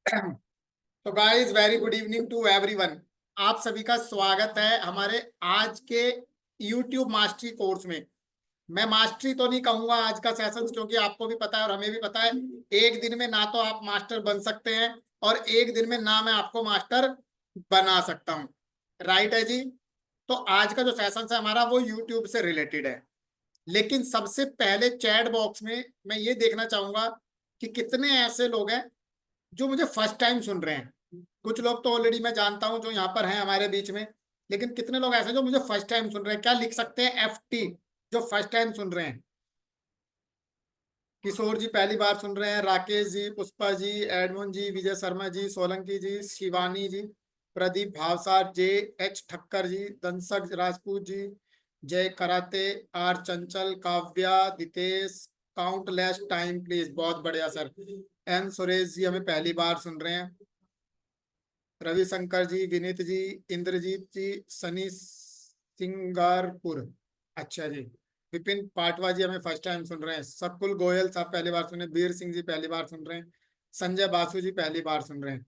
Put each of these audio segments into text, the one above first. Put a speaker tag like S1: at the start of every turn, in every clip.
S1: तो guys, very good evening to everyone. आप सभी का स्वागत है हमारे आज के YouTube मास्टरी कोर्स में। मैं मास्टरी तो नहीं कहूंगा आज का सेशन, क्योंकि आपको भी पता है और हमें भी पता है एक दिन में ना तो आप मास्टर बन सकते हैं और एक दिन में ना मैं आपको मास्टर बना सकता हूं। राइट है जी। तो आज का जो सेशन है हमारा वो YouTube से रिलेटेड है। लेकिन सबसे पहले चैट बॉक्स में मैं ये देखना चाहूंगा कि कितने ऐसे लोग हैं जो मुझे फर्स्ट टाइम सुन रहे हैं। कुछ लोग तो ऑलरेडी मैं जानता हूं जो यहाँ पर हैं हमारे बीच में, लेकिन कितने लोग ऐसे हैं जो मुझे फर्स्ट टाइम सुन रहे हैं? क्या लिख सकते हैं? FT, जो फर्स्ट टाइम सुन रहे हैं। किशोर जी पहली बार सुन रहे हैं, राकेश जी, पुष्पा जी, एडमोन जी, विजय शर्मा जी, सोलंकी जी, शिवानी जी, प्रदीप भावसार, JH ठक्कर जी, दंसक राजपूत जी, जय कराते, R Chanchal, Kavya, Ditesh, countless time please, बहुत बढ़िया सर। N सुरेश जी हमें पहली बार सुन रहे हैं, रविशंकर जी, विनीत जी, इंद्रजीत जी, सनी सिंगारपुर, अच्छा जी, विपिन पाटवा जी हमें फर्स्ट टाइम सुन रहे हैं, सकुल गोयल साहब पहली बार सुन रहे हैं, वीर सिंह जी पहली बार सुन रहे हैं, संजय बासु जी पहली बार सुन रहे हैं।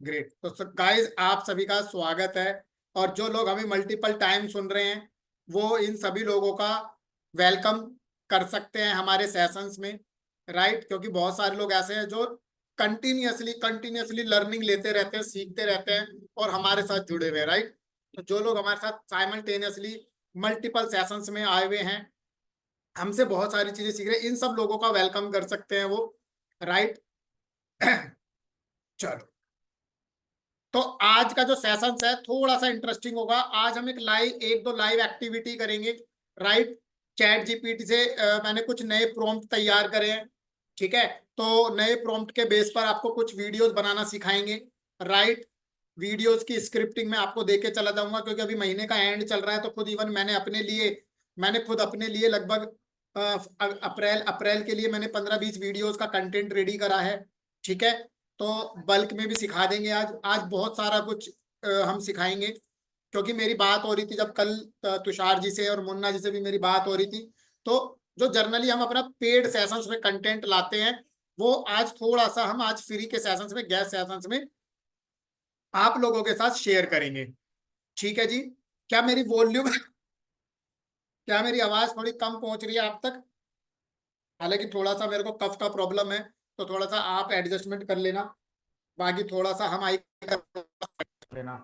S1: ग्रेट। तो गाइस, आप सभी का स्वागत है। और जो लोग हमें मल्टीपल टाइम सुन रहे हैं वो इन सभी लोगों का वेलकम कर सकते हैं हमारे सेशंस में। राइट, क्योंकि बहुत सारे लोग ऐसे हैं जो कंटिन्यूअसली कंटिन्यूअसली लर्निंग लेते रहते हैं, सीखते रहते हैं और हमारे साथ जुड़े हुए हैं। राइट, तो जो लोग हमारे साथ साइमल्टेनियसली मल्टीपल सेशंस में आए हुए हैं, हमसे बहुत सारी चीजें सीख रहे हैं, इन सब लोगों का वेलकम कर सकते हैं वो। राइट। चलो, तो आज का जो सेशन है थोड़ा सा इंटरेस्टिंग होगा। आज हम एक दो लाइव एक्टिविटी करेंगे। राइट, चैट जीपीटी से मैंने कुछ नए प्रॉम्प्ट तैयार करे हैं। ठीक है, तो नए प्रॉम्प्ट के बेस पर आपको कुछ वीडियोस बनाना सिखाएंगे। राइट, वीडियोस की स्क्रिप्टिंग में आपको देके चला जाऊंगा, क्योंकि अभी महीने का एंड चल रहा है। तो खुद इवन मैंने खुद अपने लिए लगभग अप्रैल अप्रैल के लिए मैंने 15-20 वीडियोस का कंटेंट रेडी करा है। ठीक है, तो बल्क में भी सिखा देंगे। आज आज बहुत सारा कुछ हम सिखाएंगे, क्योंकि मेरी बात हो रही थी जब कल तुषार जी से और मुन्ना जी से भी मेरी बात हो रही थी। तो जो जर्नली हम अपना पेड सेशंस में कंटेंट लाते हैं, वो आज थोड़ा सा हम आज फ्री के सेशंस में, गेस्ट सेशंस में आप लोगों के साथ शेयर करेंगे। ठीक है जी। क्या मेरी वॉल्यूम क्या मेरी आवाज थोड़ी कम पहुंच रही है आप तक? हालांकि थोड़ा सा मेरे को कफ का प्रॉब्लम है, तो थोड़ा सा आप एडजस्टमेंट कर लेना। बाकी थोड़ा सा हम आई कर लेना।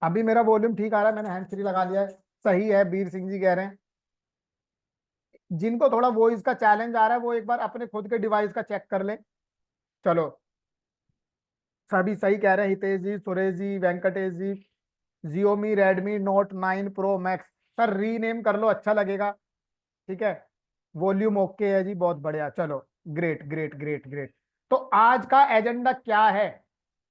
S1: अभी मेरा वॉल्यूम ठीक आ रहा है, मैंने हैंड फ्री लगा लिया है, सही है। बीर सिंह जी कह रहे हैं जिनको थोड़ा वॉइस का चैलेंज आ रहा है वो एक बार अपने खुद के डिवाइस का चेक कर ले। चलो, सभी सही कह रहे हैं। हितेश जी, सुरेश जी, वेंकटेश जी, Xiaomi Redmi Note 9 Pro Max, sir rename कर लो, अच्छा लगेगा। ठीक है, वॉल्यूम ओके है जी, बहुत बढ़िया। चलो, ग्रेट ग्रेट ग्रेट ग्रेट। तो आज का एजेंडा क्या है?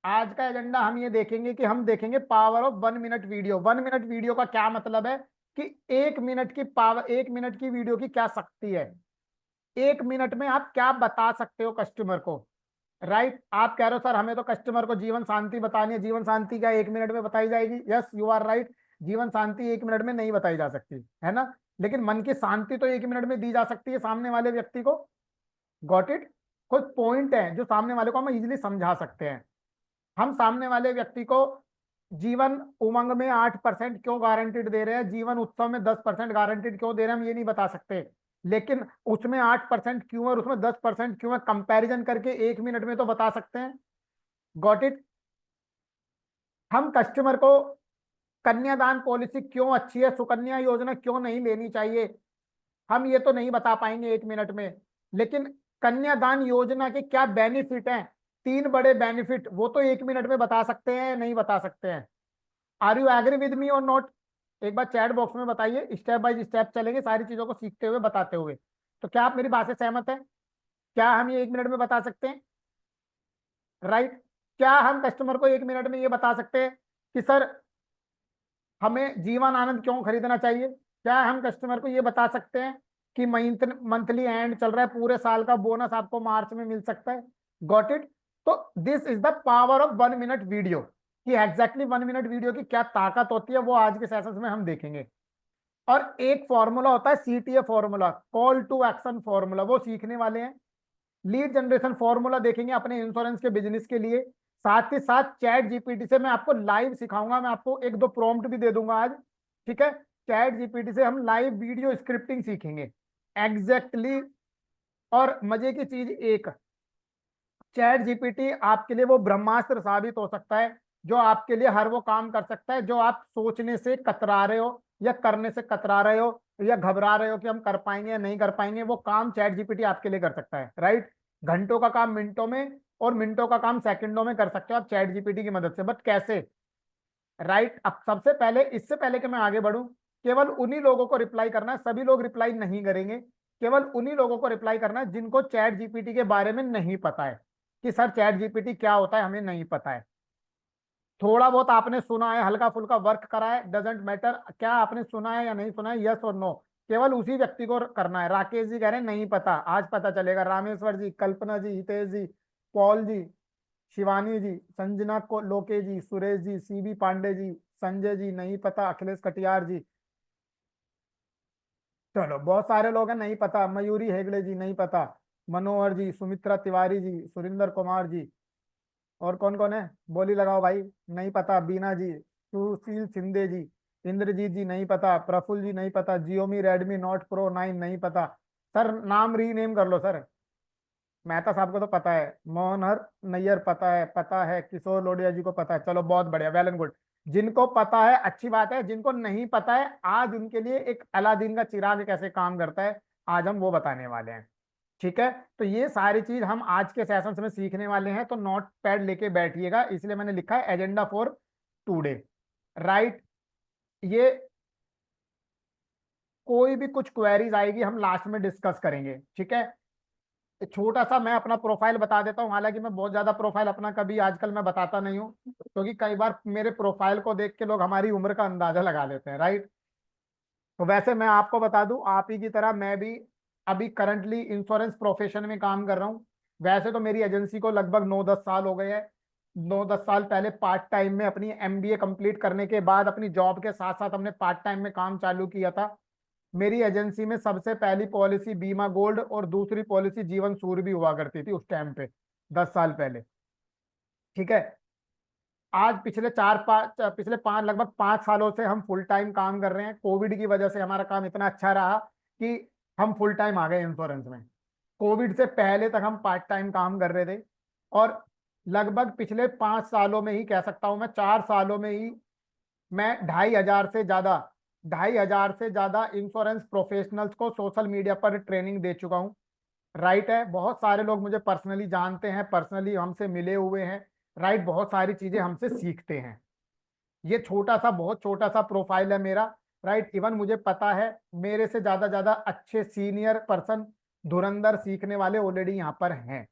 S1: आज का एजेंडा हम ये देखेंगे कि हम देखेंगे power of 1 minute video. 1 minute video का क्या मतलब है कि 1 मिनट की पावर, 1 मिनट की वीडियो की क्या शक्ति है। 1 मिनट में आप क्या बता सकते हो कस्टमर को। राइट, आप कह रहे हो सर हमें तो कस्टमर को जीवन शांति बतानी है, जीवन शांति क्या 1 मिनट में बताई जाएगी? Yes, you are right. Jeevan Shanti 1 minute में नहीं बताई जा सकती है ना, लेकिन मन की शांति तो 1 मिनट में दी जा सकती है सामने वाले व्यक्ति को। Got it? कुछ पॉइंट है जो सामने वाले को हम इजीली समझा सकते हैं। हम सामने वाले व्यक्ति को जीवन उमंग में 8% क्यों गारंटीड दे रहे हैं, जीवन उत्सव में 10% गारंटीड क्यों दे रहे हैं, हम ये नहीं बता सकते। लेकिन उसमें 8% क्यों है और उसमें 10% क्यों है, कंपैरिजन करके 1 मिनट में तो बता सकते हैं। Got it? हम कस्टमर को कन्यादान पॉलिसी क्यों अच्छी है, सुकन्या योजना क्यों नहीं लेनी चाहिए, हम ये तो नहीं बता पाएंगे 1 मिनट में। लेकिन कन्यादान योजना के क्या बेनिफिट हैं, 3 बड़े बेनिफिट, वो तो 1 मिनट में बता सकते हैं, नहीं बता सकते हैं। Are you agree with me और नॉट? एक बार चैट बॉक्स में बताइए, स्टेप बाय स्टेप चलेंगे सारी चीजों को सीखते हुए, बताते हुए। तो क्या आप मेरी बात से सहमत हैं? क्या हम ये 1 मिनट में बता सकते हैं? राइट, क्या हम कस्टमर को 1 मिनट में ये बता सकते हैं कि सर हमें जीवन आनंद क्यों खरीदना चाहिए? क्या हम कस्टमर को ये बता सकते हैं कि मंथली एंड चल रहा है, पूरे साल का बोनस आपको मार्च में मिल सकता है? Got it? तो this is the power of 1 minute video, कि एग्जैक्टली 1 मिनट वीडियो की क्या ताकत होती है वो आज के सेशंस में हम देखेंगे। और एक फॉर्मूला होता है CTA formula, call to action formula, वो सीखने वाले हैं। लीड जनरेशन फॉर्मूला देखेंगे अपने इंश्योरेंस के बिजनेस के लिए। साथ ही साथ चैट जीपीटी से मैं आपको लाइव सिखाऊंगा, मैं आपको एक दो प्रॉम्प्ट भी दे दूंगा आज, ठीक है। चैट जीपीटी से हम लाइव वीडियो स्क्रिप्टिंग सीखेंगे एग्जैक्टली। और मजे की चीज एक, चैट जीपीटी आपके लिए वो ब्रह्मास्त्र साबित हो सकता है जो आपके लिए हर वो काम कर सकता है जो आप सोचने से कतरा रहे हो या करने से कतरा रहे हो या घबरा रहे हो कि हम कर पाएंगे या नहीं कर पाएंगे, वो काम चैट जीपीटी आपके लिए कर सकता है, राइट। घंटों का काम मिनटों में और मिनटों का काम सेकंडों में कर सकते हो आप चैट जीपीटी की मदद से। बट कैसे, राइट। अब सबसे पहले, इससे पहले कि मैं आगे बढ़ूं, केवल उन्हीं लोगों को रिप्लाई करना है, सभी लोग रिप्लाई नहीं करेंगे। केवल उन्हीं लोगों को रिप्लाई करना है जिनको चैट जीपीटी के बारे में नहीं पता है कि सर चैट जीपीटी क्या होता है, हमें नहीं पता है। थोड़ा बहुत आपने सुना है, हल्का फुल्का वर्क करा है, डजेंट मैटर क्या आपने सुना है या नहीं सुना है, यस और नो, केवल उसी व्यक्ति को करना है। राकेश जी कह रहे हैं नहीं पता, आज पता चलेगा। रामेश्वर जी, कल्पना जी, हितेश जी, पॉल जी, शिवानी जी, संजना को लोके जी, सुरेश जी, सीबी पांडे जी, संजय जी नहीं पता, अखिलेश कटियार जी, चलो बहुत सारे लोग हैं नहीं पता, मयूरी हेगड़े जी नहीं पता, मनोहर जी, सुमित्रा तिवारी जी, सुरिंदर कुमार जी, और कौन कौन है बोली लगाओ भाई, नहीं पता, बीना जी, सुशील शिंदे जी, इंद्रजीत जी नहीं पता, प्रफुल्ल जी नहीं पता, जियोमी रेडमी नोट प्रो 9 नहीं पता। सर नाम रीनेम कर लो सर। मेहता साहब को तो पता है, मोहनहर नैयर पता है, किशोर लोडिया जी को पता है, चलो बहुत बढ़िया, वेल एंड गुड। जिनको पता है अच्छी बात है, जिनको नहीं पता है आज उनके लिए एक अलादीन का चिराग कैसे काम करता है, आज हम वो बताने वाले हैं, ठीक है। तो ये सारी चीज हम आज के सेशंस में सीखने वाले हैं, तो नोट पैड लेके बैठिएगा, इसलिए मैंने लिखा है एजेंडा फॉर टुडे, राइट। ये कोई भी कुछ क्वेरीज आएगी हम लास्ट में डिस्कस करेंगे, ठीक है। छोटा सा मैं अपना प्रोफाइल बता देता हूँ, हालांकि मैं बहुत ज्यादा प्रोफाइल अपना कभी आजकल मैं बताता नहीं हूँ, क्योंकि कई बार मेरे प्रोफाइल को देख के लोग हमारी उम्र का अंदाजा लगा लेते हैं, राइट। तो वैसे मैं आपको बता दूं, आप ही की तरह मैं भी अभी करंटली इंश्योरेंस प्रोफेशन में काम कर रहा हूँ। वैसे तो मेरी एजेंसी को लगभग 9-10 साल हो गए हैं। 9-10 साल पहले पार्ट टाइम में अपनी एमबीए कंप्लीट करने के बाद अपनी जॉब के साथ साथ हमने पार्ट टाइम में काम चालू किया था। मेरी एजेंसी में सबसे पहली पॉलिसी बीमा गोल्ड और दूसरी पॉलिसी जीवन सूर्य भी हुआ करती थी उस टाइम पे, 10 साल पहले, ठीक है। आज पिछले पांच लगभग 5 सालों से हम फुल टाइम काम कर रहे हैं। कोविड की वजह से हमारा काम इतना अच्छा रहा कि हम फुल टाइम आ गए इंश्योरेंस में। कोविड से पहले तक हम पार्ट टाइम काम कर रहे थे, और लगभग पिछले 5 सालों में ही कह सकता हूं मैं, 4 सालों में ही मैं 2,500 से ज्यादा इंश्योरेंस प्रोफेशनल्स को सोशल मीडिया पर ट्रेनिंग दे चुका हूं, राइट है। बहुत सारे लोग मुझे पर्सनली जानते हैं, पर्सनली हमसे मिले हुए हैं, राइट। बहुत सारी चीजें हमसे सीखते हैं। ये छोटा सा, बहुत छोटा सा प्रोफाइल है मेरा, राइट। इवन मुझे पता है मेरे से ज्यादा ज्यादा अच्छे सीनियर पर्सन, धुरंधर सीखने वाले ऑलरेडी यहाँ पर हैं,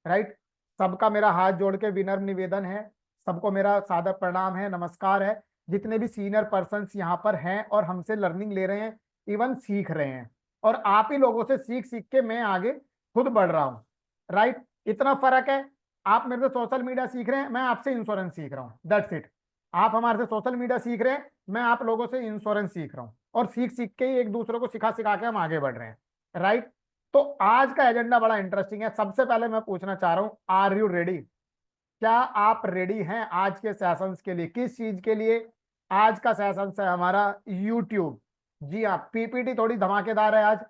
S1: राइट। सबका मेरा हाथ जोड़ के विनम्र निवेदन है, सबको मेरा सादर प्रणाम है, नमस्कार है। जितने भी सीनियर पर्सन यहाँ पर हैं और हमसे लर्निंग ले रहे हैं, इवन सीख रहे हैं, और आप ही लोगों से सीख सीख के मैं आगे खुद बढ़ रहा हूँ, राइट। इतना फर्क है, आप मेरे से सोशल मीडिया सीख रहे हैं, मैं आपसे इंश्योरेंस सीख रहा हूँ, दैट्स इट। आप हमारे से सोशल मीडिया सीख रहे हैं, मैं आप लोगों से इंश्योरेंस सीख रहा हूँ, और सीख सीख के ही एक दूसरे को सिखा सिखा के हम आगे बढ़ रहे हैं, राइट। तो आज का एजेंडा बड़ा इंटरेस्टिंग है। सबसे पहले मैं पूछना चाह रहा हूं, आर यू रेडी? क्या आप रेडी हैं आज के सेशंस के लिए? किस चीज के लिए? आज का सेशन है हमारा यूट्यूब। जी हाँ, पीपीटी थोड़ी धमाकेदार है आज।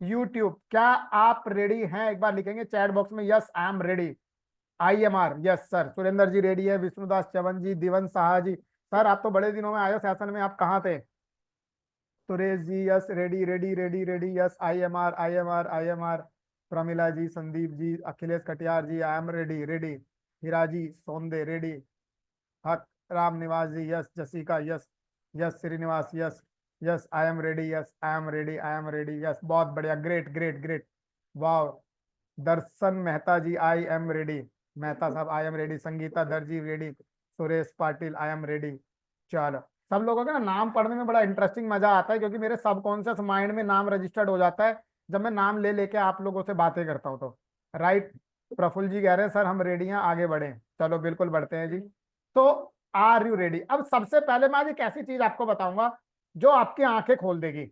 S1: यूट्यूब, क्या आप रेडी हैं? एक बार लिखेंगे चैट बॉक्स में, yes I am ready. IMR, yes sir. Surendra ji ready है, विष्णुदास चवन जी, दिवन साहा जी। सर आप तो बड़े दिनों में आए हो सेशन में, आप कहाँ थे? Suresh ji yes, ready ready ready ready, yes IMR IMR IMR. Pramila ji, Sandeep ji, Akhilesh Katiyar ji, I am ready ready. Heera ji Sonde ready. Haq Ram Niwas ji yes, Jessica yes, yes Srinivas yes, yes I am ready, yes I am ready, I am ready, yes बहुत बढ़िया, great great great, वाह। Darshan Mehta ji I am ready, Mehta sahab I am ready. Sangeeta दर्जी ready. Suresh Patil I am ready. चलो, सब लोगों के ना नाम पढ़ने में बड़ा इंटरेस्टिंग मजा आता है, क्योंकि मेरे सबकॉन्शियस माइंड में नाम रजिस्टर्ड हो जाता है जब मैं नाम ले लेके आप लोगों से बातें करता हूँ तो, राइट। प्रफुल्ल जी कह रहे हैं सर हम रेडी हैं, आगे बढ़े, चलो बिल्कुल बढ़ते हैं जी। तो आर यू रेडी? अब सबसे पहले मैं आज एक ऐसी चीज आपको बताऊंगा जो आपकी आंखें खोल देगी।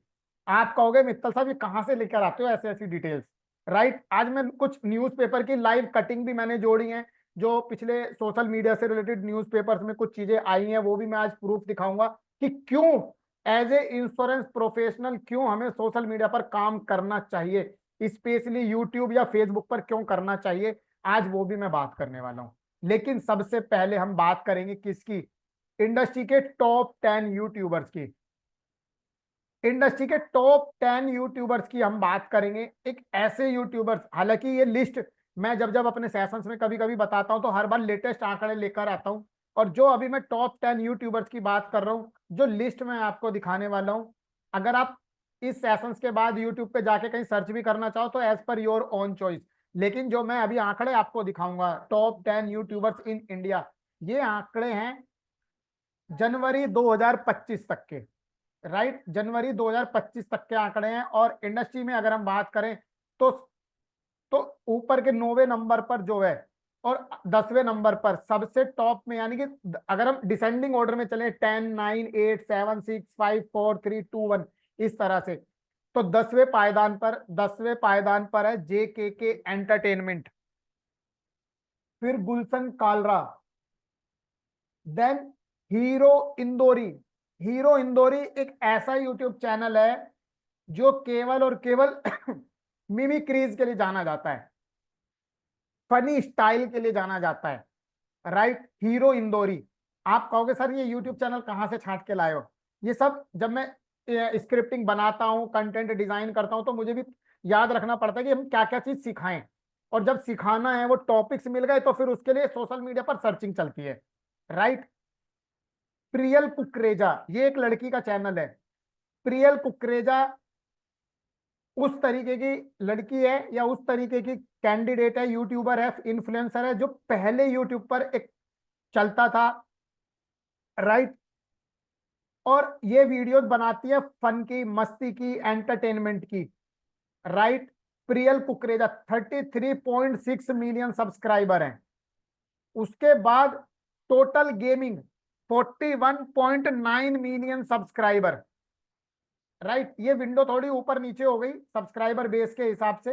S1: आप कहोगे मित्तल साहब ये कहाँ से लेकर आते हो ऐसे ऐसी डिटेल्स, राइट। आज मैं कुछ न्यूज़पेपर की लाइव कटिंग भी मैंने जोड़ी है, जो पिछले सोशल मीडिया से रिलेटेड न्यूज़पेपर्स में कुछ चीजें आई हैं, वो भी मैं आज प्रूफ दिखाऊंगा कि क्यों एज ए इंश्योरेंस प्रोफेशनल क्यों हमें सोशल मीडिया पर काम करना चाहिए, स्पेशली यूट्यूब या फेसबुक पर क्यों करना चाहिए, आज वो भी मैं बात करने वाला हूं। लेकिन सबसे पहले हम बात करेंगे किसकी? इंडस्ट्री के टॉप 10 यूट्यूबर्स की। इंडस्ट्री के टॉप 10 यूट्यूबर्स की हम बात करेंगे। एक ऐसे यूट्यूबर्स, हालांकि ये लिस्ट मैं जब जब अपने सेशंस में कभी कभी बताता हूं तो हर बार लेटेस्ट आंकड़े लेकर आता हूं, और जो अभी मैं टॉप 10 यूट्यूबर्स की बात कर रहा हूं, जो लिस्ट मैं आपको दिखाने वाला हूं, अगर आप इस सेशंस के बाद यूट्यूब पे जाके कहीं सर्च भी करना चाहो तो as per your own choice, लेकिन जो मैं अभी आंकड़े आपको दिखाऊंगा टॉप 10 यूट्यूबर्स इन इंडिया, ये आंकड़े हैं जनवरी 2025 तक के। राइट, जनवरी 2025 तक के आंकड़े हैं। और इंडस्ट्री में अगर हम बात करें तो तो ऊपर के 9वें नंबर पर जो है और 10वें नंबर पर सबसे टॉप में, यानी कि अगर हम डिसेंडिंग ऑर्डर में चले 10 9 8 7 6 5 4 3 2 1 इस तरह से, तो 10वें पायदान पर है JKK एंटरटेनमेंट, फिर Gulshan Kalra, then Hero Indori. Hero Indori एक ऐसा यूट्यूब चैनल है जो केवल और केवल मिमिक्रीज के लिए जाना जाता है, फनी स्टाइल के लिए जाना जाता है। Right, hero Indori. आप कहोगे सर ये यूट्यूब चैनल कहाँ से छांट के लाए हो? ये सब जब मैं स्क्रिप्टिंग बनाता हूँ, कंटेंट डिजाइन करता हूँ, तो मुझे भी याद रखना पड़ता है कि हम क्या क्या चीज सिखाएं, और जब सिखाना है वो टॉपिक्स मिल गए तो फिर उसके लिए सोशल मीडिया पर सर्चिंग चलती है। राइट। प्रियल कुकरेजा, ये एक लड़की का चैनल है। प्रियल कुकरेजा उस तरीके की लड़की है या उस तरीके की कैंडिडेट है, यूट्यूबर है, इन्फ्लुएंसर है, जो पहले यूट्यूब पर एक चलता था। राइट, और ये वीडियोस बनाती है फन की, मस्ती की, एंटरटेनमेंट की। Right, Priyal Kukreja 33.6 million subscriber हैं। उसके बाद total gaming 41.9 million subscriber. Right, ये विंडो थोड़ी ऊपर नीचे हो गई सब्सक्राइबर बेस के हिसाब से,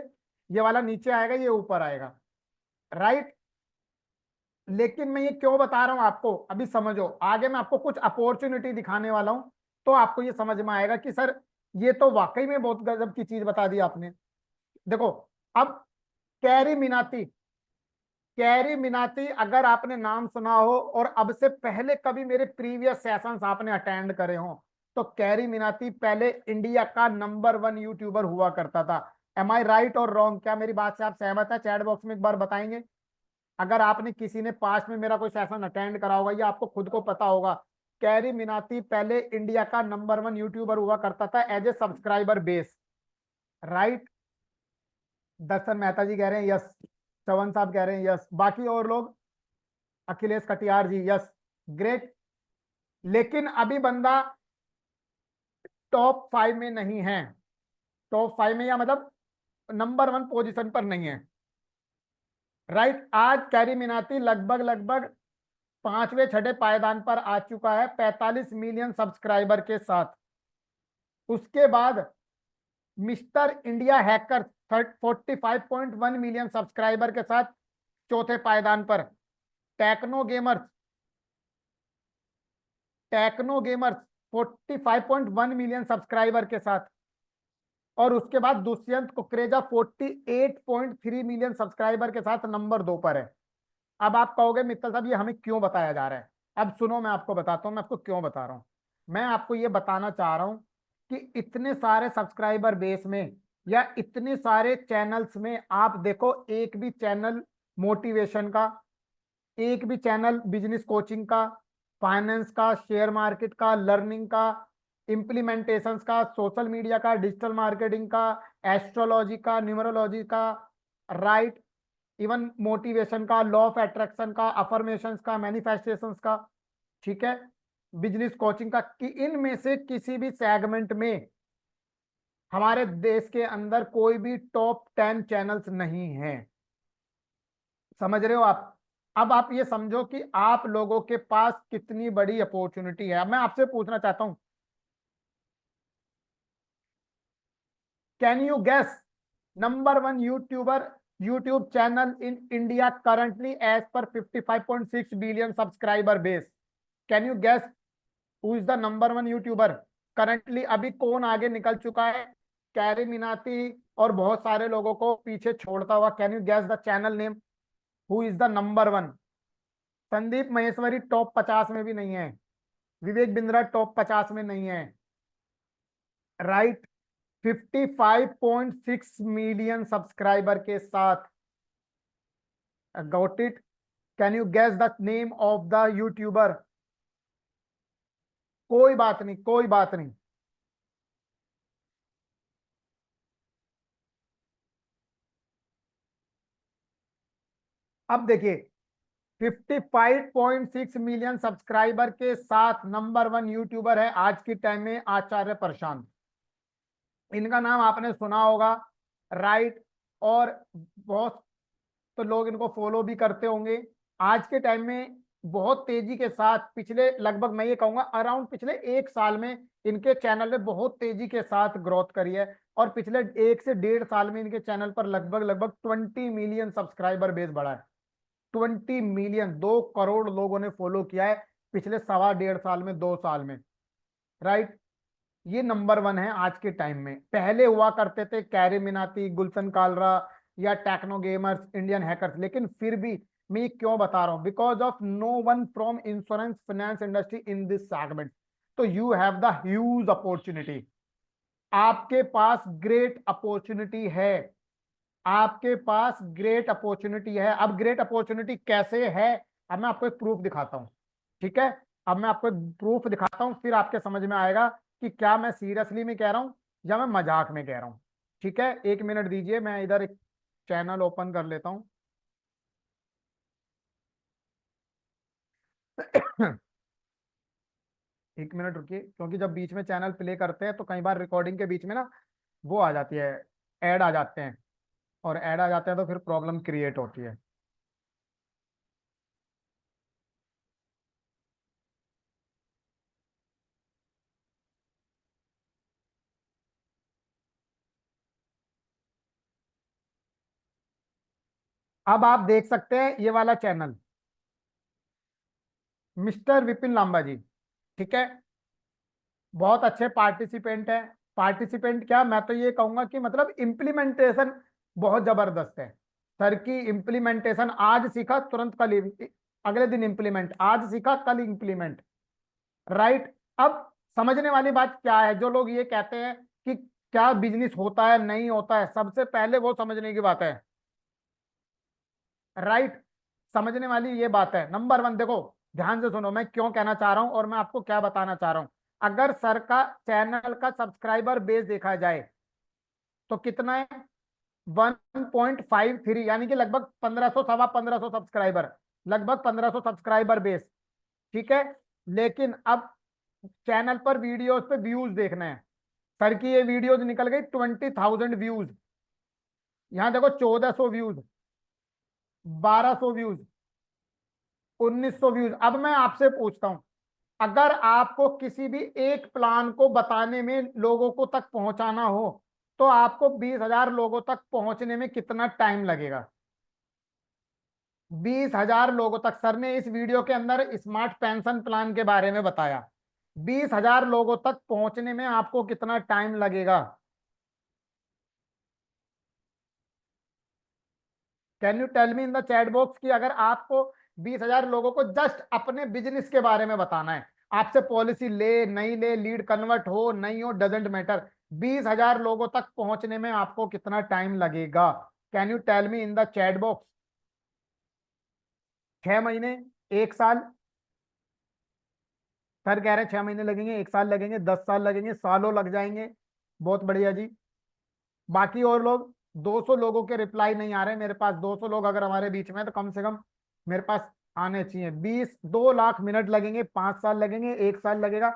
S1: ये वाला नीचे आएगा, ये ऊपर आएगा। राइट, लेकिन मैं ये क्यों बता रहा हूं आपको, अभी समझो, आगे मैं आपको कुछ अपॉर्चुनिटी दिखाने वाला हूं तो आपको ये समझ में आएगा कि सर ये तो वाकई में बहुत गजब की चीज बता दी आपने। देखो, अब कैरी मिनाती, कैरी मिनाती अगर आपने नाम सुना हो और अब से पहले कभी मेरे प्रीवियस सेशंस आपने अटेंड करे हो, तो कैरी मिनाती पहले इंडिया का नंबर 1 यूट्यूबर हुआ करता था। एम आई राइट और रॉन्ग? क्या मेरी बात से आप सहमत है? चैट बॉक्स में एक बार बताएंगे। अगर आपने किसी ने पास्ट में मेरा कोई सेशन अटेंड करा होगा या आपको खुद को पता होगा, कैरी मिनाती पहले इंडिया का नंबर 1 यूट्यूबर हुआ करता था as a subscriber base. Right, Darshan Mehta ji कह रहे हैं यस, चवन साहब कह रहे हैं यस, बाकी और लोग, अखिलेश कटियार जी यस, ग्रेट। लेकिन अभी बंदा टॉप 5 में नहीं है, टॉप 5 में या मतलब नंबर 1 पोजीशन पर नहीं है। राइट, आज कैरी मिनाती लगभग लगभग 5वें 6ठे पायदान पर आ चुका है 45 मिलियन सब्सक्राइबर के साथ। उसके बाद Mister India Hacker 45.1 million subscriber के साथ चौथे पायदान पर। Techno Gamerz, Techno Gamerz 45.1 million subscriber के साथ। और उसके बाद दुष्यंत कुकरेजा 48.3 मिलियन सब्सक्राइबर के साथ नंबर 2 पर है। अब आप कहोगे मित्तल साहब ये हमें क्यों बताया जा रहा है? अब सुनो, मैं आपको बताता हूं मैं आपको क्यों बता रहा हूं। मैं आपको ये बताना चाह रहा हूं कि इतने सारे सब्सक्राइबर बेस में या इतने सारे चैनल्स में आप देखो, एक भी चैनल मोटिवेशन का, एक भी चैनल बिजनेस कोचिंग का, फाइनेंस का, शेयर मार्केट का, लर्निंग का, इम्प्लीमेंटेशंस का, सोशल मीडिया का, डिजिटल मार्केटिंग का, एस्ट्रोलॉजी का, न्यूमरोलॉजी का, राइट, इवन मोटिवेशन का, लॉ ऑफ अट्रैक्शन का, अफर्मेशंस का, मैनिफेस्टेशंस का, ठीक है, बिजनेस कोचिंग का, कि इनमें से किसी भी सेगमेंट में हमारे देश के अंदर कोई भी टॉप 10 चैनल्स नहीं है। समझ रहे हो आप? अब आप ये समझो कि आप लोगों के पास कितनी बड़ी अपॉर्चुनिटी है। अब मैं आपसे पूछना चाहता हूं, can you guess number one YouTuber, YouTube channel in India currently as per 55.6 billion subscriber base. Can you guess who is the number one YouTuber currently? अभी कौन आगे निकल चुका है? कैरी मिनाती और बहुत सारे लोगों को पीछे छोड़ता हुआ। Can you guess the channel name? Who is the number one? Sandeep Maheshwari top 50 में भी नहीं है, विवेक बिंद्रा टॉप 50 में नहीं है, राइट? 55.6 मिलियन सब्सक्राइबर के साथ। Got it? Can you guess the name of the YouTuber? कोई बात नहीं, कोई बात नहीं। अब देखिए, 55.6 मिलियन सब्सक्राइबर के साथ नंबर वन यूट्यूबर है आज के टाइम में आचार्य प्रशांत। इनका नाम आपने सुना होगा, राइट? और बहुत तो लोग इनको फॉलो भी करते होंगे। आज के टाइम में बहुत तेजी के साथ, पिछले लगभग मैं ये कहूंगा अराउंड पिछले एक साल में इनके चैनल ने बहुत तेजी के साथ ग्रोथ करी है। और पिछले 1 से 1.5 साल में इनके चैनल पर लगभग लगभग 20 मिलियन सब्सक्राइबर बेस बढ़ा है। 20 मिलियन, 2 करोड़ लोगों ने फॉलो किया है पिछले 1.25 साल में, 2 साल में, राइट? ये नंबर वन है आज के टाइम में। पहले हुआ करते थे कैरी मिनाती, गुलशन कालरा या टेक्नो गेमर्स, इंडियन हैकर्स, लेकिन फिर भी मैं ये क्यों बता रहा हूं? Because of no one from insurance finance industry in this segment. तो you have the huge opportunity. आपके पास ग्रेट अपॉर्चुनिटी है, आपके पास ग्रेट अपॉर्चुनिटी है। अब ग्रेट अपॉर्चुनिटी कैसे है? अब मैं आपको एक प्रूफ दिखाता हूं, ठीक है? अब मैं आपको एक प्रूफ दिखाता हूं, फिर आपके समझ में आएगा कि क्या मैं सीरियसली में कह रहा हूं या मैं मजाक में कह रहा हूं। ठीक है, 1 मिनट दीजिए, मैं इधर एक चैनल ओपन कर लेता हूं। 1 मिनट रुकिए, क्योंकि जब बीच में चैनल प्ले करते हैं तो कई बार रिकॉर्डिंग के बीच में ना वो आ जाती है, ऐड आ जाते हैं, और ऐड आ जाते हैं तो फिर प्रॉब्लम क्रिएट होती है। अब आप देख सकते हैं ये वाला चैनल, मिस्टर विपिन लांबा जी, ठीक है? बहुत अच्छे पार्टिसिपेंट है। पार्टिसिपेंट क्या, मैं तो ये कहूंगा कि मतलब इम्प्लीमेंटेशन बहुत जबरदस्त है। सर की इम्प्लीमेंटेशन, आज सीखा तुरंत कल अगले दिन इम्प्लीमेंट, आज सीखा कल इम्प्लीमेंट, राइट? अब समझने वाली बात क्या है? जो लोग ये कहते हैं कि क्या बिजनेस होता है नहीं होता है, सबसे पहले वो समझने की बात है, राइट? समझने वाली ये बात है। नंबर वन, देखो ध्यान से सुनो मैं क्यों कहना चाह रहा हूं और मैं आपको क्या बताना चाह रहा हूं। अगर सर का चैनल का सब्सक्राइबर बेस देखा जाए तो कितना है? 1.53, यानी कि लगभग 1500, सवा 1500 सब्सक्राइबर, लगभग 1500 सब्सक्राइबर बेस, ठीक है? लेकिन अब चैनल पर वीडियोस पे व्यूज देखना है। सर की ये वीडियोस निकल गई 20,000 व्यूज, यहां देखो 1400 व्यूज, 1200 व्यूज, 1900 व्यूज। अब मैं आपसे पूछता हूं, अगर आपको किसी भी एक प्लान को बताने में, लोगों को तक पहुंचाना हो, तो आपको 20,000 लोगों तक पहुंचने में कितना टाइम लगेगा? 20,000 लोगों तक। सर ने इस वीडियो के अंदर स्मार्ट पेंशन प्लान के बारे में बताया। 20,000 लोगों तक पहुंचने में आपको कितना टाइम लगेगा? Can you tell me in the chat box कि अगर आपको 20,000 लोगों को जस्ट अपने बिजनेस के बारे में बताना है, आपसे पॉलिसी ले नहीं ले, लीड कन्वर्ट हो नहीं हो, डजेंट मैटर, 20,000 लोगों तक पहुंचने में आपको कितना टाइम लगेगा? Can you tell me in the chat box? 6 महीने, 1 साल? सर कह रहे हैं 6 महीने लगेंगे, 1 साल लगेंगे, 10 साल लगेंगे, सालों लग जाएंगे। बहुत बढ़िया जी। बाकी और लोग? 200 लोगों के रिप्लाई नहीं आ रहे मेरे पास। 200 लोग अगर हमारे बीच में है, तो कम से कम मेरे पास आने चाहिए। 2 लाख मिनट लगेंगे, 5 साल लगेंगे, 1 साल लगेगा,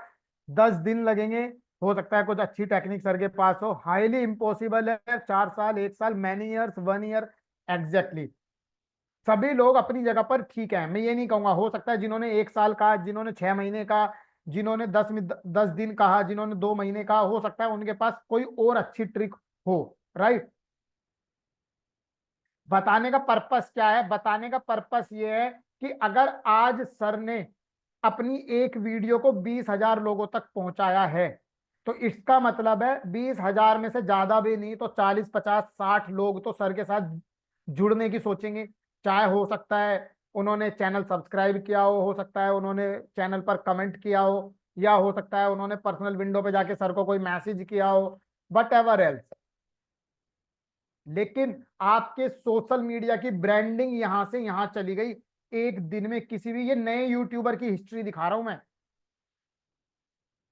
S1: 10 दिन लगेंगे। हो सकता है कुछ अच्छी टेक्निक सर के पास हो। हाईली इम्पॉसिबल है 4 साल, 1 साल, मैनी ईयर्स, 1 ईयर, एग्जैक्टली। सभी लोग अपनी जगह पर ठीक है, मैं ये नहीं कहूंगा। हो सकता है जिन्होंने 1 साल कहा, जिन्होंने 6 महीने कहा, जिन्होंने 10 दिन कहा, जिन्होंने 2 महीने कहा, हो सकता है उनके पास कोई और अच्छी ट्रिक हो, राइट? बताने का पर्पस क्या है? बताने का पर्पस ये है कि अगर आज सर ने अपनी एक वीडियो को 20,000 लोगों तक पहुंचाया है, तो इसका मतलब है 20,000 में से ज्यादा भी नहीं तो 40, 50, 60 लोग तो सर के साथ जुड़ने की सोचेंगे। चाहे हो सकता है उन्होंने चैनल सब्सक्राइब किया हो सकता है उन्होंने चैनल पर कमेंट किया हो, या हो सकता है उन्होंने पर्सनल विंडो पे जाके सर को कोई मैसेज किया हो, वट एवर एल्स। लेकिन आपके सोशल मीडिया की ब्रांडिंग यहां से यहां चली गई एक दिन में। किसी भी, ये नए यूट्यूबर की हिस्ट्री दिखा रहा हूं मैं,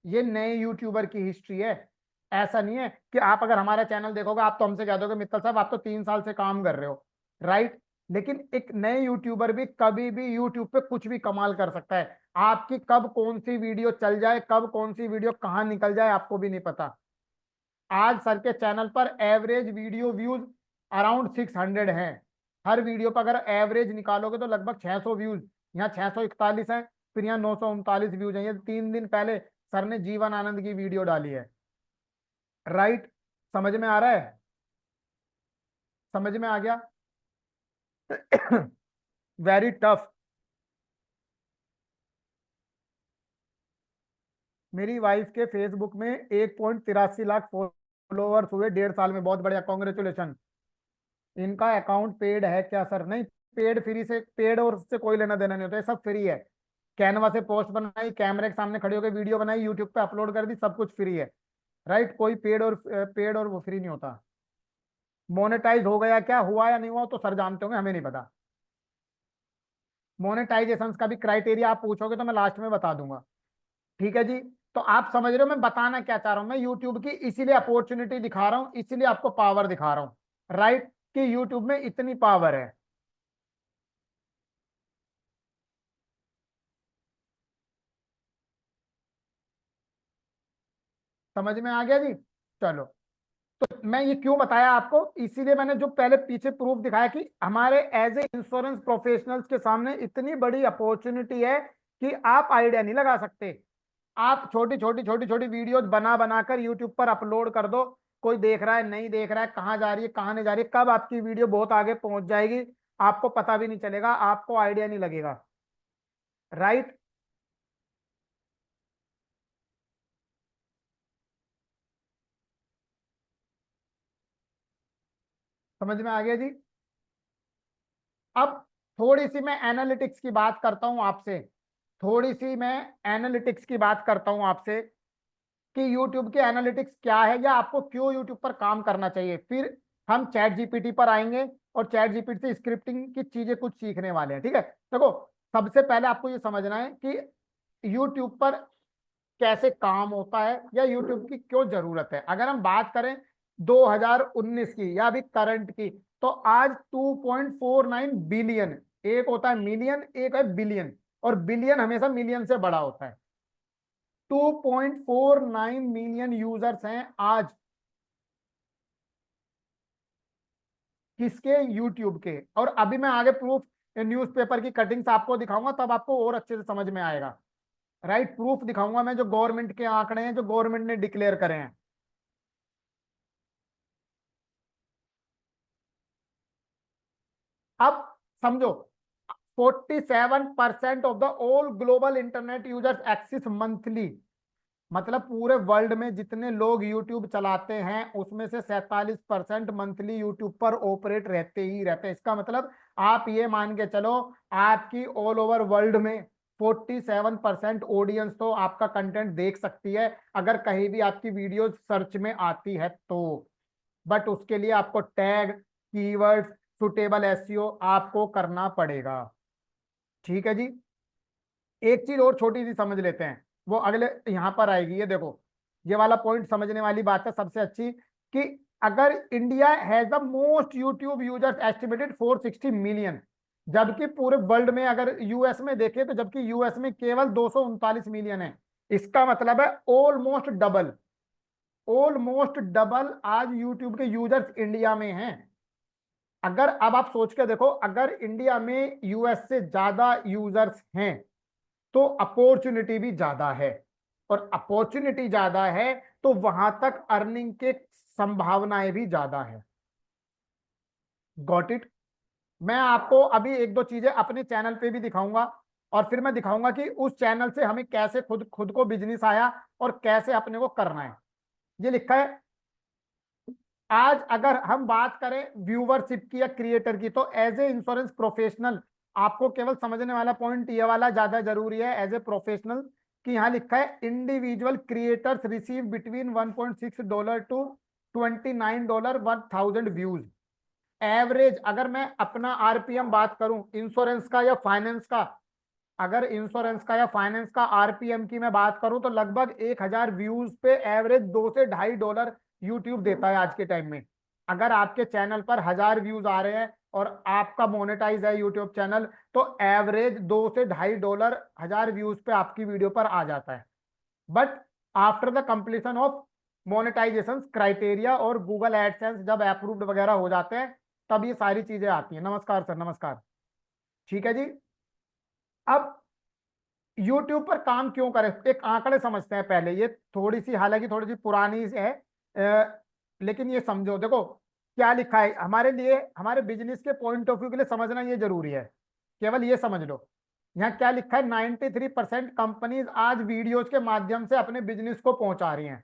S1: ये नए यूट्यूबर की हिस्ट्री है। ऐसा नहीं है कि आप अगर हमारा चैनल देखोगे आप तो हमसे कह दोगे मित्तल साहब आप तो 3 साल से काम कर रहे हो, राइट। लेकिन एक नए यूट्यूबर भी कभी भी यूट्यूब पे कुछ भी कमाल कर सकता है। आपकी कब कौन सी वीडियो चल जाए, कब कौन सी वीडियो कहां निकल जाए, आपको भी नहीं पता। आज सर के चैनल पर एवरेज वीडियो व्यूज अराउंड 600 हैं। हर वीडियो पर अगर एवरेज निकालोगे तो लगभग 600 व्यूज। यहाँ 641 है, फिर यहाँ 939 व्यूज हैं। ये 3 दिन पहले सर ने जीवन आनंद की वीडियो डाली है, राइट। समझ में आ रहा है? समझ में आ गया? Very tough. मेरी वाइफ के फेसबुक में 1.83 लाख फॉलोअर्स हुए 1.5 साल में। बहुत बढ़िया, कॉन्ग्रेचुलेशन। इनका अकाउंट पेड है क्या सर? नहीं, पेड फ्री से, पेड और उससे कोई लेना देना नहीं होता है, सब फ्री है। कैनवा से पोस्ट बनाई, कैमरे के सामने खड़ी होकर वीडियो बनाई, यूट्यूब पे अपलोड कर दी, सब कुछ फ्री है, राइट। कोई पेड और वो फ्री नहीं होता। मोनेटाइज हो गया क्या, हुआ या नहीं हुआ तो सर जानते होंगे, हमें नहीं पता। मोनेटाइजेशन का भी क्राइटेरिया आप पूछोगे तो मैं लास्ट में बता दूंगा, ठीक है जी। तो आप समझ रहे हो मैं बताना क्या चाह रहा हूं? मैं यूट्यूब की इसीलिए अपॉर्चुनिटी दिखा रहा हूं, इसीलिए आपको पावर दिखा रहा हूं, राइट, कि यूट्यूब में इतनी पावर है। समझ में आ गया जी? चलो, तो मैं ये क्यों बताया आपको, इसीलिए मैंने जो पहले पीछे प्रूफ दिखाया कि हमारे एज ए इंश्योरेंस प्रोफेशनल्स के सामने इतनी बड़ी अपॉर्चुनिटी है कि आप आइडिया नहीं लगा सकते। आप छोटी छोटी छोटी छोटी वीडियोस बना बनाकर यूट्यूब पर अपलोड कर दो, कोई देख रहा है नहीं देख रहा है, कहाँ जा रही है कहाँ नहीं जा रही है, कब आपकी वीडियो बहुत आगे पहुंच जाएगी आपको पता भी नहीं चलेगा, आपको आइडिया नहीं लगेगा, राइट। समझ में आ गया जी? अब थोड़ी सी मैं एनालिटिक्स की बात करता हूं आपसे, थोड़ी सी मैं एनालिटिक्स की बात करता हूं आपसे कि YouTube के एनालिटिक्स क्या है या आपको क्यों YouTube पर काम करना चाहिए। फिर हम चैट जीपीटी पर आएंगे और चैट जीपीटी से स्क्रिप्टिंग की चीजें कुछ सीखने वाले हैं, ठीक है। देखो, सबसे पहले आपको ये समझना है कि YouTube पर कैसे काम होता है या YouTube की क्यों जरूरत है। अगर हम बात करें 2019 की या अभी करंट की, तो आज 2.49 बिलियन, एक होता है मिलियन एक है बिलियन, और बिलियन हमेशा मिलियन से बड़ा होता है। 2.49 मिलियन यूजर्स हैं आज, किसके? यूट्यूब के। और अभी मैं आगे प्रूफ न्यूज़पेपर की कटिंग्स आपको दिखाऊंगा, तब आपको और अच्छे से समझ में आएगा, राइट। प्रूफ दिखाऊंगा मैं, जो गवर्नमेंट के आंकड़े हैं जो गवर्नमेंट ने डिक्लेयर करे हैं। अब समझो, 47% of the all global internet users axis monthly, मतलब पूरे वर्ल्ड में जितने लोग यूट्यूब चलाते हैं उसमें से 47% मंथली यूट्यूब पर ऑपरेट रहते ही रहते हैं। इसका मतलब आप ये मान के चलो, आपकी ऑल ओवर वर्ल्ड में 47% ऑडियंस तो आपका कंटेंट देख सकती है अगर कहीं भी आपकी वीडियो सर्च में आती है तो। बट उसके लिए आपको टैग, कीवर्ड्स, सुटेबल एसईओ आपको करना पड़ेगा, ठीक है जी। एक चीज और छोटी सी समझ लेते हैं, वो अगले यहां पर आएगी। ये देखो, ये वाला पॉइंट समझने वाली बात है सबसे अच्छी, कि अगर India has the most YouTube users estimated 460 million, जबकि पूरे वर्ल्ड में अगर यूएस में देखें तो जबकि यूएस में केवल 239 मिलियन है। इसका मतलब है ऑलमोस्ट डबल, ऑलमोस्ट डबल आज यूट्यूब के यूजर्स इंडिया में हैं। अगर अब आप सोच के देखो, अगर इंडिया में यूएस से ज्यादा यूजर्स हैं तो अपॉर्चुनिटी भी ज्यादा है, और अपॉर्चुनिटी ज्यादा है तो वहां तक अर्निंग के संभावनाएं भी ज्यादा है। Got it? मैं आपको अभी एक दो चीजें अपने चैनल पे भी दिखाऊंगा, और फिर मैं दिखाऊंगा कि उस चैनल से हमें कैसे खुद खुद को बिजनेस आया और कैसे अपने को करना है। ये लिखा है। आज अगर हम बात करें व्यूवरशिप की या क्रिएटर की, तो एज ए इंश्योरेंस प्रोफेशनल आपको केवल समझने वाला पॉइंट ये वाला ज्यादा जरूरी है, एज ए प्रोफेशनल, कि यहाँ लिखा है individual creators receive between $1.6 to $29 1000 views. Average अगर मैं अपना आरपीएम बात करूं इंश्योरेंस का या फाइनेंस का, अगर इंश्योरेंस का या फाइनेंस का आरपीएम की मैं बात करूं तो लगभग 1000 व्यूज पे एवरेज $2 से $2.5 यूट्यूब देता है आज के टाइम में। अगर आपके चैनल पर 1000 व्यूज आ रहे हैं और आपका मोनेटाइज है यूट्यूब चैनल, तो एवरेज $2 से $2.5 1000 व्यूज पे आपकी वीडियो पर आ जाता है। But after the completion of monetization criteria और गूगल एडसेंस जब अप्रूव्ड वगैरह हो जाते हैं, तब ये सारी चीजें आती हैं। नमस्कार सर, नमस्कार। ठीक है जी। अब यूट्यूब पर काम क्यों करें, एक आंकड़े समझते हैं पहले। ये थोड़ी सी, हालांकि थोड़ी सी पुरानी है, लेकिन ये समझो। देखो क्या लिखा है हमारे लिए, हमारे बिजनेस के पॉइंट ऑफ व्यू के लिए समझना ये जरूरी है। केवल ये समझ लो, यहाँ क्या लिखा है, 93% कंपनीज आज वीडियोज के माध्यम से अपने बिजनेस को पहुंचा रही हैं।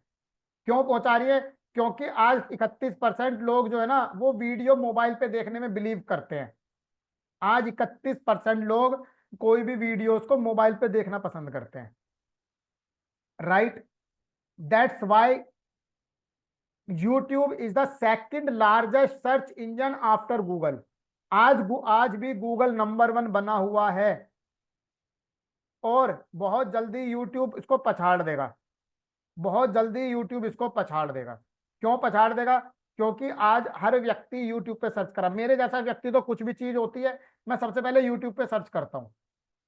S1: क्यों पहुंचा रही है? क्योंकि आज 31% लोग जो है ना, वो वीडियो मोबाइल पे देखने में बिलीव करते हैं। आज 31% लोग कोई भी वीडियोस को मोबाइल पे देखना पसंद करते हैं। Right, that's why YouTube is the second largest search engine after Google. आज भी गूगल नंबर 1 बना हुआ है, और बहुत जल्दी यूट्यूब इसको पछाड़ देगा। बहुत जल्दी यूट्यूब इसको पछाड़ देगा। क्यों पछाड़ देगा? क्योंकि आज हर व्यक्ति यूट्यूब पे सर्च करा। मेरे जैसा व्यक्ति तो कुछ भी चीज होती है, मैं सबसे पहले यूट्यूब पे सर्च करता हूँ।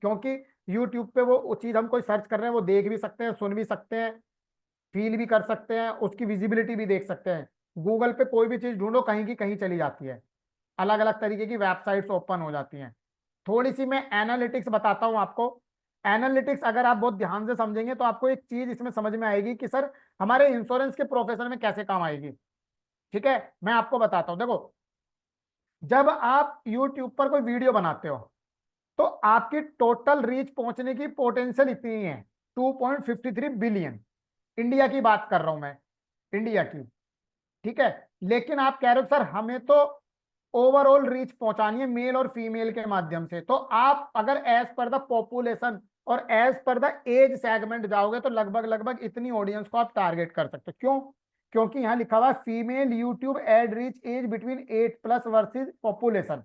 S1: क्योंकि यूट्यूब पे वो चीज हम कोई सर्च कर रहे हैं वो देख भी सकते हैं, सुन भी सकते हैं, फील भी कर सकते हैं, उसकी विजिबिलिटी भी देख सकते हैं। गूगल पे कोई भी चीज ढूंढो कहीं की कहीं चली जाती है, अलग अलग तरीके की वेबसाइट्स ओपन हो जाती हैं। थोड़ी सी मैं एनालिटिक्स बताता हूं आपको। एनालिटिक्स अगर आप बहुत ध्यान से समझेंगे तो आपको एक चीज इसमें समझ में आएगी कि सर हमारे इंश्योरेंस के प्रोफेशन में कैसे काम आएगी। ठीक है, मैं आपको बताता हूं। देखो, जब आप यूट्यूब पर कोई वीडियो बनाते हो तो आपकी टोटल रीच पहुंचने की पोटेंशियल इतनी है, 2.53 बिलियन। इंडिया की बात कर रहा हूं मैं, इंडिया की। ठीक है, लेकिन आप कह रहे हो सर हमें तो ओवरऑल रीच पहुंचानी है मेल और फीमेल के माध्यम से। तो आप अगर एज पर द पॉपुलेशन और as per the age segment जाओगे तो लगभग लगभग इतनी ऑडियंस को आप टारगेट कर सकते हो। क्यों? क्योंकि यहां लिखा हुआ female YouTube ad reach as between 8+ versus population.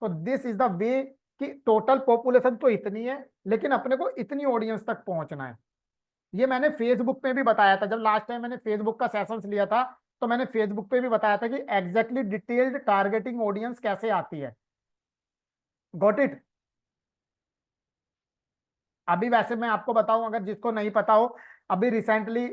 S1: तो दिस इज द वे कि टोटल पॉपुलेशन तो इतनी है, लेकिन अपने को इतनी ऑडियंस तक पहुंचना है। ये मैंने फेसबुक पे भी बताया था, जब लास्ट टाइम मैंने फेसबुक का सेशंस लिया था तो मैंने फेसबुक पे भी बताया था कि एग्जैक्टली डिटेल्ड टारगेटिंग ऑडियंस कैसे आती है। Got it? अभी वैसे मैं आपको बताऊं, अगर जिसको नहीं पता हो, अभी रिसेंटली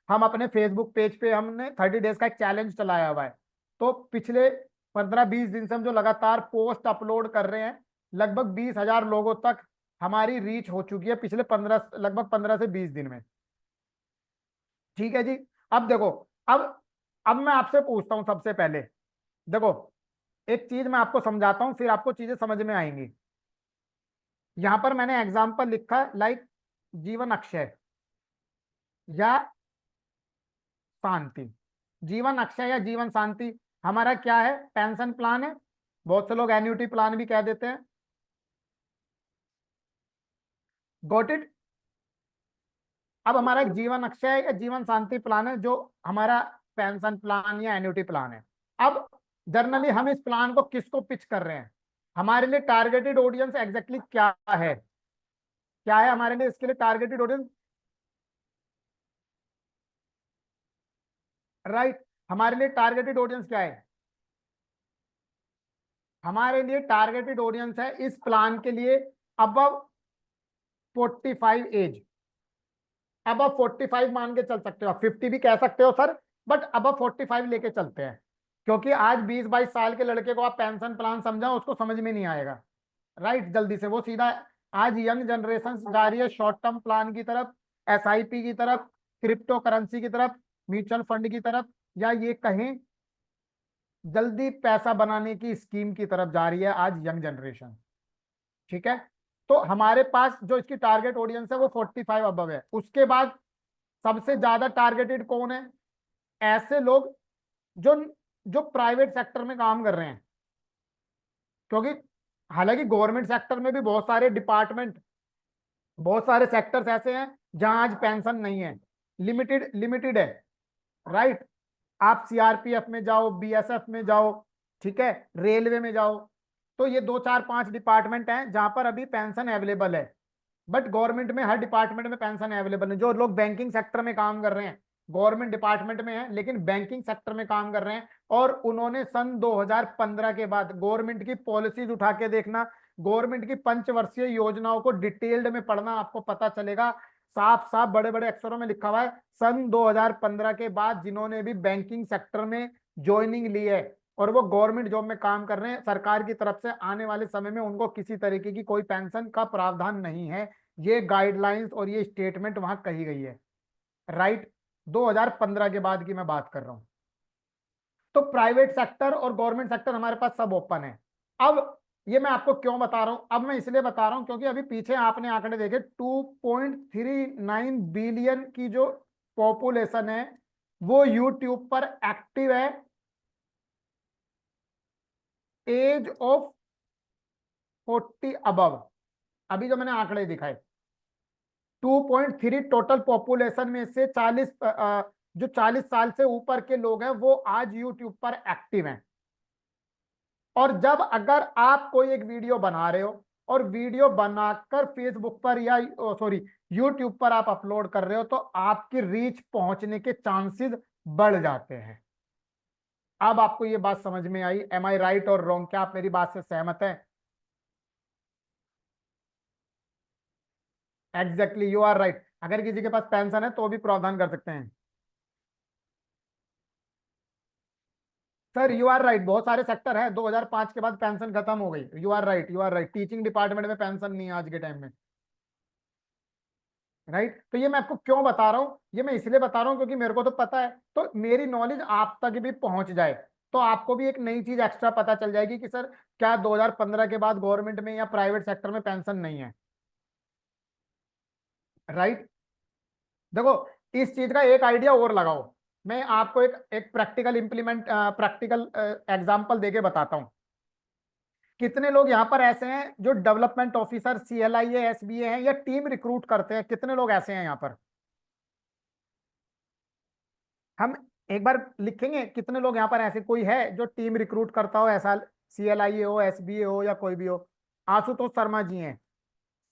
S1: हम अपने फेसबुक पेज पे हमने 30 डेज का एक चैलेंज चलाया हुआ है। तो पिछले 15-20 दिन से हम जो लगातार पोस्ट अपलोड कर रहे हैं, लगभग 20,000 लोगों तक हमारी रीच हो चुकी है पिछले 15 से 20 दिन में। ठीक है जी। अब देखो, अब अब मैं आपसे पूछता हूं सबसे पहले। देखो, एक चीज मैं आपको समझाता हूं, फिर आपको चीजें समझ में आएंगी। यहां पर मैंने एग्जाम्पल लिखा है, लाइक जीवन अक्षय या शांति। जीवन अक्षय या जीवन शांति हमारा क्या है? पेंशन प्लान है। बहुत से लोग एन्युटी प्लान भी कह देते हैं। Got it? अब हमारा एक जीवन अक्षय या जीवन शांति प्लान है, जो हमारा पेंशन प्लान या एन्युटी प्लान है। अब जनरली हम इस प्लान को किसको पिच कर रहे हैं? हमारे लिए टारगेटेड ऑडियंस एग्जैक्टली क्या है? क्या है हमारे लिए इसके लिए टारगेटेड ऑडियंस? राइट, हमारे लिए टारगेटेड ऑडियंस क्या है? हमारे लिए टारगेटेड ऑडियंस है इस प्लान के लिए अबव 45 एज। अबव 45 मान के चल सकते हो, 50 भी कह सकते हो सर, बट अबव 45 लेके चलते हैं। क्योंकि आज 20-22 साल के लड़के को आप पेंशन प्लान समझाओ उसको समझ में नहीं आएगा। राइट, जल्दी से वो सीधा, आज यंग जनरेशन जा रही है शॉर्ट टर्म प्लान की तरफ, एसआईपी की तरफ, क्रिप्टो करेंसी की तरफ, म्यूचुअल फंड की तरफ, या ये कहें जल्दी पैसा बनाने की स्कीम की तरफ जा रही है आज यंग जनरेशन। ठीक है, तो हमारे पास जो इसकी टारगेट ऑडियंस है वो 45 अबव है। उसके बाद सबसे ज्यादा टारगेटेड कौन है? ऐसे लोग जो जो प्राइवेट सेक्टर में काम कर रहे हैं, क्योंकि हालांकि गवर्नमेंट सेक्टर में भी बहुत सारे डिपार्टमेंट, बहुत सारे सेक्टर्स ऐसे हैं जहां आज पेंशन नहीं है, लिमिटेड लिमिटेड है। राइट, आप सीआरपीएफ में जाओ, बीएसएफ में जाओ, ठीक है, रेलवे में जाओ, तो ये दो चार पांच डिपार्टमेंट हैं जहां पर अभी पेंशन अवेलेबल है। बट गवर्नमेंट में हर डिपार्टमेंट में पेंशन अवेलेबल है। जो लोग बैंकिंग सेक्टर में काम कर रहे हैं, गवर्नमेंट डिपार्टमेंट में है लेकिन बैंकिंग सेक्टर में काम कर रहे हैं, और उन्होंने सन 2015 के बाद गवर्नमेंट की पॉलिसीज उठा के देखना, गवर्नमेंट की पंचवर्षीय योजनाओं को डिटेल्ड में पढ़ना, आपको पता चलेगा साफ साफ बड़े बड़े अक्षरों में लिखा हुआ है सन 2015 के बाद जिन्होंने भी बैंकिंग सेक्टर में ज्वाइनिंग ली है और वो गवर्नमेंट जॉब में काम कर रहे हैं, सरकार की तरफ से आने वाले समय में उनको किसी तरीके की कोई पेंशन का प्रावधान नहीं है। ये गाइडलाइंस और ये स्टेटमेंट वहां कही गई है। राइट, 2015 के बाद की मैं बात कर रहा हूं। तो प्राइवेट सेक्टर और गवर्नमेंट सेक्टर हमारे पास सब ओपन है। अब ये मैं आपको क्यों बता रहा हूं? अब मैं इसलिए बता रहा हूं क्योंकि अभी पीछे आपने आंकड़े देखे, 2.39 बिलियन की जो पॉपुलेशन है वो यूट्यूब पर एक्टिव है एज ऑफ 40 अबव। अभी जो मैंने आंकड़े दिखाए, 2.3 टोटल पॉपुलेशन में से 40 जो 40 साल से ऊपर के लोग हैं वो आज यूट्यूब पर एक्टिव हैं। और जब अगर आप कोई एक वीडियो बना रहे हो और वीडियो बनाकर फेसबुक पर या सॉरी यूट्यूब पर आप अपलोड कर रहे हो, तो आपकी रीच पहुंचने के चांसेस बढ़ जाते हैं। अब आपको ये बात समझ में आई? एम आई राइट और रॉन्ग? क्या आप मेरी बात से सहमत हैं? Exactly, you are right. अगर किसी के पास पेंशन है तो भी प्रावधान कर सकते हैं। सर यू आर राइट, बहुत सारे सेक्टर है, 2005 के बाद पेंशन खत्म हो गई। You are right, you are right, teaching department में पेंशन नहीं है आज के टाइम में। राइट, तो ये मैं आपको क्यों बता रहा हूँ? ये मैं इसलिए बता रहा हूँ क्योंकि मेरे को तो पता है, तो मेरी नॉलेज आप तक भी पहुंच जाए, तो आपको भी एक नई चीज एक्स्ट्रा पता चल जाएगी कि सर क्या 2015 के बाद गवर्नमेंट में या प्राइवेट सेक्टर में पेंशन नहीं है। राइट, देखो इस चीज का एक आइडिया और लगाओ। मैं आपको एक एक प्रैक्टिकल एग्जांपल देके बताता हूँ। कितने लोग यहाँ पर ऐसे हैं जो डेवलपमेंट ऑफिसर, सीएलआईए, एसबीए हैं या टीम रिक्रूट करते हैं? कितने लोग ऐसे हैं यहाँ पर? हम एक बार लिखेंगे कितने लोग यहाँ पर ऐसे कोई है जो टीम रिक्रूट करता हो ऐसा, सीएलआईए हो, एसबीए हो या कोई भी हो? आशुतोष शर्मा जी हैं,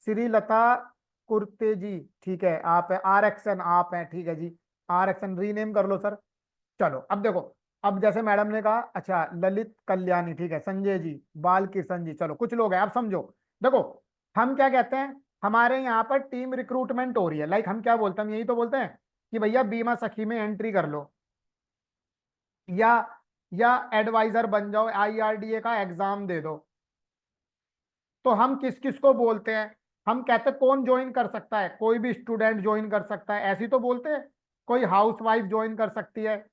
S1: श्रीलता कुर्ते जी, ठीक है आप है, आर एक्सन आप हैं, ठीक है जी, आर एक्सन रीनेम कर लो सर। चलो अब देखो, अब जैसे मैडम ने कहा, अच्छा ललित कल्याणी, ठीक है, संजय जी, बाल किशन जी, चलो कुछ लोग हैं, आप समझो। देखो हम क्या कहते हैं, हमारे यहाँ पर टीम रिक्रूटमेंट हो रही है, लाइक हम क्या बोलते हैं, हम यही तो बोलते हैं कि भैया बीमा सखी में एंट्री कर लो, या या एडवाइजर बन जाओ, आईआरडीए का एग्जाम दे दो। तो हम किस किस को बोलते हैं? हम कहते हैं कौन ज्वाइन कर सकता है? कोई भी स्टूडेंट ज्वाइन कर सकता है, ऐसी तो बोलते हैं। कोई हाउस वाइफ ज्वाइन कर सकती है।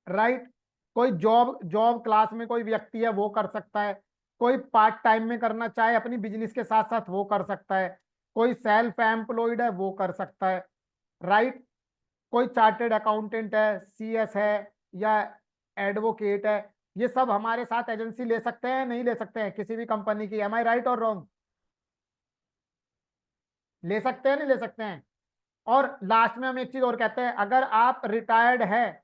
S1: राइट, कोई जॉब जॉब क्लास में कोई व्यक्ति है वो कर सकता है। कोई पार्ट टाइम में करना चाहे अपनी बिजनेस के साथ साथ वो कर सकता है। कोई सेल्फ एम्प्लॉयड है वो कर सकता है। राइट, कोई चार्टेड अकाउंटेंट है, सीएस है, या एडवोकेट है, ये सब हमारे साथ एजेंसी ले सकते हैं नहीं ले सकते हैं किसी भी कंपनी की? एम आई राइट और रॉन्ग? ले सकते हैं नहीं ले सकते हैं? और लास्ट में हम एक चीज और कहते हैं, अगर आप रिटायर्ड है,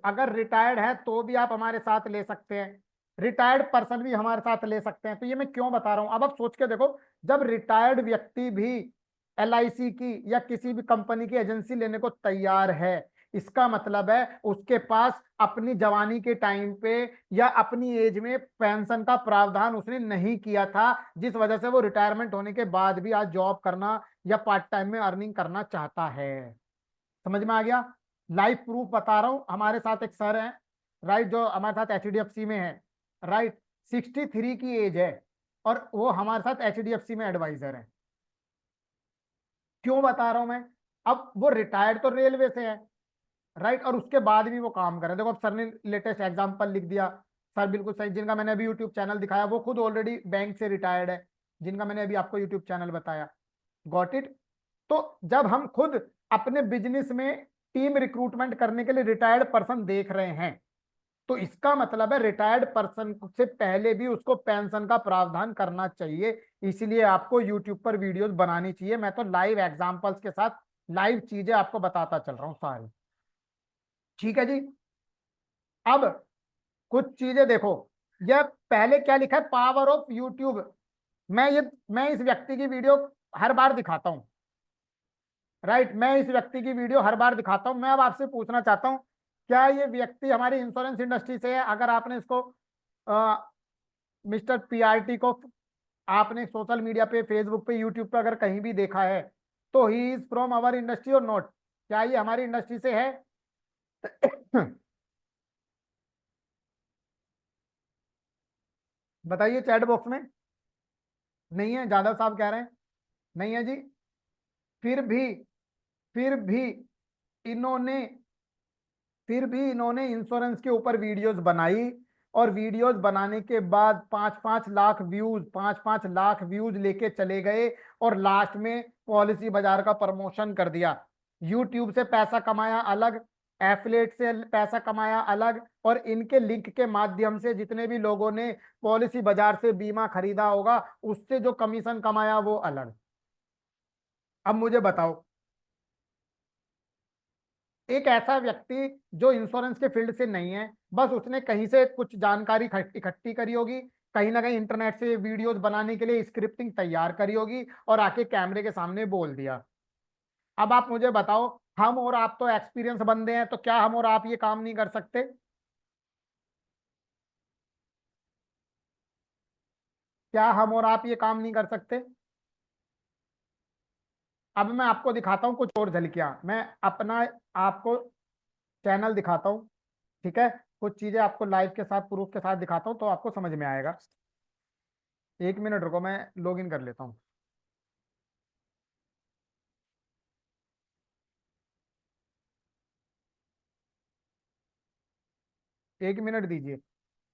S1: अगर रिटायर्ड है तो भी आप हमारे साथ ले सकते हैं, रिटायर्ड पर्सन भी हमारे साथ ले सकते हैं। तो ये मैं क्यों बता रहा हूं, अब आप सोच के देखो, जब रिटायर्ड व्यक्ति भी एलआईसी की या किसी भी कंपनी की एजेंसी लेने को तैयार है, इसका मतलब है उसके पास अपनी जवानी के टाइम पे या अपनी एज में पेंशन का प्रावधान उसने नहीं किया था, जिस वजह से वो रिटायरमेंट होने के बाद भी आज जॉब करना या पार्ट टाइम में अर्निंग करना चाहता है। समझ में आ गया? लाइव प्रूफ बता रहा हूं, हमारे साथ एक सर हैं, राइट, जो हमारे साथ एचडीएफसी में है। राइट, 63 की एज है और वो हमारे साथ एचडीएफसी में एडवाइजर है। क्यों बता रहा हूं मैं? अब वो रिटायर्ड तो रेलवे से है, राइट, और उसके बाद भी वो काम कर रहे हैं। देखो अब सर ने लेटेस्ट एग्जांपल लिख दिया, सर बिल्कुल सही, जिनका मैंने अभी यूट्यूब चैनल दिखाया वो खुद ऑलरेडी बैंक से रिटायर्ड है, जिनका मैंने अभी आपको यूट्यूब चैनल बताया। Got it. तो जब हम खुद अपने बिजनेस में टीम रिक्रूटमेंट करने के लिए रिटायर्ड पर्सन देख रहे हैं, तो इसका मतलब है रिटायर्ड पर्सन से पहले भी उसको पेंशन का प्रावधान करना चाहिए। इसलिए आपको यूट्यूब पर वीडियोस बनानी चाहिए। मैं तो लाइव एग्जांपल्स के साथ लाइव चीजें आपको बताता चल रहा हूं सारी। ठीक है जी। अब कुछ चीजें देखो, यह पहले क्या लिखा है, पावर ऑफ यूट्यूब। मैं इस व्यक्ति की वीडियो हर बार दिखाता हूं, राइट, मैं इस व्यक्ति की वीडियो हर बार दिखाता हूं। मैं अब आपसे पूछना चाहता हूं, क्या ये व्यक्ति हमारी इंश्योरेंस इंडस्ट्री से है? अगर आपने इसको मिस्टर पीआरटी को आपने सोशल मीडिया पे, फेसबुक पे, यूट्यूब पे अगर कहीं भी देखा है, तो he is from our industry और नॉट? क्या ये हमारी इंडस्ट्री से है? बताइए चैट बॉक्स में। नहीं है, जादव साहब कह रहे हैं नहीं है जी। फिर भी फिर भी इन्होंने फिर भी इन्होंने इंश्योरेंस के ऊपर वीडियोस बनाई, और वीडियोस बनाने के बाद 5-5 लाख व्यूज लेके चले गए, और लास्ट में पॉलिसी बाजार का प्रमोशन कर दिया। यूट्यूब से पैसा कमाया अलग, एफिलेट से पैसा कमाया अलग, और इनके लिंक के माध्यम से जितने भी लोगों ने पॉलिसी बाजार से बीमा खरीदा होगा उससे जो कमीशन कमाया वो अलग। अब मुझे बताओ, एक ऐसा व्यक्ति जो इंश्योरेंस के फील्ड से नहीं है, बस उसने कहीं से कुछ जानकारी इकट्ठी करी होगी, कहीं ना कहीं इंटरनेट से वीडियोस बनाने के लिए स्क्रिप्टिंग तैयार करी होगी, और आके कैमरे के सामने बोल दिया। अब आप मुझे बताओ, हम और आप तो एक्सपीरियंस बंदे हैं, तो क्या हम और आप ये काम नहीं कर सकते? क्या हम और आप ये काम नहीं कर सकते? अब मैं आपको दिखाता हूँ कुछ और झलकियां, मैं अपना आपको चैनल दिखाता हूँ, ठीक है, कुछ चीजें आपको लाइव के साथ, प्रूफ के साथ दिखाता हूँ तो आपको समझ में आएगा। 1 मिनट रुको, मैं लॉग इन कर लेता हूँ। 1 मिनट दीजिए,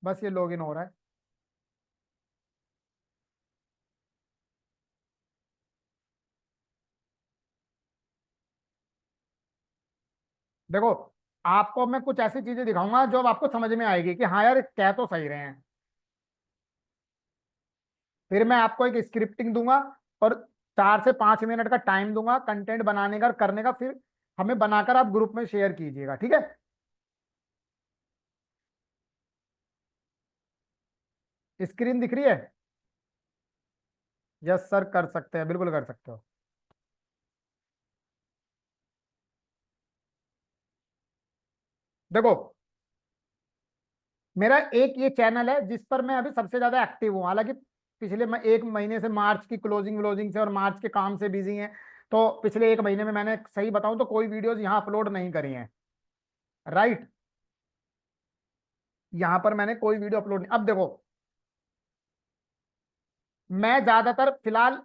S1: बस ये लॉग इन हो रहा है। देखो, आपको मैं कुछ ऐसी चीजें दिखाऊंगा जो अब आपको समझ में आएगी कि हाँ यार कह तो सही रहे हैं। फिर मैं आपको एक स्क्रिप्टिंग दूंगा, और 4 से 5 मिनट का टाइम दूंगा कंटेंट बनाने का, करने का, फिर हमें बनाकर आप ग्रुप में शेयर कीजिएगा, ठीक है? स्क्रीन दिख रही है? यस सर, कर सकते हैं, बिल्कुल कर सकते हो। देखो, मेरा एक ये चैनल है जिस पर मैं अभी सबसे ज्यादा एक्टिव हूँ, हालांकि पिछले 1 महीने से, मार्च की क्लोजिंग व्लोजिंग से और मार्च के काम से बिजी हैं, तो पिछले 1 महीने में मैंने सही बताऊं तो कोई वीडियोस यहाँ अपलोड नहीं करी हैं, राइट। यहाँ पर मैंने कोई वीडियो अपलोड नहीं। अब देखो, मैं ज्यादातर फिलहाल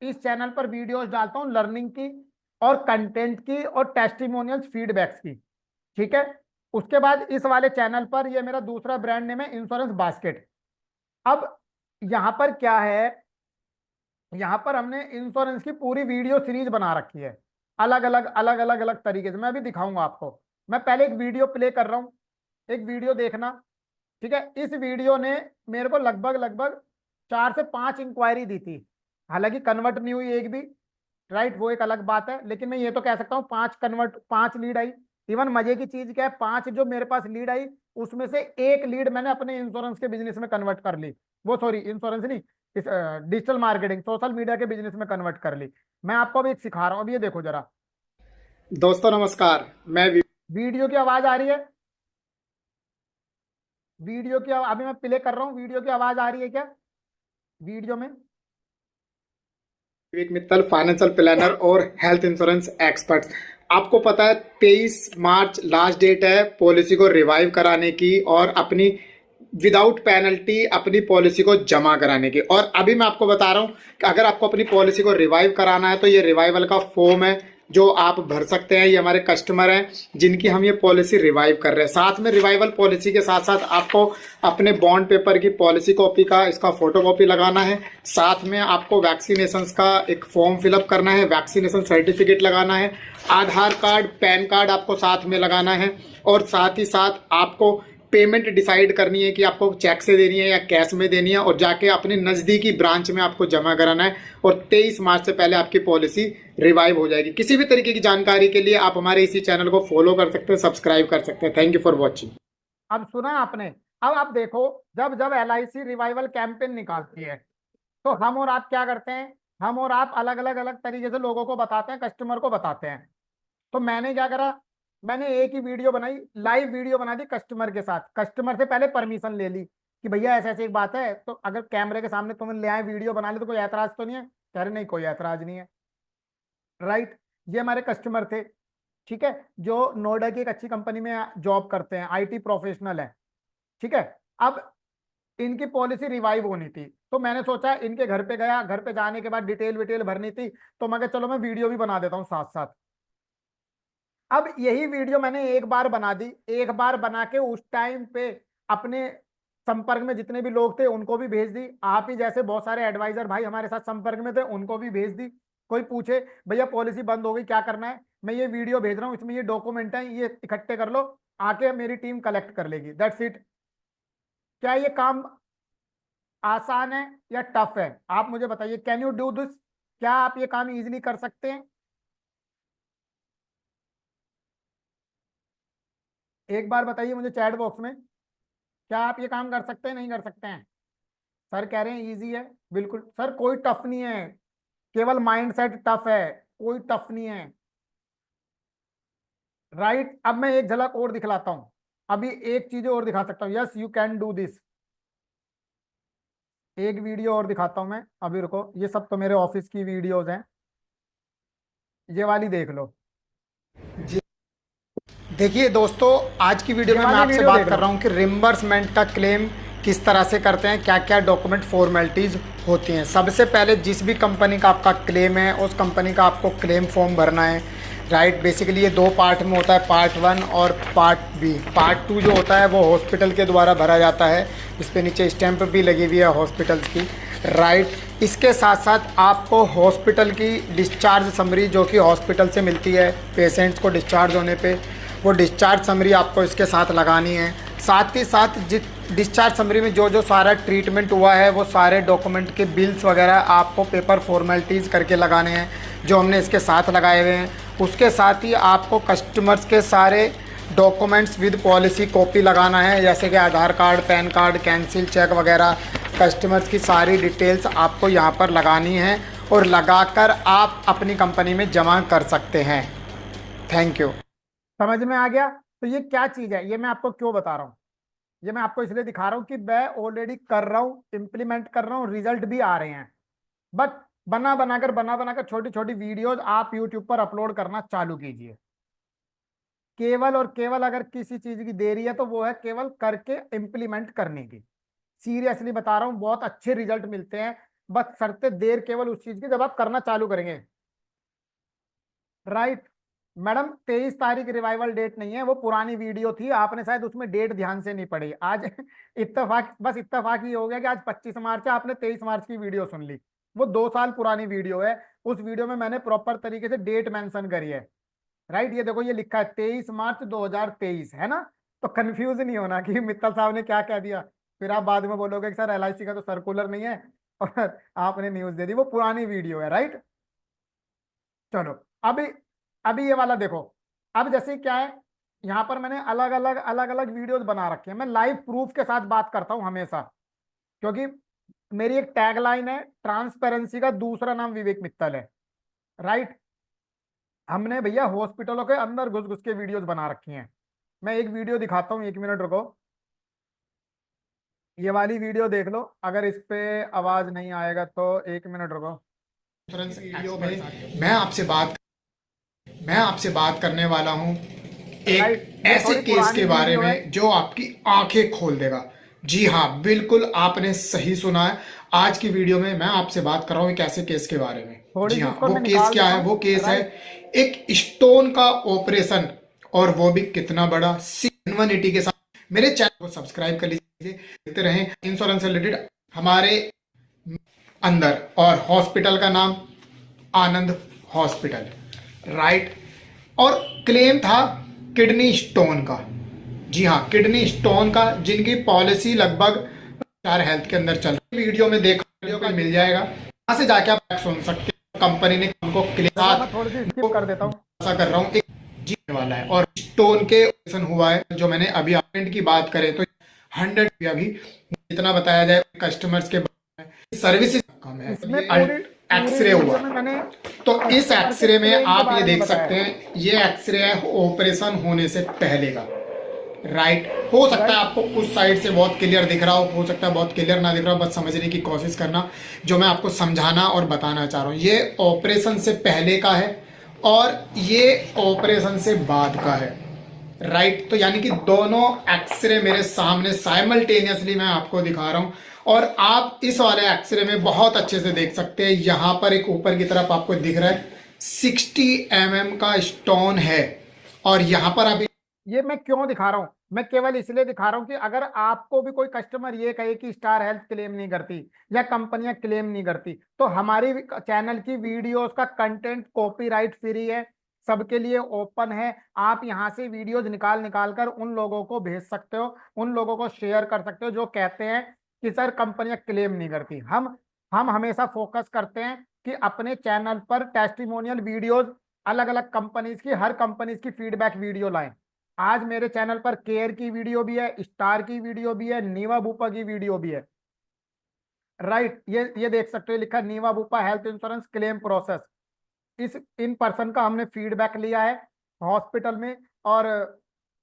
S1: इस चैनल पर वीडियोस डालता हूँ लर्निंग की, और कंटेंट की, और टेस्टिमोनियल्स, फीडबैक्स की, ठीक है। उसके बाद इस वाले चैनल पर, ये मेरा दूसरा ब्रांड नेम है, इंश्योरेंस बास्केट। अब यहाँ पर क्या है, यहाँ पर हमने इंश्योरेंस की पूरी वीडियो सीरीज बना रखी है, अलग अलग तरीके से। मैं अभी दिखाऊंगा आपको। मैं पहले एक वीडियो प्ले कर रहा हूँ, एक वीडियो देखना, ठीक है। इस वीडियो ने मेरे को लगभग लगभग 4 से 5 इंक्वायरी दी थी, हालांकि कन्वर्ट नहीं हुई एक भी, राइट, वो एक अलग बात है, लेकिन मैं ये तो कह सकता हूँ 5 लीड आई। इवन मजे की चीज क्या है, 5 जो मेरे पास लीड आई, उसमें से एक लीड मैंने अपने इंश्योरेंस के बिजनेस में कन्वर्ट कर ली। वो सॉरी, इंश्योरेंस नहीं, इस डिजिटल मार्केटिंग, सोशल मीडिया के बिजनेस में कन्वर्ट कर ली। मैं आपको अभी एक सिखा रहा हूँ, अभी ये देखो जरा। दोस्तों नमस्कार, मैं वीडियो की आवाज आ रही है? वीडियो की अभी मैं प्ले कर रहा हूँ, वीडियो की आवाज आ रही है क्या वीडियो में? विवेक मित्तल, फाइनेंशियल प्लानर और हेल्थ इंश्योरेंस एक्सपर्ट। आपको पता है 23 मार्च लास्ट डेट है पॉलिसी को रिवाइव कराने की, और अपनी विदाउट पेनल्टी अपनी पॉलिसी को जमा कराने की। और अभी मैं आपको बता रहा हूं कि अगर आपको अपनी पॉलिसी को रिवाइव कराना है तो ये रिवाइवल का फॉर्म है, जो आप भर सकते हैं। ये हमारे कस्टमर हैं जिनकी हम ये पॉलिसी रिवाइव कर रहे हैं। साथ में रिवाइवल पॉलिसी के साथ साथ आपको अपने बॉन्ड पेपर की पॉलिसी कॉपी का इसका फोटो कॉपी लगाना है। साथ में आपको वैक्सीनेशन का एक फॉर्म फिलअप करना है, वैक्सीनेशन सर्टिफिकेट लगाना है, आधार कार्ड पैन कार्ड आपको साथ में लगाना है, और साथ ही साथ आपको पेमेंट डिसाइड करनी है कि आपको चेक से देनी है या कैश में देनी है, और जाके अपने नज़दीकी ब्रांच में आपको जमा कराना है। और 23 मार्च से पहले आपकी पॉलिसी रिवाइव हो जाएगी। किसी भी तरीके की जानकारी के लिए आप हमारे इसी चैनल को फॉलो कर सकते हैं, सब्सक्राइब कर सकते हैं। Thank you for watching. अब सुना आपने, अब आप देखो, जब जब LIC रिवाइवल कैंपेन निकालती है तो हम और आप क्या करते हैं, हम और आप अलग अलग अलग तरीके से लोगों को बताते हैं, कस्टमर को बताते हैं। तो मैंने क्या करा, मैंने एक ही वीडियो बनाई, लाइव वीडियो बना दी कस्टमर के साथ। कस्टमर से पहले परमिशन ले ली कि भैया ऐसे ऐसी एक बात है, तो अगर कैमरे के सामने तुम ले आए वीडियो बना ले तो कोई ऐतराज तो नहीं है? कह रहे नहीं, कोई ऐतराज नहीं है। राइट, ये हमारे कस्टमर थे, ठीक है, जो नोएडा की एक अच्छी कंपनी में जॉब करते हैं, IT प्रोफेशनल है, ठीक है। अब इनकी पॉलिसी रिवाइव होनी थी, तो मैंने सोचा इनके घर पे गया, घर पे जाने के बाद डिटेल विटेल भरनी थी, तो मैं चलो मैं वीडियो भी बना देता हूँ साथ साथ। अब यही वीडियो मैंने एक बार बना दी, एक बार बना के उस टाइम पे अपने संपर्क में जितने भी लोग थे उनको भी भेज दी। आप ही जैसे बहुत सारे एडवाइजर भाई हमारे साथ संपर्क में थे, उनको भी भेज दी। कोई पूछे भैया पॉलिसी बंद हो गई क्या करना है, मैं ये वीडियो भेज रहा हूँ, इसमें ये डॉक्यूमेंट है, ये इकट्ठे कर लो, आके मेरी टीम कलेक्ट कर लेगी, दैट्स इट। क्या ये काम आसान है या टफ है? आप मुझे बताइए, कैन यू डू दिस? क्या आप ये काम इजीली कर सकते हैं? एक बार बताइए मुझे चैट बॉक्स में, क्या आप ये काम कर सकते हैं, नहीं कर सकते हैं? सर कह रहे हैं इजी है। बिल्कुल सर, कोई टफ नहीं है, केवल माइंडसेट टफ है, कोई टफ नहीं है। राइट, अब मैं एक झलक और दिखलाता हूं, अभी एक चीज और दिखा सकता हूँ। Yes, you can do this. एक वीडियो और दिखाता हूं मैं, अभी रुको, ये सब तो मेरे ऑफिस की वीडियोज हैं, ये वाली देख लो। देखिए दोस्तों, आज की वीडियो में मैं आपसे बात कर रहा हूं कि रिम्बर्समेंट का क्लेम किस तरह से करते हैं, क्या क्या डॉक्यूमेंट फॉर्मेलिटीज़ होती हैं। सबसे पहले जिस भी कंपनी का आपका क्लेम है उस कंपनी का आपको क्लेम फॉर्म भरना है। राइट, बेसिकली ये दो पार्ट में होता है, पार्ट 1 और पार्ट बी। पार्ट 2 जो होता है वो हॉस्पिटल के द्वारा भरा जाता है, इस पर नीचे स्टैंप भी लगी हुई है हॉस्पिटल्स की। राइट, इसके साथ साथ आपको हॉस्पिटल की डिस्चार्ज समरी जो कि हॉस्पिटल से मिलती है पेशेंट्स को डिस्चार्ज होने पे, वो डिस्चार्ज समरी आपको इसके साथ लगानी है। साथ ही साथ डिस्चार्ज समरी में जो जो सारा ट्रीटमेंट हुआ है वो सारे डॉक्यूमेंट के बिल्स वगैरह आपको पेपर फॉर्मेलिटीज़ करके लगाने हैं, जो हमने इसके साथ लगाए हुए हैं। उसके साथ ही आपको कस्टमर्स के सारे डॉक्यूमेंट्स विद पॉलिसी कॉपी लगाना है, जैसे कि Aadhaar card, PAN card, cancel cheque वगैरह। कस्टमर्स की सारी डिटेल्स आपको यहाँ पर लगानी है और लगाकर आप अपनी कंपनी में जमा कर सकते हैं। Thank you. समझ में आ गया? तो ये क्या चीज़ है, ये मैं आपको क्यों बता रहा हूँ, ये मैं आपको इसलिए दिखा रहा हूँ कि मैं ऑलरेडी कर रहा हूँ, इम्प्लीमेंट कर रहा हूँ, रिजल्ट भी आ रहे हैं। बट बना बनाकर छोटी छोटी वीडियोज आप यूट्यूब पर अपलोड करना चालू कीजिए। केवल और केवल अगर किसी चीज की देरी है तो वो है केवल करके इम्प्लीमेंट करने की। सीरियसली बता रहा हूँ, बहुत अच्छे रिजल्ट मिलते हैं, बस शर्ते देर केवल उस चीज की जब आप करना चालू करेंगे। राइट मैडम, 23 तारीख रिवाइवल डेट नहीं है, वो पुरानी वीडियो थी, आपने शायद उसमें डेट ध्यान से नहीं पढ़ी। आज इत्तेफाक, बस इत्तेफाक ये हो गया कि आज 25 मार्च है, आपने 23 मार्च की वीडियो सुन ली। वो 2 साल पुरानी वीडियो है, उस वीडियो में मैंने प्रॉपर तरीके से डेट मेंशन करी है। राइट, ये देखो ये लिखा है 23 मार्च 2023, है ना? तो कंफ्यूज नहीं होना कि मित्तल साहब ने क्या कह दिया, फिर आप बाद में बोलोगे कि सर LIC का तो सर्कुलर नहीं है और आपने न्यूज दे दी। वो पुरानी वीडियो है। राइट, चलो अभी अभी ये वाला देखो। अब जैसे क्या है, यहाँ पर मैंने अलग अलग वीडियोस बना रखे हैं, मैं लाइव प्रूफ के साथ बात करता हूँ हमेशा, क्योंकि मेरी एक टैगलाइन है, ट्रांसपेरेंसी का दूसरा नाम विवेक मित्तल है। राइट, हमने भैया हॉस्पिटलों के अंदर घुस घुस के वीडियोस बना रखी हैं। मैं एक वीडियो दिखाता हूँ, 1 मिनट रुको, ये वाली वीडियो देख लो। अगर इस पे आवाज नहीं आएगा तो 1 मिनट रुको। वीडियो में मैं आपसे बात करने वाला हूँ एक ऐसे केस के बारे में जो आपकी आंखें खोल देगा। जी हाँ, बिल्कुल आपने सही सुना है। आज की वीडियो में मैं आपसे बात कर रहा हूँ एक ऐसे केस के बारे में थोड़ी
S2: जी
S1: सी
S2: हाँ,
S1: इसको
S2: वो
S1: मैं
S2: केस
S1: निकाल
S2: क्या
S1: देता
S2: है? वो
S1: हूँ।
S2: केस है
S1: राइट।
S2: एक स्टोन का ऑपरेशन, और वो भी कितना बड़ा, 180 के साथ। मेरे चैनल को सब्सक्राइब कर लीजिए, देखते रहें इंश्योरेंस से रिलेटेड हमारे अंदर। और हॉस्पिटल का नाम आनंद हॉस्पिटल, राइट। और क्लेम था किडनी स्टोन का। जी हाँ, किडनी स्टोन का, जिनकी पॉलिसी लगभग स्टार हेल्थ के अंदर चल रही है। वीडियो में देखा, वीडियो का मिल जाएगा, वहां से जाके आप सुन सकते हैं। कंपनी ने उनको क्लेम
S1: देखो मैं
S2: साथ
S1: थोड़ी सी स्किप
S2: उनको
S1: कर देता हूँ।
S2: ऐसा कर रहा हूँ, एक जीतने वाला है। और स्टोन के ऑपरेशन हुआ है जो मैंने अभी पेमेंट की बात करें तो 100 अभी जितना बताया जाए कस्टमर्स के सर्विसेज कम है।
S1: इसमें
S2: ये
S1: पूरी पूरी
S2: एक्सरे हुआ,
S1: वीडियो में मैंने
S2: तो इस
S1: कस्टमर के
S2: एक्सरे में
S1: क्लेम के
S2: आप ये
S1: बारे में
S2: देख
S1: बताया
S2: सकते
S1: है।
S2: हैं, ये एक्सरे है ऑपरेशन होने से पहले का, राइट। हो सकता है
S1: राइट।
S2: आपको उस साइड से बहुत क्लियर दिख रहा हो सकता है बहुत क्लियर ना दिख रहा हो, बस समझने की कोशिश करना जो मैं आपको समझाना और बताना चाह रहा हूँ। ये ऑपरेशन से पहले का है और ये ऑपरेशन से बाद का है, राइट। तो यानी कि दोनों एक्सरे मेरे सामने साइमल्टेनियसली मैं आपको दिखा रहा हूं। और आप इस वाले एक्सरे में बहुत अच्छे से देख सकते हैं, यहां पर एक ऊपर की तरफ आपको दिख रहा है 60 mm का स्टोन है। और यहां पर आप
S1: ये मैं क्यों दिखा रहा हूँ? मैं केवल इसलिए दिखा रहा हूँ कि अगर आपको भी कोई कस्टमर ये कहे कि स्टार हेल्थ क्लेम नहीं करती या कंपनियां क्लेम नहीं करती, तो हमारी चैनल की वीडियोस का कंटेंट कॉपीराइट फ्री है, सबके लिए ओपन है। आप यहाँ से वीडियोस निकाल निकाल कर उन लोगों को भेज सकते हो, उन लोगों को शेयर कर सकते हो जो कहते हैं कि सर कंपनियां क्लेम नहीं करती। हम हमेशा फोकस करते हैं कि अपने चैनल पर टेस्टिमोनियल वीडियोज, अलग अलग कंपनीज की, हर कंपनीज की फीडबैक वीडियो लाएं। आज मेरे चैनल पर केयर की वीडियो भी है, स्टार की वीडियो भी है, नीवा बुपा की वीडियो भी है। राइट, ये देख सकते हो, लिखा है Niva Bupa health insurance claim process. इस इन पर्सन का हमने फीडबैक लिया है हॉस्पिटल में, और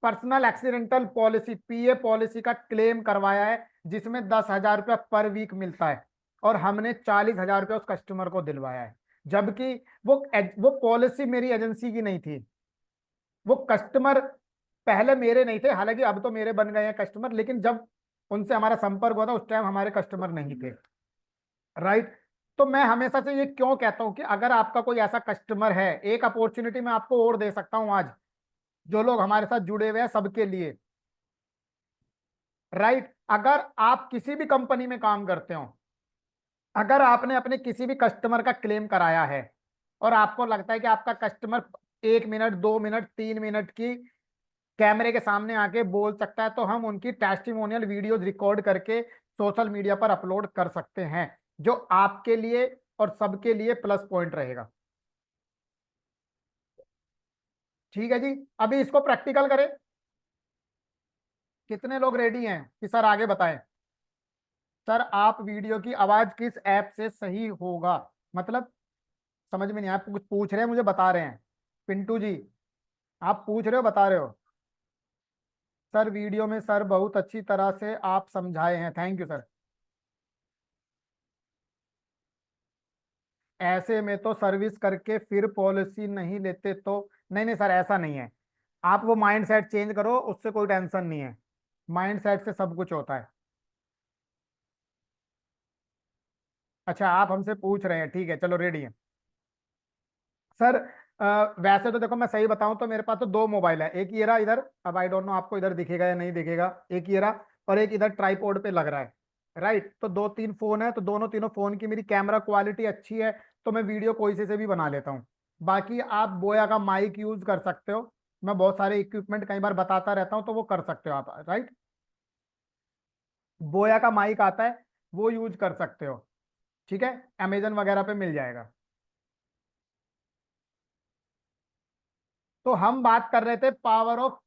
S1: पर्सनल एक्सीडेंटल पॉलिसी पीए पॉलिसी का क्लेम करवाया है, जिसमें 10,000 रुपया पर वीक मिलता है, और हमने 40,000 रुपया उस कस्टमर को दिलवाया है। जबकि वो पॉलिसी मेरी एजेंसी की नहीं थी, वो कस्टमर पहले मेरे नहीं थे, हालांकि अब तो मेरे बन गए हैं कस्टमर, लेकिन जब उनसे हमारा संपर्क हुआ था उस टाइम हमारे कस्टमर नहीं थे। राइट। तो मैं हमेशा से ये क्यों कहता हूं कि अगर आपका कोई ऐसा कस्टमर है, एक अपॉर्चुनिटी मैं आपको और दे सकता हूं आज, जो लोग हमारे साथ जुड़े हुए हैं सबके लिए। राइट, अगर आप किसी भी कंपनी में काम करते हो, अगर आपने अपने किसी भी कस्टमर का क्लेम कराया है और आपको लगता है कि आपका कस्टमर 1 मिनट, 2 मिनट, 3 मिनट की कैमरे के सामने आके बोल सकता है, तो हम उनकी टेस्टिमोनियल वीडियोज रिकॉर्ड करके सोशल मीडिया पर अपलोड कर सकते हैं, जो आपके लिए और सबके लिए प्लस पॉइंट रहेगा। ठीक है जी, अभी इसको प्रैक्टिकल करें। कितने लोग रेडी हैं कि सर आगे बताएं? सर आप वीडियो की आवाज किस ऐप से सही होगा? मतलब समझ में नहीं आया, आप कुछ पूछ रहे हैं मुझे बता रहे हैं। पिंटू जी, आप पूछ रहे हो बता रहे हो? सर वीडियो में सर बहुत अच्छी तरह से आप समझाए हैं, थैंक यू सर। ऐसे में तो सर्विस करके फिर पॉलिसी नहीं लेते तो? नहीं नहीं सर, ऐसा नहीं है। आप वो माइंड सेट चेंज करो, उससे कोई टेंशन नहीं है। माइंड सेट से सब कुछ होता है। अच्छा, आप हमसे पूछ रहे हैं, ठीक है, चलो रेडी है सर। वैसे तो देखो, मैं सही बताऊं तो मेरे पास तो दो मोबाइल है, एक ये रहा इधर, अब आई डोंट नो आपको इधर दिखेगा या नहीं दिखेगा, एक ये रहा, और एक इधर ट्राइपॉड पे लग रहा है। राइट, तो दो तीन फोन है, तो दोनों तीनों फोन की मेरी कैमरा क्वालिटी अच्छी है, तो मैं वीडियो कोई से भी बना लेता हूँ। बाकी आप बोया का माइक यूज कर सकते हो, मैं बहुत सारे इक्विपमेंट कई बार बताता रहता हूँ, तो वो कर सकते हो आप। राइट, बोया का माइक आता है, वो यूज कर सकते हो। ठीक है, अमेजन वगैरह पे मिल जाएगा। तो हम बात कर रहे थे पावर ऑफ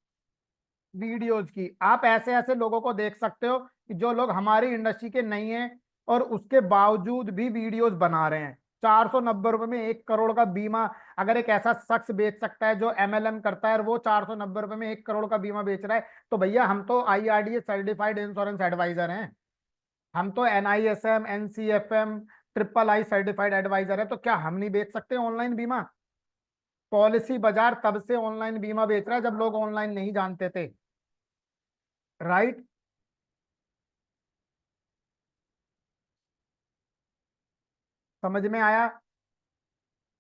S1: वीडियोज की। आप ऐसे ऐसे लोगों को देख सकते हो कि जो लोग हमारी इंडस्ट्री के नहीं हैं और उसके बावजूद भी वीडियोज बना रहे हैं। 490 रुपए में 1 करोड़ का बीमा अगर एक ऐसा शख्स बेच सकता है जो एमएलएम करता है, और वो 490 रुपए में 1 करोड़ का बीमा बेच रहा है, तो भैया हम तो आईआरडीए सर्टिफाइड इंश्योरेंस एडवाइजर हैं। हम तो NISM, NCFM, triple I certified advisor है, तो क्या हम नहीं बेच सकते ऑनलाइन बीमा? पॉलिसी बाजार तब से ऑनलाइन बीमा बेच रहा है जब लोग ऑनलाइन नहीं जानते थे। राइट। समझ में आया?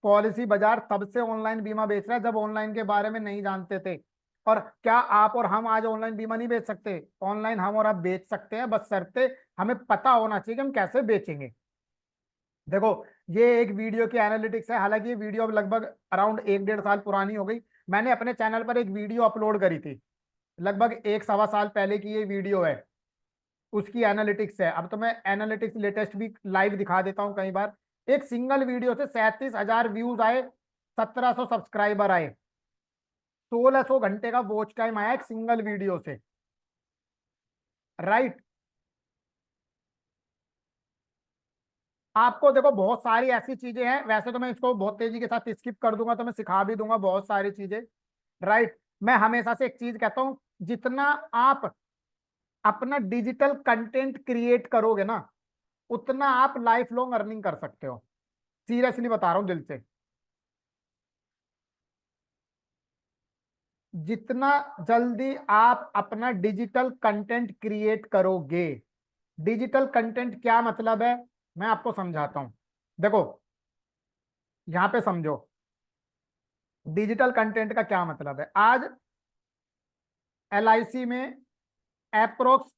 S1: पॉलिसी बाजार तब से ऑनलाइन बीमा बेच रहा है जब ऑनलाइन के बारे में नहीं जानते थे। और क्या आप और हम आज ऑनलाइन बीमा नहीं बेच सकते? ऑनलाइन हम और आप बेच सकते हैं, बस शर्ते हमें पता होना चाहिए कि हम कैसे बेचेंगे। देखो, ये एक वीडियो की एनालिटिक्स है, हालांकि ये वीडियो अब लगभग अराउंड 1-1.5 साल पुरानी हो गई। मैंने अपने चैनल पर एक वीडियो अपलोड करी थी, लगभग 1-1.25 साल पहले की ये वीडियो है, उसकी एनालिटिक्स है। अब तो मैं एनालिटिक्स लेटेस्ट भी लाइव दिखा देता हूँ कई बार। एक सिंगल वीडियो से 37,000 व्यूज आए, 1,700 सब्सक्राइबर आए, 1,600 घंटे का वॉच टाइम आया एक सिंगल वीडियो से। राइट। आपको देखो बहुत सारी ऐसी चीजें हैं, वैसे तो मैं इसको बहुत तेजी के साथ स्किप कर दूंगा, तो मैं सिखा भी दूंगा बहुत सारी चीजें। राइट। मैं हमेशा से एक चीज कहता हूं, जितना आप अपना डिजिटल कंटेंट क्रिएट करोगे ना, उतना आप लाइफ लॉन्ग अर्निंग कर सकते हो। सीरियसली बता रहा हूं दिल से। जितना जल्दी आप अपना डिजिटल कंटेंट क्रिएट करोगे, डिजिटल कंटेंट क्या मतलब है मैं आपको समझाता हूं। देखो, यहां पे समझो डिजिटल कंटेंट का क्या मतलब है। आज LIC में अप्रोक्स,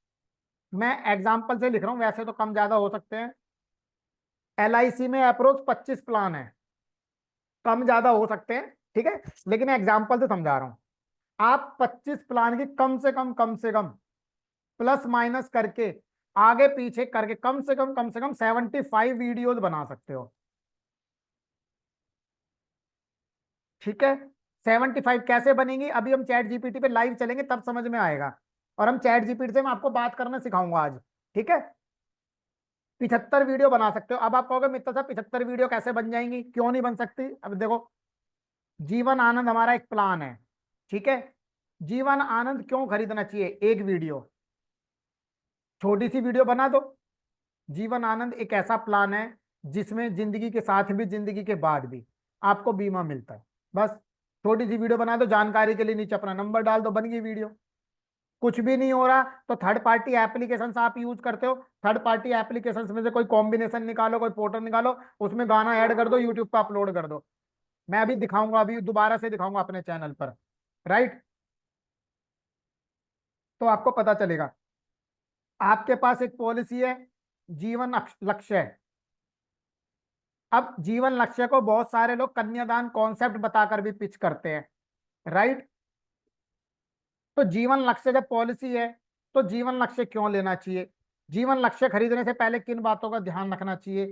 S1: मैं एग्जांपल से लिख रहा हूं, वैसे तो कम ज्यादा हो सकते हैं। LIC में अप्रोक्स 25 प्लान है, कम ज्यादा हो सकते हैं, ठीक है, लेकिन एग्जाम्पल से समझा रहा हूं। आप 25 प्लान की कम से कम प्लस माइनस करके, आगे पीछे करके कम से कम 75 वीडियोज बना सकते हो। ठीक है। 75 कैसे बनेंगी, अभी हम चैट जीपीटी पे लाइव चलेंगे तब समझ में आएगा। और हम चैट जीपीटी से मैं आपको बात करना सिखाऊंगा आज। ठीक है। 75 वीडियो बना सकते हो। अब आप कहोगे मित्र साहब 75 वीडियो कैसे बन जाएंगी, क्यों नहीं बन सकती? अब देखो, जीवन आनंद हमारा एक प्लान है, ठीक है। जीवन आनंद क्यों खरीदना चाहिए? एक वीडियो, छोटी सी वीडियो बना दो। जीवन आनंद एक ऐसा प्लान है जिसमें जिंदगी के साथ भी जिंदगी के बाद भी आपको बीमा मिलता है। बस छोटी सी वीडियो बना दो, जानकारी के लिए नीचे अपना नंबर डाल दो, बन गई वीडियो। कुछ भी नहीं हो रहा तो थर्ड पार्टी एप्लीकेशन आप यूज करते हो, थर्ड पार्टी एप्लीकेशन में से कोई कॉम्बिनेशन निकालो, कोई पोर्टल निकालो, उसमें गाना ऐड कर दो, यूट्यूब पर अपलोड कर दो। मैं अभी दिखाऊंगा, अभी दोबारा से दिखाऊंगा अपने चैनल पर। राइट। तो आपको पता चलेगा। आपके पास एक पॉलिसी है, जीवन लक्ष्य है। अब जीवन लक्ष्य को बहुत सारे लोग कन्यादान कॉन्सेप्ट बताकर भी पिच करते हैं। राइट। तो जीवन लक्ष्य जब पॉलिसी है, तो जीवन लक्ष्य क्यों लेना चाहिए? जीवन लक्ष्य खरीदने से पहले किन बातों का ध्यान रखना चाहिए?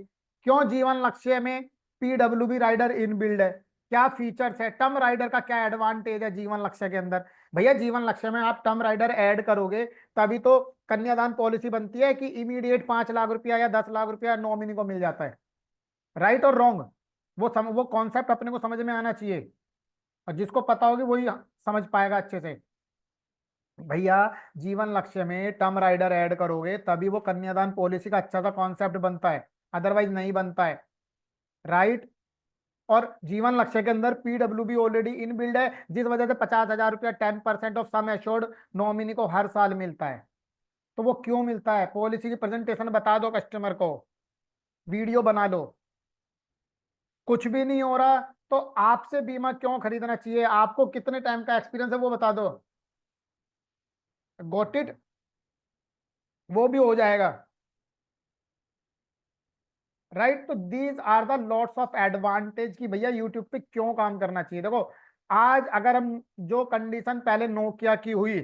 S1: क्यों जीवन लक्ष्य में PWB राइडर इनबिल्ड है? क्या फीचर्स है? टर्म राइडर का क्या एडवांटेज है जीवन लक्ष्य के अंदर? भैया जीवन लक्ष्य में आप टर्म राइडर ऐड करोगे तभी तो कन्यादान पॉलिसी बनती है कि इमीडिएट 5 लाख रुपया या 10 लाख रुपया नॉमिनी को मिल जाता है। राइट और रॉन्ग, वो कॉन्सेप्ट अपने को समझ में आना चाहिए, और जिसको पता होगी वही समझ पाएगा अच्छे से। भैया जीवन लक्ष्य में टर्म राइडर ऐड करोगे तभी वो कन्यादान पॉलिसी का अच्छा सा कॉन्सेप्ट बनता है, अदरवाइज नहीं बनता है। राइट। और जीवन लक्ष्य के अंदर PWB ऑलरेडी इनबिल्ड है, जिस वजह से 50,000 रुपया 10% ऑफ सम एश्योर्ड नॉमिनी को हर साल मिलता है। तो वो क्यों मिलता है? पॉलिसी की प्रेजेंटेशन बता दो कस्टमर को, वीडियो बना लो। कुछ भी नहीं हो रहा तो आपसे बीमा क्यों खरीदना चाहिए? आपको कितने टाइम का एक्सपीरियंस है वो बता दो। Got it. वो भी हो जाएगा। राइट। तो these are the lots of advantage कि भैया यूट्यूब पे क्यों काम करना चाहिए। देखो, आज अगर हम जो कंडीशन पहले नोकिया की हुई,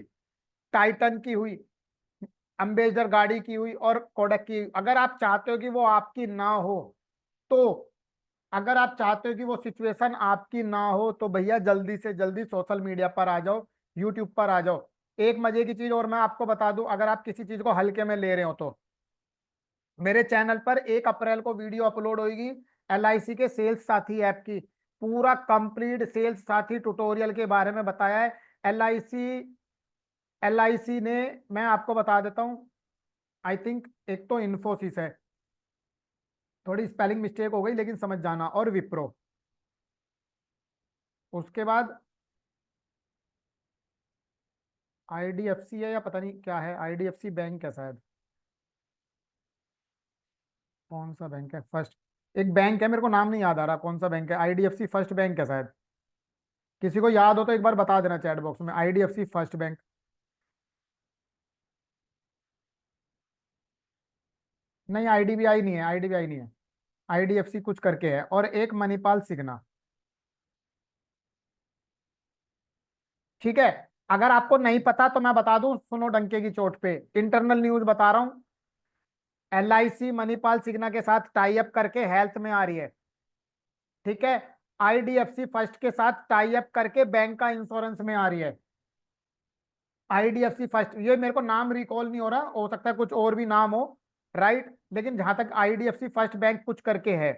S1: टाइटन की हुई, अम्बेसडर गाड़ी की हुई और कोडक की, अगर आप चाहते हो कि वो आपकी ना हो, तो अगर आप चाहते हो कि वो सिचुएशन आपकी ना हो तो भैया जल्दी से जल्दी सोशल मीडिया पर आ जाओ, यूट्यूब पर आ जाओ। एक मजे की चीज और मैं आपको बता दूं, अगर आप किसी चीज को हल्के में ले रहे हो तो मेरे चैनल पर 1 अप्रैल को वीडियो अपलोड होगी LIC के सेल्स साथी ऐप की। पूरा कंप्लीट सेल्स साथी ट्यूटोरियल के बारे में बताया है। LIC LIC ने, मैं आपको बता देता हूं, आई थिंक एक तो इन्फोसिस है, थोड़ी स्पेलिंग मिस्टेक हो गई लेकिन समझ जाना, और विप्रो, उसके बाद IDFC है या पता नहीं क्या है, IDFC बैंक है शायद। कौन सा बैंक है फर्स्ट? एक बैंक है, मेरे को नाम नहीं याद आ रहा कौन सा बैंक है, आईडीएफसी फर्स्ट बैंक है शायद। किसी को याद हो तो एक बार बता देना चैट बॉक्स में, आईडीएफसी फर्स्ट बैंक। नहीं, आईडीबीआई नहीं है, आईडीबीआई नहीं है। आईडीएफसी कुछ करके है, और एक मणिपाल सिग्ना। ठीक है। अगर आपको नहीं पता तो मैं बता दूं, सुनो डंके की चोट पे, इंटरनल न्यूज बता रहा हूं। एलआईसी मणिपाल सिग्ना के साथ टाई अप करके हेल्थ में आ रही है। ठीक है। आईडीएफसी फर्स्ट के साथ टाई अप करके बैंक का इंश्योरेंस में आ रही है। आईडीएफसी फर्स्ट, ये मेरे को नाम रिकॉल नहीं हो रहा, हो सकता है कुछ और भी नाम हो। राइट, लेकिन जहां तक आईडीएफसी फर्स्ट बैंक कुछ करके है।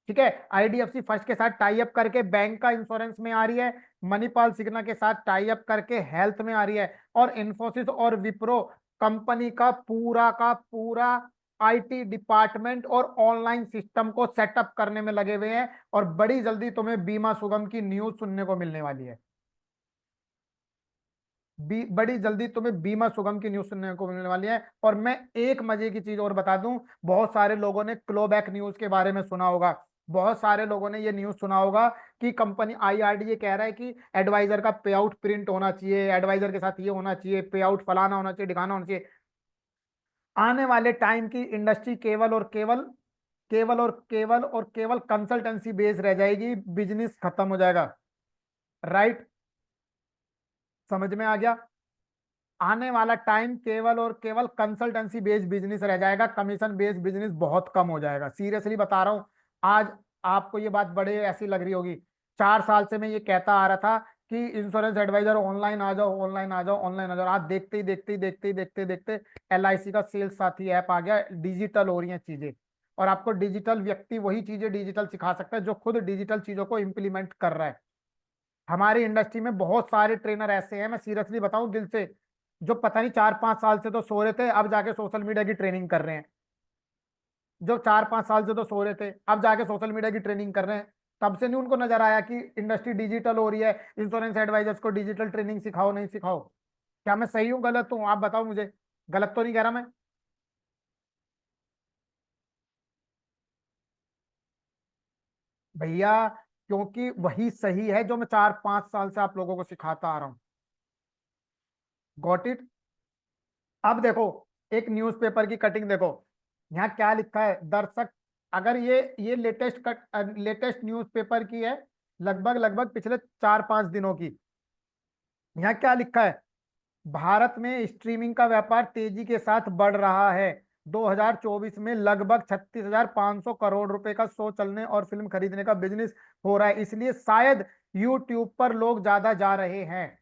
S1: ठीक है। आईडीएफसी फर्स्ट के साथ टाई अप करके बैंक का इंश्योरेंस में आ रही है। मणिपाल सिग्ना के साथ टाई अप करके हेल्थ में आ रही है। और इन्फोसिस और विप्रो कंपनी का पूरा आईटी डिपार्टमेंट और ऑनलाइन सिस्टम को सेटअप करने में लगे हुए हैं। और बड़ी जल्दी तुम्हें बीमा सुगम की न्यूज सुनने को मिलने वाली है। बड़ी जल्दी तुम्हें बीमा सुगम की न्यूज सुनने को मिलने वाली है। और मैं एक मजे की चीज और बता दूं, बहुत सारे लोगों ने क्लोबैक न्यूज के बारे में सुना होगा। बहुत सारे लोगों ने ये न्यूज सुना होगा कि कंपनी आईआरडी ये कह रहा है कि एडवाइजर का पे आउट प्रिंट होना चाहिए, एडवाइजर के साथ ये होना चाहिए, पे आउट फलाना होना चाहिए, ढिकाना होना चाहिए। आने वाले टाइम की इंडस्ट्री केवल कंसल्टेंसी बेस रह जाएगी, बिजनेस खत्म हो जाएगा। राइट, समझ में आ गया। आने वाला टाइम केवल और केवल कंसल्टेंसी बेस्ड बिजनेस रह जाएगा, कमीशन बेस्ड बिजनेस बहुत कम हो जाएगा, सीरियसली बता रहा हूं। आज आपको ये बात बड़े ऐसी लग रही होगी, 4 साल से मैं ये कहता आ रहा था कि इंश्योरेंस एडवाइजर ऑनलाइन आ जाओ, ऑनलाइन आ जाओ, ऑनलाइन आ जाओ। आज देखते ही देखते ही देखते ही देखते देखते एलआईसी का सेल्स साथी ऐप आ गया, डिजिटल हो रही हैं चीजें। और आपको डिजिटल व्यक्ति वही चीजें डिजिटल सिखा सकता है जो खुद डिजिटल चीजों को इंप्लीमेंट कर रहा है। हमारी इंडस्ट्री में बहुत सारे ट्रेनर ऐसे हैं, मैं सीरियसली बताऊं दिल से, जो पता नहीं 4-5 साल से तो सो रहे थे, अब जाके सोशल मीडिया की ट्रेनिंग कर रहे हैं। जो 4-5 साल से तो सो रहे थे, अब जाके सोशल मीडिया की ट्रेनिंग कर रहे हैं। तब से नहीं उनको नजर आया कि इंडस्ट्री डिजिटल हो रही है, इंश्योरेंस एडवाइजर्स को डिजिटल ट्रेनिंग सिखाओ, नहीं सिखाओ। क्या मैं सही हूँ गलत हूँ, आप बताओ मुझे। गलत तो नहीं कह रहा मैं? भैया, क्योंकि वही सही है जो मैं 4-5 साल से आप लोगों को सिखाता आ रहा हूँ। Got it. अब देखो, एक न्यूज़पेपर की कटिंग देखो, यहाँ क्या लिखा है दर्शक। अगर ये लेटेस्ट न्यूज़पेपर की है, लगभग लगभग पिछले 4-5 दिनों की। यहाँ क्या लिखा है, भारत में स्ट्रीमिंग का व्यापार तेजी के साथ बढ़ रहा है। 2024 में लगभग 36,500 करोड़ रुपए का शो चलने और फिल्म खरीदने का बिजनेस हो रहा है, इसलिए शायद यूट्यूब पर लोग ज्यादा जा रहे हैं।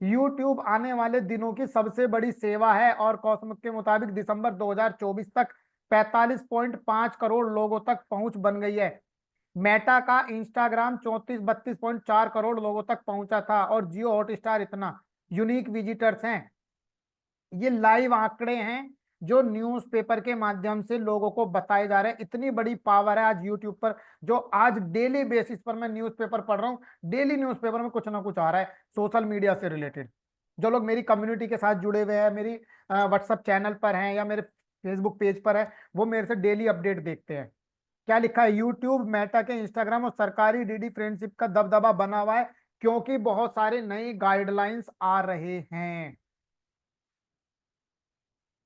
S1: YouTube आने वाले दिनों की सबसे बड़ी सेवा है, और कॉस्मिक के मुताबिक दिसंबर 2024 तक 45.5 करोड़ लोगों तक पहुंच बन गई है। मेटा का इंस्टाग्राम 34-32.4 करोड़ लोगों तक पहुंचा था, और जियो हॉटस्टार इतना यूनिक विजिटर्स हैं। ये लाइव आंकड़े हैं जो न्यूज़पेपर के माध्यम से लोगों को बताए जा रहे हैं। इतनी बड़ी पावर है आज यूट्यूब पर, जो आज डेली बेसिस पर मैं न्यूज़पेपर पढ़ रहा हूँ, डेली न्यूज़पेपर में कुछ ना कुछ आ रहा है सोशल मीडिया से रिलेटेड। जो लोग मेरी कम्युनिटी के साथ जुड़े हुए हैं, मेरी व्हाट्सएप चैनल पर हैं या मेरे फेसबुक पेज पर है, वो मेरे से डेली अपडेट देखते हैं। क्या लिखा है, यूट्यूब, मेटा के इंस्टाग्राम और सरकारी डीडी फ्रेंडशिप का दबदबा बना हुआ है, क्योंकि बहुत सारे नए गाइडलाइंस आ रहे हैं।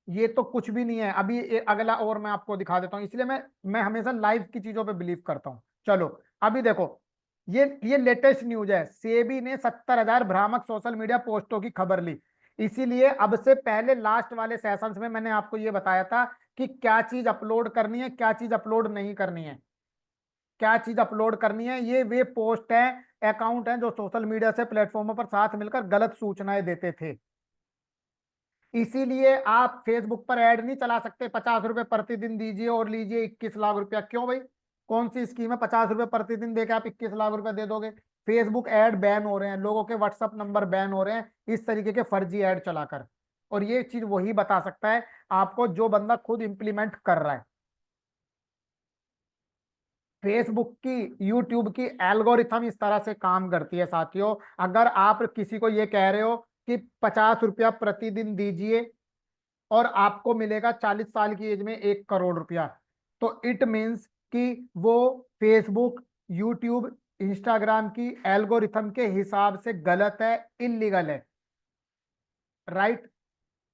S1: ये तो कुछ भी नहीं है अभी, अगला और मैं आपको दिखा देता हूं, इसलिए मैं हमेशा लाइव की चीजों पे बिलीव करता हूं। चलो, अभी देखो, ये लेटेस्ट न्यूज है, सेबी ने 70,000 भ्रामक सोशल मीडिया पोस्टों की खबर ली। इसीलिए अब से पहले लास्ट वाले सेशंस में मैंने आपको ये बताया था कि क्या चीज अपलोड करनी है, क्या चीज अपलोड नहीं करनी है। क्या चीज अपलोड करनी है, ये वे पोस्ट है, अकाउंट है जो सोशल मीडिया से प्लेटफॉर्मों पर साथ मिलकर गलत सूचनाएं देते थे। इसीलिए आप फेसबुक पर ऐड नहीं चला सकते, 50 रुपए प्रतिदिन दीजिए और लीजिए 21 लाख रुपया। क्यों भाई, कौन सी स्कीम है 50 रुपए प्रतिदिन देके आप 21 लाख रुपए दे दोगे? फेसबुक ऐड बैन हो रहे हैं, लोगों के व्हाट्सअप नंबर बैन हो रहे हैं इस तरीके के फर्जी ऐड चलाकर। और ये चीज वही बता सकता है आपको जो बंदा खुद इंप्लीमेंट कर रहा है। फेसबुक की, यूट्यूब की एल्गोरिथम इस तरह से काम करती है साथियों। अगर आप किसी को ये कह रहे हो कि 50 रुपया प्रतिदिन दीजिए और आपको मिलेगा 40 साल की एज में 1 करोड़ रुपया, तो इट मीन्स कि वो फेसबुक, यूट्यूब, इंस्टाग्राम की एल्गोरिथम के हिसाब से गलत है, इलीगल है, राइट।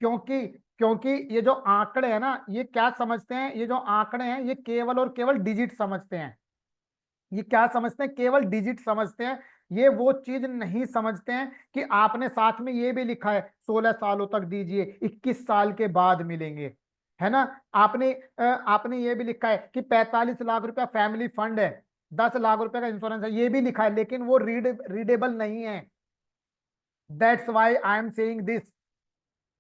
S1: क्योंकि क्योंकि ये जो आंकड़े हैं ना, ये क्या समझते हैं, ये जो आंकड़े हैं ये केवल और केवल डिजिट समझते हैं। ये क्या समझते हैं, केवल डिजिट समझते हैं। ये वो चीज नहीं समझते हैं कि आपने साथ में ये भी लिखा है 16 सालों तक दीजिए, 21 साल के बाद मिलेंगे, है ना। आपने ये भी लिखा है कि 45 लाख रुपया फैमिली फंड है, 10 लाख रुपए का इंश्योरेंस है, ये भी लिखा है, लेकिन वो रीडेबल नहीं है। That's why I am saying this.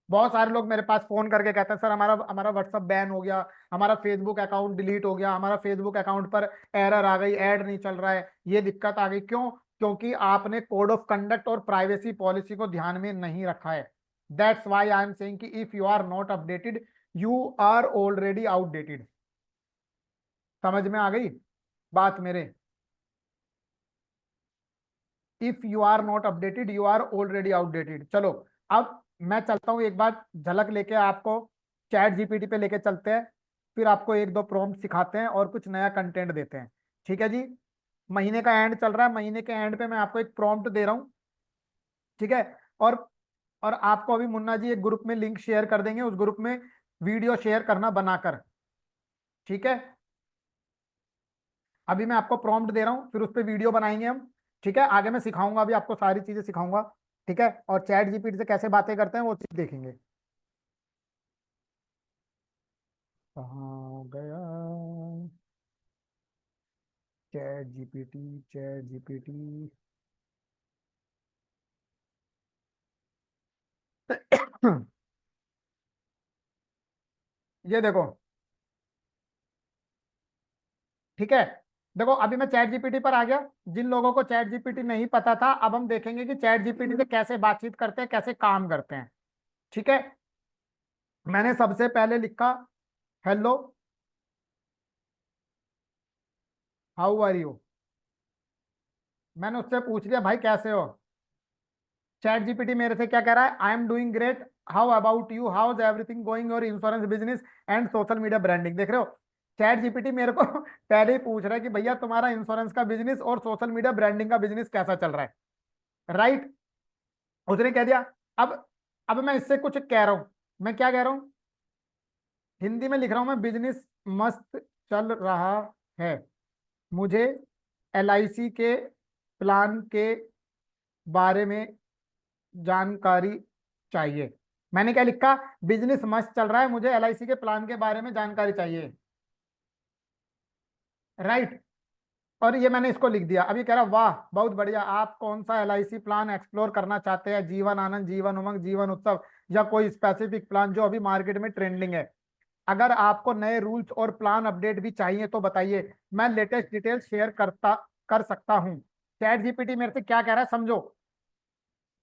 S1: बहुत सारे लोग मेरे पास फोन करके कहते हैं सर हमारा हमारा व्हाट्सअप बैन हो गया, हमारा फेसबुक अकाउंट डिलीट हो गया, हमारा फेसबुक अकाउंट पर एरर आ गई, ऐड नहीं चल रहा है, ये दिक्कत आ गई। क्यों? क्योंकि आपने कोड ऑफ कंडक्ट और प्राइवेसी पॉलिसी को ध्यान में नहीं रखा है। That's why I am saying कि if you are not updated you are already outdated. समझ में आ गई बात मेरे? If you are not updated you are already outdated. चलो, अब मैं चलता हूँ, एक बार झलक लेके आपको चैट जीपीटी पे लेके चलते हैं, फिर आपको एक दो प्रॉम्प्ट सिखाते हैं और कुछ नया कंटेंट देते हैं। ठीक है जी। महीने का एंड चल रहा है, महीने के एंड पे मैं आपको एक प्रॉम्प्ट दे रहा हूँ, ठीक है। और और आपको अभी मुन्ना जी एक ग्रुप में लिंक शेयर कर देंगे, उस ग्रुप में वीडियो शेयर करना बनाकर, ठीक है। अभी मैं आपको प्रॉम्प्ट दे रहा हूँ, फिर उस पर वीडियो बनाएंगे हम, ठीक है। आगे मैं सिखाऊंगा, अभी आपको सारी चीजें सिखाऊंगा, ठीक है। और चैट जीपीटी से कैसे बातें करते हैं वो चीज देखेंगे। कहाँ गया चैट जीपीटी? चैट जीपीटी ये देखो, ठीक है। देखो अभी मैं चैट जीपीटी पर आ गया। जिन लोगों को चैट जीपीटी नहीं पता था, अब हम देखेंगे कि चैट जीपीटी से कैसे बातचीत करते हैं, कैसे काम करते हैं, ठीक है। मैंने सबसे पहले लिखा हेलो, हाउ आर यू। मैंने उससे पूछ लिया भाई कैसे हो। चैट जीपीटी मेरे से क्या कह रहा है, I am doing great, how about you, how is everything going your insurance business and social media branding. देख रहे हो, चैट जीपीटी मेरे को पहले ही पूछ रहा है कि भैया तुम्हारा इंश्योरेंस का बिजनेस और सोशल मीडिया ब्रांडिंग का बिजनेस कैसा चल रहा है, राइट। उसने कह दिया। अब अब मैं इससे कुछ कह रहा हूं, मैं क्या कह रहा हूं, हिंदी में लिख रहा हूं मैं, बिजनेस मस्त चल रहा है, मुझे एलआईसी के प्लान के बारे में जानकारी चाहिए। मैंने क्या लिखा, बिजनेस मस्त चल रहा है, मुझे एलआईसी के प्लान के बारे में जानकारी चाहिए, राइट। और ये मैंने इसको लिख दिया। अभी कह रहा वाह बहुत बढ़िया, आप कौन सा एलआईसी प्लान एक्सप्लोर करना चाहते हैं, जीवन आनंद, जीवन उमंग, जीवन उत्सव, या कोई स्पेसिफिक प्लान जो अभी मार्केट में ट्रेंडिंग है। अगर आपको नए रूल्स और प्लान अपडेट भी चाहिए तो बताइए, मैं लेटेस्ट डिटेल शेयर कर सकता हूँ। चैट जीपीटी मेरे से क्या कह रहा है समझो,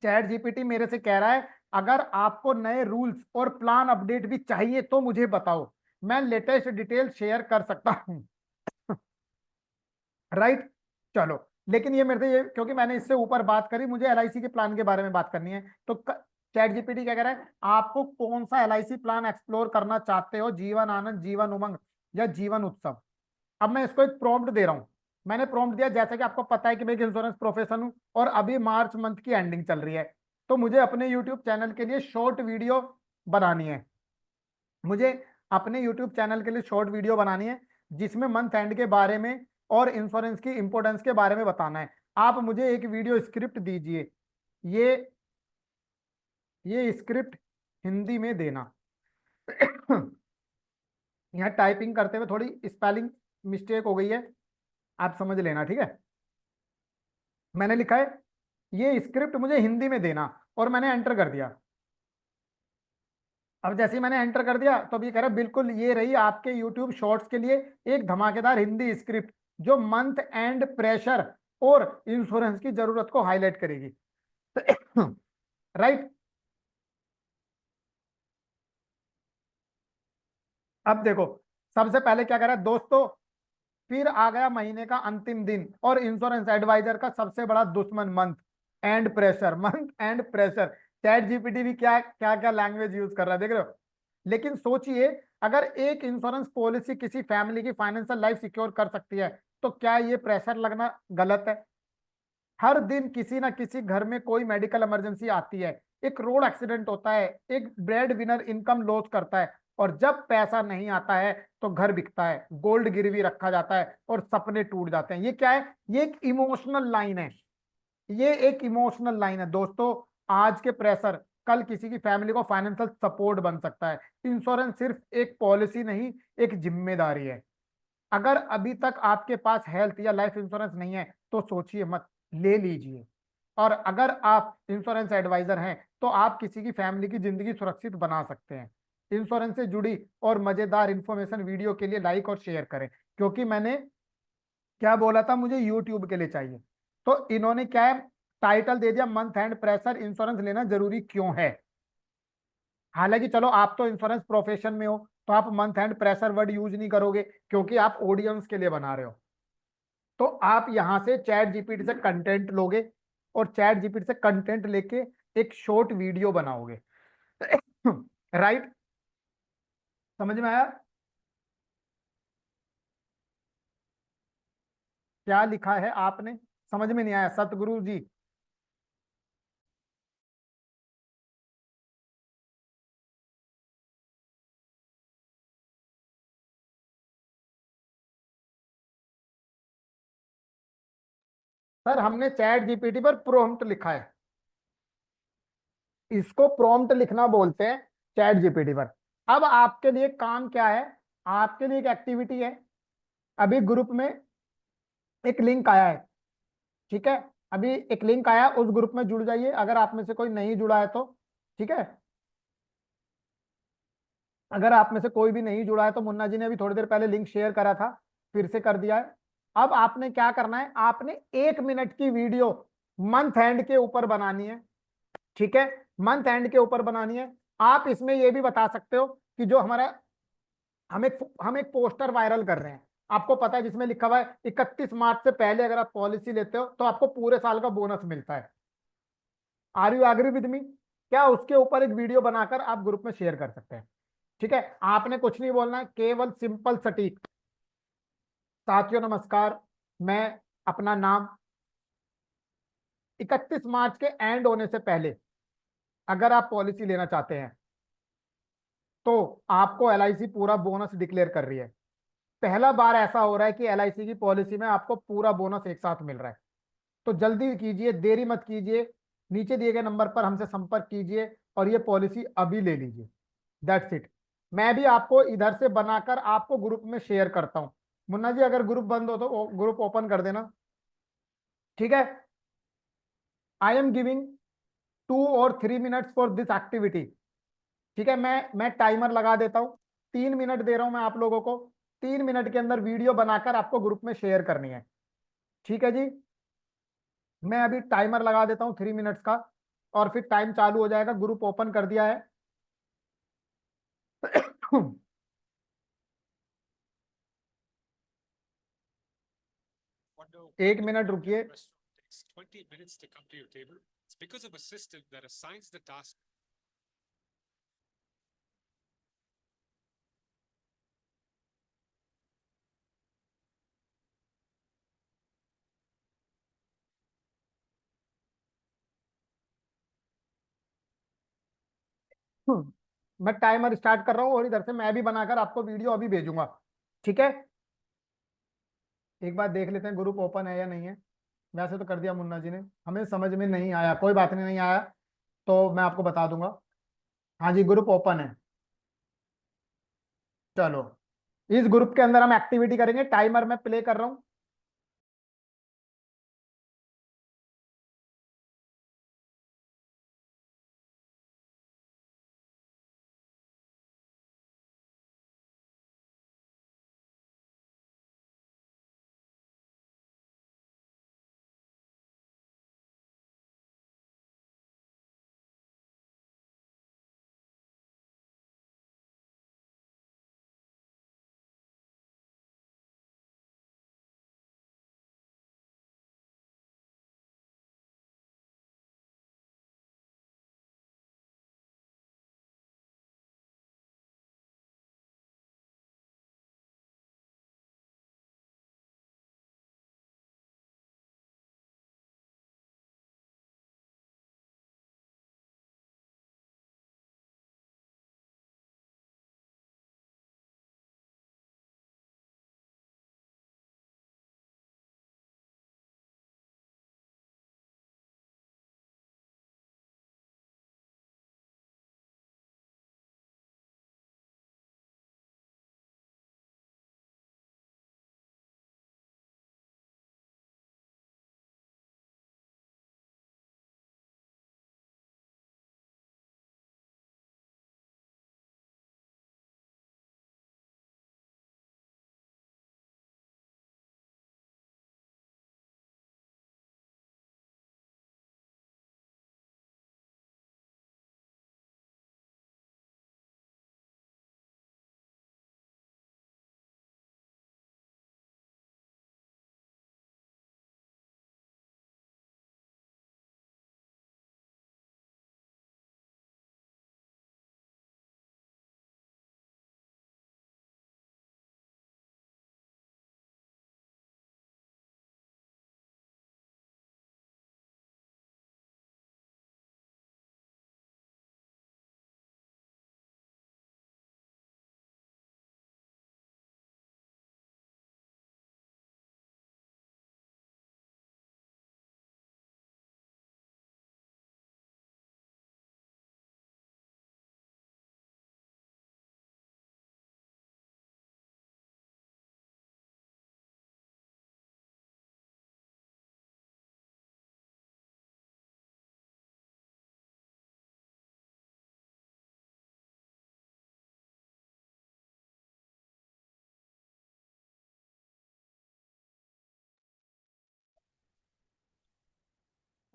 S1: चैट जीपीटी मेरे से कह रहा है अगर आपको नए रूल्स और प्लान अपडेट भी चाहिए तो मुझे बताओ, मैं लेटेस्ट डिटेल शेयर कर सकता हूँ, राइट। चलो, लेकिन ये मेरे से, ये क्योंकि मैंने इससे ऊपर बात करी, मुझे एलआईसी के प्लान के बारे में बात करनी है, तो चैट जीपीटी क्या कह रहा है, आपको कौन सा एलआईसी प्लान एक्सप्लोर करना चाहते हो, जीवन आनंद, जीवन उमंग या जीवन उत्सव। अब मैं इसको एक प्रॉम्प्ट दे रहा हूं। मैंने प्रॉम्प्ट दिया, जैसे कि आपको पता है कि मैं एक इंश्योरेंस प्रोफेशन हूं और अभी मार्च मंथ की एंडिंग चल रही है, तो मुझे अपने यूट्यूब चैनल के लिए शॉर्ट वीडियो बनानी है। मुझे अपने यूट्यूब चैनल के लिए शॉर्ट वीडियो बनानी है जिसमें मंथ एंड के बारे में और इंश्योरेंस की इंपोर्टेंस के बारे में बताना है। आप मुझे एक वीडियो स्क्रिप्ट दीजिए, ये ये स्क्रिप्ट हिंदी में देना। यहाँ टाइपिंग करते हुए थोड़ी स्पेलिंग मिस्टेक हो गई है, आप समझ लेना, ठीक है। मैंने लिखा है ये स्क्रिप्ट मुझे हिंदी में देना, और मैंने एंटर कर दिया। अब जैसे ही मैंने एंटर कर दिया तो अब ये कह रहा है बिल्कुल ये रही आपके यूट्यूब शॉर्ट्स के लिए एक धमाकेदार हिंदी स्क्रिप्ट जो मंथ एंड प्रेशर और इंश्योरेंस की जरूरत को हाईलाइट करेगी। राइट। अब देखो, सबसे पहले क्या कह रहा है दोस्तों, फिर आ गया महीने का अंतिम दिन और इंश्योरेंस एडवाइजर का सबसे बड़ा दुश्मन, month and pressure. Month and pressure, chat GPT भी क्या क्या क्या लैंग्वेज यूज कर रहा है, देख रहे हो। लेकिन सोचिए, अगर एक इंश्योरेंस पॉलिसी किसी फैमिली की फाइनेंशियल लाइफ सिक्योर कर सकती है, तो क्या ये प्रेशर लगना गलत है? हर दिन किसी ना किसी घर में कोई मेडिकल इमरजेंसी आती है, एक रोड एक्सीडेंट होता है, एक ब्रेड विनर इनकम लॉस करता है, और जब पैसा नहीं आता है तो घर बिकता है, गोल्ड गिरवी रखा जाता है और सपने टूट जाते हैं। ये क्या है? ये एक इमोशनल लाइन है। ये एक इमोशनल लाइन है दोस्तों। आज के प्रेशर कल किसी की फैमिली को फाइनेंशियल सपोर्ट बन सकता है। इंश्योरेंस सिर्फ एक पॉलिसी नहीं, एक जिम्मेदारी है। अगर अभी तक आपके पास हेल्थ या लाइफ इंश्योरेंस नहीं है तो सोचिए मत, ले लीजिए। और अगर आप इंश्योरेंस एडवाइजर हैं तो आप किसी की फैमिली की जिंदगी सुरक्षित बना सकते हैं। इंश्योरेंस से जुड़ी और मजेदार इंफॉर्मेशन वीडियो के लिए लाइक और शेयर करें, क्योंकि मैंने क्या बोला था, मुझे यूट्यूब के लिए चाहिए। तो इन्होंने क्या है, टाइटल दे दिया, मंथ एंड प्रेशर इंश्योरेंस लेना जरूरी क्यों है। हालांकि चलो आप तो इंश्योरेंस प्रोफेशन में हो, तो आप month and pressure word use नहीं करोगे क्योंकि आप ऑडियंस के लिए बना रहे हो। तो आप यहां से चैट जीपीटी से कंटेंट लोगे और चैट जीपीटी से कंटेंट लेके एक शॉर्ट वीडियो बनाओगे। राइट? समझ में आया? क्या लिखा है आपने? समझ में नहीं आया सतगुरु जी? सर हमने चैट जीपीटी पर प्रॉम्प्ट लिखा है, इसको प्रॉम्प्ट लिखना बोलते हैं चैट जीपीटी पर। अब आपके लिए काम क्या है? आपके लिए एक एक्टिविटी है। अभी ग्रुप में एक लिंक आया है, ठीक है? अभी एक लिंक आया, उस ग्रुप में जुड़ जाइए अगर आप में से कोई नहीं जुड़ा है तो। ठीक है? अगर आप में से कोई भी नहीं जुड़ा है तो मुन्ना जी ने अभी थोड़ी देर पहले लिंक शेयर करा था, फिर से कर दिया है। अब आपने क्या करना है, आपने 1 मिनट की वीडियो मंथ एंड के ऊपर बनानी है। ठीक है? मंथ एंड के ऊपर बनानी है। आप इसमें यह भी बता सकते हो कि जो हमारा हम एक पोस्टर वायरल कर रहे हैं, आपको पता है, जिसमें लिखा हुआ है 31 मार्च से पहले अगर आप पॉलिसी लेते हो तो आपको पूरे साल का बोनस मिलता है। Are you agree with me? क्या उसके ऊपर एक वीडियो बनाकर आप ग्रुप में शेयर कर सकते हैं? ठीक है? आपने कुछ नहीं बोलना है, केवल सिंपल सटीक, साथियों नमस्कार, मैं अपना नाम, 31 मार्च के एंड होने से पहले अगर आप पॉलिसी लेना चाहते हैं तो आपको एलआईसी पूरा बोनस डिक्लेयर कर रही है। पहला बार ऐसा हो रहा है कि एलआईसी की पॉलिसी में आपको पूरा बोनस एक साथ मिल रहा है। तो जल्दी कीजिए, देरी मत कीजिए, नीचे दिए गए नंबर पर हमसे संपर्क कीजिए और ये पॉलिसी अभी ले लीजिए। That's it. मैं भी आपको इधर से बनाकर आपको ग्रुप में शेयर करता हूं। मुन्ना जी अगर ग्रुप बंद हो तो ग्रुप ओपन कर देना। ठीक है? आई एम गिविंग 2 और 3 मिनट्स फॉर दिस एक्टिविटी। ठीक है? मैं टाइमर लगा देता हूं, 3 मिनट दे रहा हूं मैं आप लोगों को। 3 मिनट के अंदर वीडियो बनाकर आपको ग्रुप में शेयर करनी है। ठीक है जी? मैं अभी टाइमर लगा देता हूँ 3 मिनट्स का, और फिर टाइम चालू हो जाएगा। ग्रुप ओपन कर दिया है। 1 मिनट रुकिए। मैं टाइमर स्टार्ट कर रहा हूँ और इधर से मैं भी बनाकर आपको वीडियो अभी भेजूंगा। ठीक है? एक बार देख लेते हैं ग्रुप ओपन है या नहीं है। वैसे तो कर दिया मुन्ना जी ने। हमें समझ में नहीं आया, कोई बात नहीं, नहीं आया तो मैं आपको बता दूंगा। हाँ जी, ग्रुप ओपन है। चलो, इस ग्रुप के अंदर हम एक्टिविटी करेंगे। टाइमर मैं प्ले कर रहा हूँ।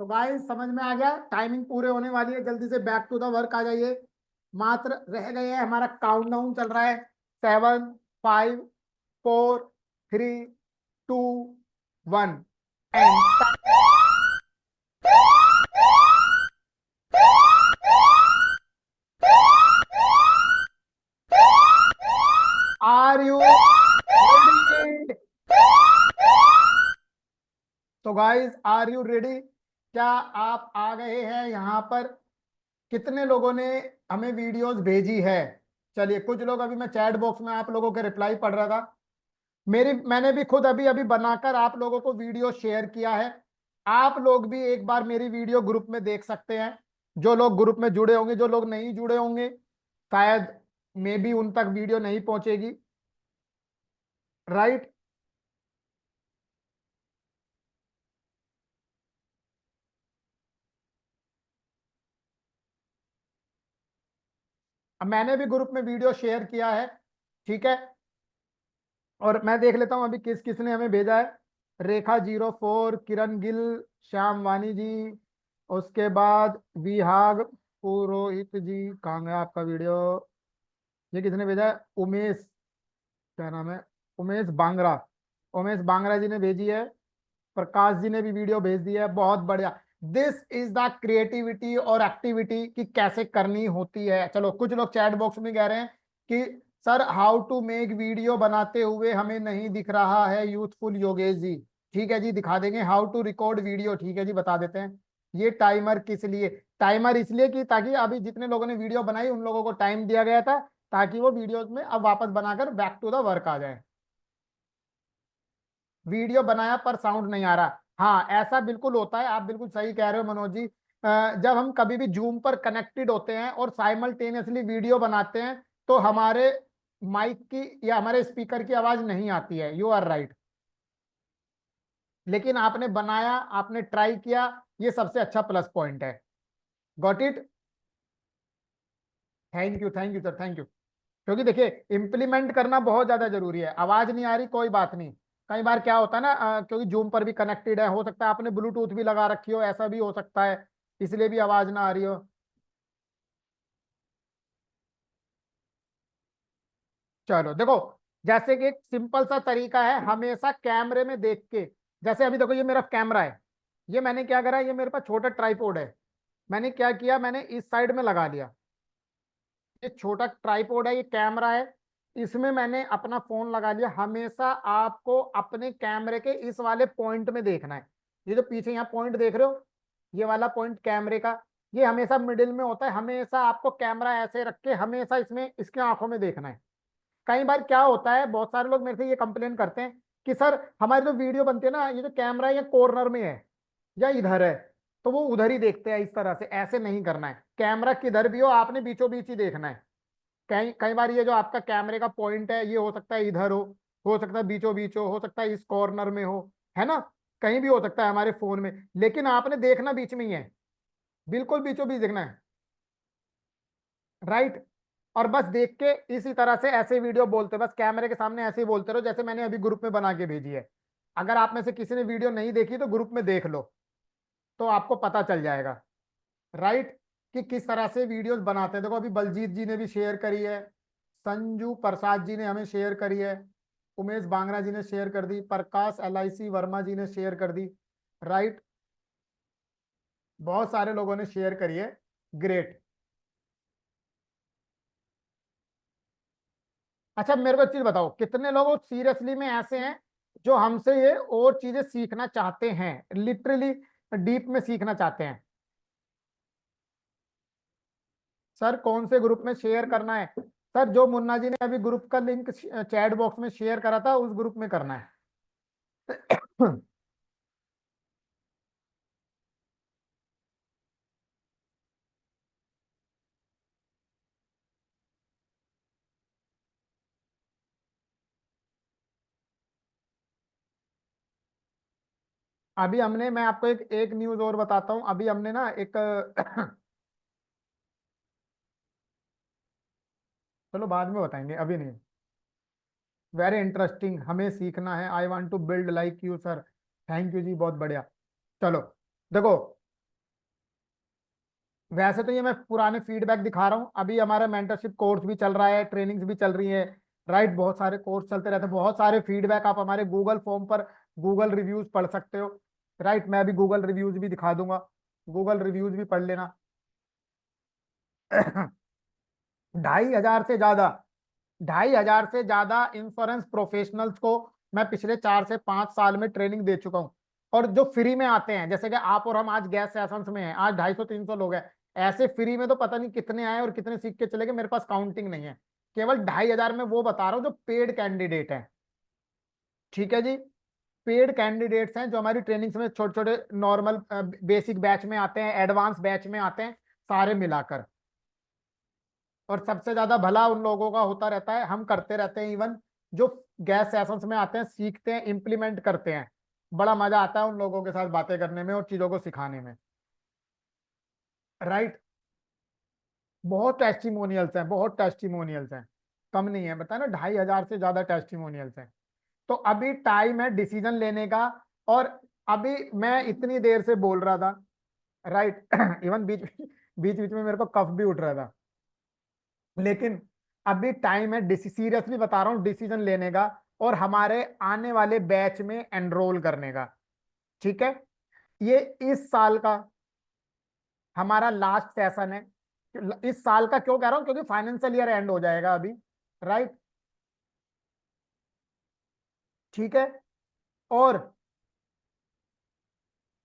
S1: तो गाइस समझ में आ गया, टाइमिंग पूरे होने वाली है, जल्दी से बैक टू द वर्क आ जाइए। मात्र रह गए हैं, हमारा काउंटडाउन चल रहा है, 7, 5, 4, 3, 2, 1 एंड आर यू रेडी? तो गाइस आर यू रेडी? क्या आप आ गए हैं यहाँ पर? कितने लोगों ने हमें वीडियोस भेजी है? चलिए, कुछ लोग, अभी मैं चैट बॉक्स में आप लोगों के रिप्लाई पढ़ रहा था। मैंने भी खुद अभी अभी बनाकर आप लोगों को वीडियो शेयर किया है। आप लोग भी एक बार मेरी वीडियो ग्रुप में देख सकते हैं। जो लोग ग्रुप में जुड़े होंगे, जो लोग नहीं जुड़े होंगे शायद मे बी उन तक वीडियो नहीं पहुंचेगी, राइट? अब मैंने भी ग्रुप में वीडियो शेयर किया है, ठीक है। और मैं देख लेता हूं अभी किस किस ने हमें भेजा है। रेखा 04, किरण गिल, श्याम वानी जी, उसके बाद विहाग पुरोहित जी, कहाँ गया आपका वीडियो? ये किसने भेजा है? उमेश, क्या नाम है? उमेश बांगरा। उमेश बांगरा जी ने भेजी है। प्रकाश जी ने भी वीडियो भेज दी है, बहुत बढ़िया। दिस इज द क्रिएटिविटी और एक्टिविटी कि कैसे करनी होती है। चलो, कुछ लोग चैट बॉक्स में कह रहे हैं कि sir how to make video बनाते हुए हमें नहीं दिख रहा है यूथफुल योगेश जी। ठीक है जी, दिखा देंगे। हाउ टू रिकॉर्ड वीडियो, ठीक है जी, बता देते हैं। ये टाइमर किस लिए? टाइमर इसलिए कि ताकि अभी जितने लोगों ने वीडियो बनाई उन लोगों को टाइम दिया गया था, ताकि वो वीडियोज में अब वापस बनाकर बैक टू द वर्क आ जाए। वीडियो बनाया पर साउंड नहीं आ रहा, हाँ ऐसा बिल्कुल होता है, आप बिल्कुल सही कह रहे हो मनोज जी। जब हम कभी भी जूम पर कनेक्टेड होते हैं और साइमल्टेनियसली वीडियो बनाते हैं तो हमारे माइक की या हमारे स्पीकर की आवाज नहीं आती है, यू आर राइट। लेकिन आपने बनाया, आपने ट्राई किया, ये सबसे अच्छा प्लस पॉइंट है। Got it? Thank you sir, thank you. क्योंकि देखिए, इम्प्लीमेंट करना बहुत ज्यादा जरूरी है। आवाज नहीं आ रही, कोई बात नहीं। कई बार क्या होता है ना, क्योंकि जूम पर भी कनेक्टेड है, हो सकता है आपने ब्लूटूथ भी लगा रखी हो, ऐसा भी हो सकता है, इसलिए भी आवाज ना आ रही हो। चलो देखो, जैसे कि एक सिंपल सा तरीका है, हमेशा कैमरे में देख के। जैसे अभी देखो, ये मेरा कैमरा है, ये मैंने क्या करा, ये मेरे पास छोटा ट्राइपॉड है। मैंने क्या किया, मैंने इस साइड में लगा लिया। ये छोटा ट्राइपॉड है, ये कैमरा है, इसमें मैंने अपना फोन लगा लिया। हमेशा आपको अपने कैमरे के इस वाले पॉइंट में देखना है। ये जो पीछे यहाँ पॉइंट देख रहे हो, ये वाला पॉइंट कैमरे का, ये हमेशा मिडिल में होता है। हमेशा आपको कैमरा ऐसे रख के हमेशा इसमें, इसके आंखों में देखना है। कई बार क्या होता है, बहुत सारे लोग मेरे से ये कंप्लेन करते हैं कि सर हमारी जो वीडियो बनती है ना, ये जो कैमरा है ये कॉर्नर में है या इधर है, तो वो उधर ही देखते हैं। इस तरह से ऐसे नहीं करना है, कैमरा किधर भी हो आपने बीचों बीच ही देखना है। कई कई बार ये जो आपका कैमरे का पॉइंट है, ये हो सकता है इधर हो सकता है बीचों बीच हो सकता है इस कॉर्नर में हो, है ना? कहीं भी हो सकता है हमारे फोन में, लेकिन आपने देखना बीच में ही है, बिल्कुल बीचों बीच देखना है, राइट? और बस देख के इसी तरह से ऐसे वीडियो बोलते, बस कैमरे के सामने ऐसे ही बोलते रहो, जैसे मैंने अभी ग्रुप में बना के भेजी है। अगर आप में से किसी ने वीडियो नहीं देखी तो ग्रुप में देख लो, तो आपको पता चल जाएगा, राइट, कि किस तरह से वीडियोस बनाते हैं। देखो, अभी बलजीत जी ने भी शेयर करी है, संजू प्रसाद जी ने हमें शेयर करी है, उमेश बांगरा जी ने शेयर कर दी, प्रकाश LIC वर्मा जी ने शेयर कर दी, राइट। बहुत सारे लोगों ने शेयर करी है, ग्रेट। अच्छा, मेरे को एक चीज बताओ, कितने लोग सीरियसली में ऐसे हैं जो हमसे ये और चीजें सीखना चाहते हैं, लिटरली डीप में सीखना चाहते हैं? सर कौन से ग्रुप में शेयर करना है? सर जो मुन्ना जी ने अभी ग्रुप का लिंक चैट बॉक्स में शेयर करा था, उस ग्रुप में करना है। अभी हमने, मैं आपको एक एक न्यूज और बताता हूँ। अभी हमने ना एक चलो बाद में बताएंगे, अभी नहीं। वेरी इंटरेस्टिंग, हमें सीखना है, I want to build like you sir. Thank you ji, बहुत बढ़िया। चलो देखो, वैसे तो ये मैं पुराने फीडबैक दिखा रहा हूँ, अभी हमारा मेंटरशिप कोर्स भी चल रहा है, ट्रेनिंग्स भी चल रही है, राइट, बहुत सारे कोर्स चलते रहते हैं, बहुत सारे फीडबैक आप हमारे गूगल फॉर्म पर गूगल रिव्यूज पढ़ सकते हो, राइट, मैं अभी गूगल रिव्यूज भी दिखा दूंगा, गूगल रिव्यूज भी पढ़ लेना। 2,500 से ज्यादा, 2,500 से ज्यादा इंश्योरेंस प्रोफेशनल्स को मैं पिछले 4 से 5 साल में ट्रेनिंग दे चुका हूँ। और जो फ्री में आते हैं, जैसे कि आप और हम आज गैस सेशंस में हैं, आज 250-300 लोग हैं, ऐसे फ्री में तो पता नहीं कितने आए और कितने सीख के चले गए, मेरे पास काउंटिंग नहीं है। केवल 2,500 में वो बता रहा हूँ जो पेड कैंडिडेट हैं, ठीक है जी। पेड कैंडिडेट्स हैं जो हमारी ट्रेनिंग्स में छोटे छोटे नॉर्मल बेसिक बैच में आते हैं, एडवांस बैच में आते हैं, सारे मिलाकर। और सबसे ज्यादा भला उन लोगों का होता रहता है, हम करते रहते हैं, इवन जो गैस सेशंस में आते हैं, सीखते हैं, इंप्लीमेंट करते हैं, बड़ा मजा आता है उन लोगों के साथ बातें करने में और चीजों को सिखाने में, राइट। बहुत टेस्टिमोनियल्स हैं, बहुत टेस्टिमोनियल्स हैं, कम नहीं है, बताया ना, 2,500 से ज्यादा टेस्टिमोनियल्स हैं। तो अभी टाइम है डिसीजन लेने का। और अभी मैं इतनी देर से बोल रहा था, राइट, इवन बीच बीच बीच में मेरे को कफ भी उठ रहा था, लेकिन अभी टाइम है, सीरियसली बता रहा हूँ, डिसीजन लेने का और हमारे आने वाले बैच में एनरोल करने का, ठीक है। ये इस साल का हमारा लास्ट सेशन है। इस साल का क्यों कह रहा हूं, क्योंकि फाइनेंशियल ईयर एंड हो जाएगा अभी, राइट, ठीक है। और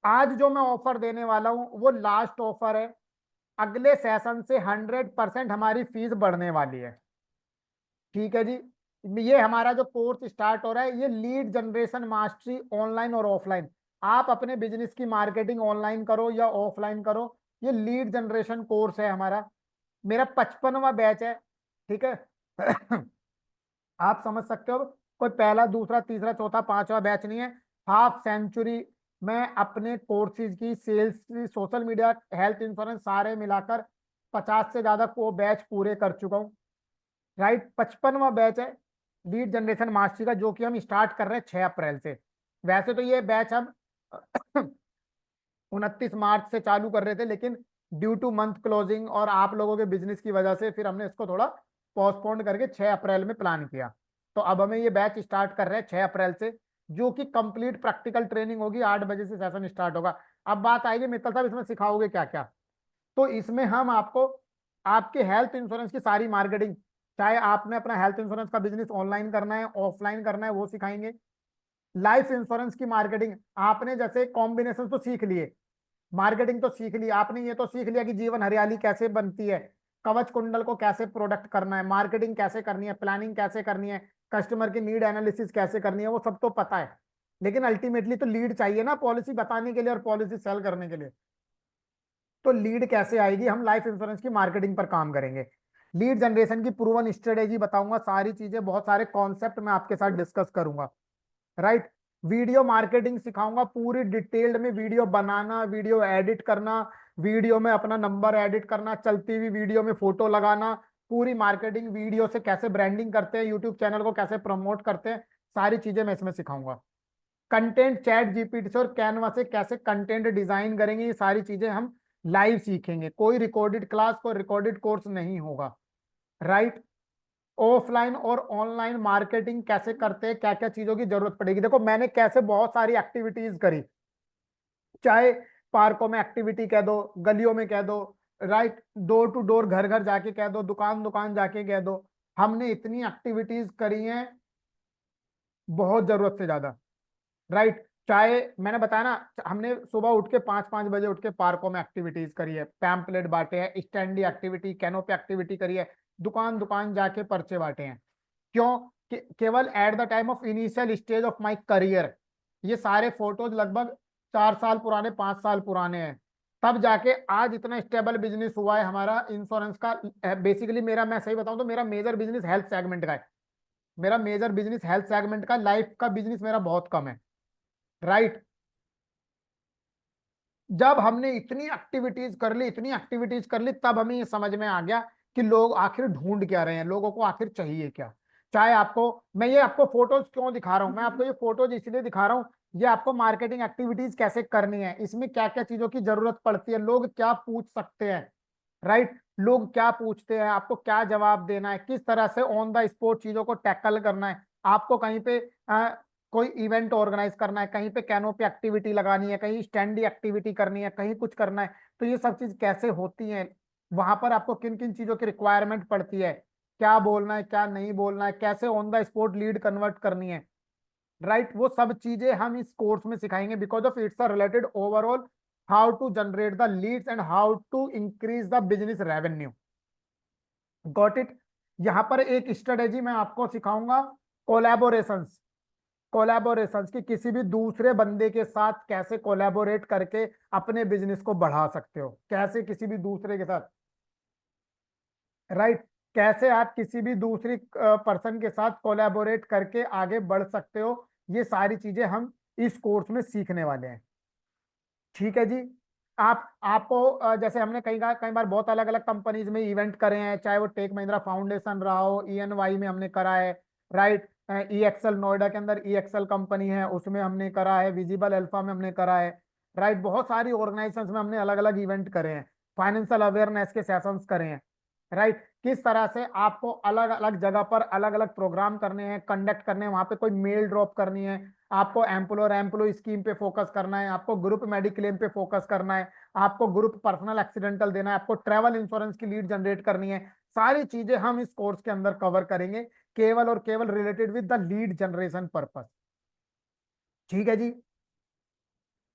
S1: आज जो मैं ऑफर देने वाला हूं वो लास्ट ऑफर है, अगले सेशन से 100% हमारी फीस बढ़ने वाली है, ठीक है जी। ये हमारा जो कोर्स स्टार्ट हो रहा है, ये लीड जनरेशन मास्टरी, ऑनलाइन और ऑफलाइन, आप अपने बिजनेस की मार्केटिंग ऑनलाइन करो या ऑफलाइन करो, ये लीड जनरेशन कोर्स है हमारा। मेरा 55वां बैच है, ठीक है। आप समझ सकते हो, कोई पहला दूसरा तीसरा चौथा पांचवा बैच नहीं है, हाफ सेंचुरी मैं अपने कोर्सेज की, सेल्स की, सोशल मीडिया, हेल्थ इंश्योरेंस सारे मिलाकर 50 से ज्यादा को बैच पूरे कर चुका हूँ, राइट। 55वां बैच है लीड जनरेशन मास्टरी का, जो कि हम स्टार्ट कर रहे हैं 6 अप्रैल से। वैसे तो ये बैच हम 29 मार्च से चालू कर रहे थे, लेकिन ड्यू टू मंथ क्लोजिंग और आप लोगों के बिजनेस की वजह से फिर हमने इसको थोड़ा पोस्टपोन करके 6 अप्रैल में प्लान किया। तो अब हमें ये बैच स्टार्ट कर रहे हैं 6 अप्रैल से, जो कि कंप्लीट प्रैक्टिकल ट्रेनिंग होगी, 8 बजे से सेशन स्टार्ट होगा। अब बात आएगी मित्तल साहब, इसमें सिखाओगे क्या क्या। तो इसमें हम आपको आपके हेल्थ इंश्योरेंस की सारी मार्केटिंग, चाहे आपने अपना हेल्थ इंश्योरेंस का बिजनेस ऑनलाइन करना है ऑफलाइन करना है, वो सिखाएंगे। लाइफ इंश्योरेंस की मार्केटिंग, आपने जैसे कॉम्बिनेशन तो सीख लिए, मार्केटिंग तो सीख ली आपने, ये तो सीख लिया कि जीवन हरियाली कैसे बनती है, कवच कुंडल को कैसे प्रोडक्ट करना है, मार्केटिंग कैसे करनी है, प्लानिंग कैसे करनी है, कस्टमर की नीड एनालिसिस कैसे करनी है, वो सब तो पता है। लेकिन अल्टीमेटली तो लीड चाहिए ना, पॉलिसी बताने के लिए और पॉलिसी सेल करने के लिए। तो लीड कैसे आएगी, हम लाइफ इंश्योरेंस की मार्केटिंग पर काम करेंगे। लीड जनरेशन की प्रूवन स्ट्रेटेजी बताऊंगा, सारी चीजें, बहुत सारे कॉन्सेप्ट मैं आपके साथ डिस्कस करूंगा, राइट। वीडियो मार्केटिंग सिखाऊंगा, पूरी डिटेल्ड में वीडियो बनाना, वीडियो एडिट करना, वीडियो में अपना नंबर एडिट करना, चलती हुई वीडियो में फोटो लगाना, पूरी मार्केटिंग वीडियो से कैसे ब्रांडिंग करते हैं, यूट्यूब चैनल को कैसे प्रमोट करते हैं, सारी चीजें मैं इसमें सिखाऊंगा। कंटेंट चैट जीपीटी से और कैनवा से कैसे कंटेंट डिजाइन करेंगे, ये सारी चीजें हम लाइव सीखेंगे, कोई रिकॉर्डेड क्लास, कोई रिकॉर्डेड कोर्स नहीं होगा, राइट। ऑफलाइन और ऑनलाइन मार्केटिंग कैसे करते हैं, क्या क्या चीजों की जरूरत पड़ेगी, देखो मैंने कैसे बहुत सारी एक्टिविटीज करी, चाहे पार्कों में एक्टिविटी कह दो, गलियों में कह दो, राइट, डोर टू डोर, घर घर जाके कह दो, दुकान दुकान जाके कह दो, हमने इतनी एक्टिविटीज करी हैं, बहुत जरूरत से ज्यादा, राइट। चाहे मैंने बताया ना, हमने सुबह उठ के 5-5 बजे उठ के पार्कों में एक्टिविटीज करी है, पैम्पलेट बांटे हैं, स्टैंडी एक्टिविटी, कैनोपी एक्टिविटी करी है, दुकान दुकान जाके पर्चे बांटे हैं। क्यों केवल at the time of initial stage of my career, ये सारे फोटोज लगभग 4 साल पुराने, 5 साल पुराने हैं, तब जाके आज इतना स्टेबल बिजनेस हुआ है हमारा इंश्योरेंस का। बेसिकली मेरा, मैं सही बताऊं तो मेरा मेजर बिजनेस हेल्थ सेगमेंट का है, मेरा मेजर बिजनेस हेल्थ सेगमेंट का, लाइफ का बिजनेस मेरा बहुत कम है, राइट। जब हमने इतनी एक्टिविटीज कर ली, इतनी एक्टिविटीज कर ली, तब हमें ये समझ में आ गया कि लोग आखिर ढूंढ क्या रहे हैं, लोगों को आखिर चाहिए क्या। चाहे आपको, मैं ये आपको फोटोज क्यों दिखा रहा हूं, मैं आपको ये फोटोज इसलिए दिखा रहा हूं, ये आपको मार्केटिंग एक्टिविटीज कैसे करनी है, इसमें क्या क्या चीजों की जरूरत पड़ती है, लोग क्या पूछ सकते हैं, राइट, लोग क्या पूछते हैं, आपको क्या जवाब देना है, किस तरह से ऑन द स्पॉट चीजों को टैकल करना है, आपको कहीं पे कोई इवेंट ऑर्गेनाइज करना है, कहीं पे कैनोपी एक्टिविटी लगानी है, कहीं स्टैंडी एक्टिविटी करनी है, कहीं कुछ करना है, तो ये सब चीज कैसे होती है, वहां पर आपको किन किन चीजों की रिक्वायरमेंट पड़ती है, क्या बोलना है क्या नहीं बोलना है, कैसे on the spot lead convert करनी है, राइट, वो सब चीजें हम इस कोर्स में सिखाएंगे, because of it's related overall how to generate the leads and how to increase the business revenue. Got it. यहां पर एक स्ट्रेटेजी मैं आपको सिखाऊंगा, कोलैबोरेशंस, कोलैबोरेशंस की किसी भी दूसरे बंदे के साथ कैसे कोलैबोरेट करके अपने बिजनेस को बढ़ा सकते हो, कैसे किसी भी दूसरे के साथ, राइट, कैसे आप किसी भी दूसरी पर्सन के साथ कोलैबोरेट करके आगे बढ़ सकते हो, ये सारी चीजें हम इस कोर्स में सीखने वाले हैं। ठीक है जी। आपको जैसे हमने कई बार बहुत अलग अलग कंपनीज में इवेंट करे हैं, चाहे वो टेक महिंद्रा फाउंडेशन रहा हो, ईएनवाई में हमने करा है, राइट, ई एक्सएल नोएडा के अंदर ई एक्सएल कंपनी है उसमें हमने करा है, विजिबल अल्फा में हमने करा है, राइट, बहुत सारी ऑर्गेनाइजेशंस में हमने अलग अलग इवेंट करे हैं, फाइनेंशियल अवेयरनेस के सेशंस करे हैं, राइट, किस तरह से आपको अलग अलग जगह पर अलग अलग प्रोग्राम करने हैं, कंडक्ट करने हैं, वहां पे कोई मेल ड्रॉप करनी है, आपको एम्प्लॉय स्कीम पे फोकस करना है, आपको ग्रुप मेडिक्लेम पे फोकस करना है, आपको ग्रुप पर्सनल एक्सीडेंटल देना है, आपको ट्रैवल इंश्योरेंस की लीड जनरेट करनी है, सारी चीजें हम इस कोर्स के अंदर कवर करेंगे, केवल और केवल related with the lead generation purpose. ठीक है जी।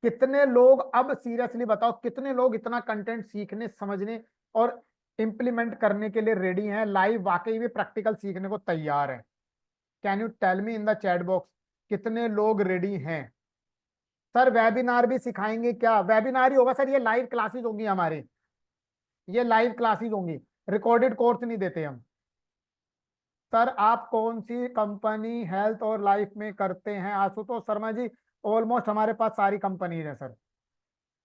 S1: कितने लोग, अब सीरियसली बताओ, कितने लोग इतना कंटेंट सीखने समझने और इंप्लीमेंट करने के लिए रेडी हैं, लाइव वाकई में प्रैक्टिकल सीखने को तैयार है? Can you tell me in the chat box कितने लोग रेडी हैं? सर वेबिनार भी सिखाएंगे क्या? वेबिनार ही होगा सर, ये लाइव क्लासेस होंगी हमारी, ये लाइव क्लासेस होंगी, रिकॉर्डेड कोर्स नहीं देते हम। सर आप कौन सी कंपनी हेल्थ और लाइफ में करते हैं आशुतोष शर्मा जी? ऑलमोस्ट हमारे पास सारी कंपनीज है सर,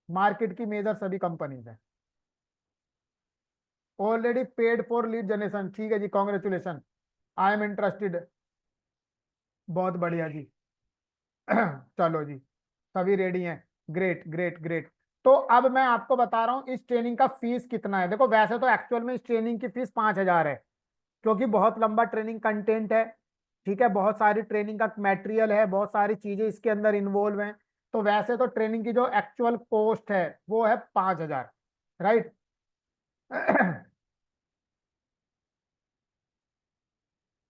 S1: मार्केट की मेजर सभी कंपनीज है। Already paid for lead generation, ठीक है जी, कॉन्ग्रेचुलेशन, आई एम इंटरेस्टेड, बहुत बढ़िया जी। चलो जी, सभी रेडी हैं, ग्रेट ग्रेट ग्रेट। तो अब मैं आपको बता रहा हूँ इस ट्रेनिंग का फीस कितना है। देखो वैसे तो एक्चुअल में इस ट्रेनिंग की फीस 5,000 है, क्योंकि बहुत लंबा ट्रेनिंग कंटेंट है, ठीक है, बहुत सारी ट्रेनिंग का मटेरियल है, बहुत सारी चीजें इसके अंदर इन्वॉल्व हैं, तो वैसे तो ट्रेनिंग की जो एक्चुअल कॉस्ट है वो है 5,000, राइट।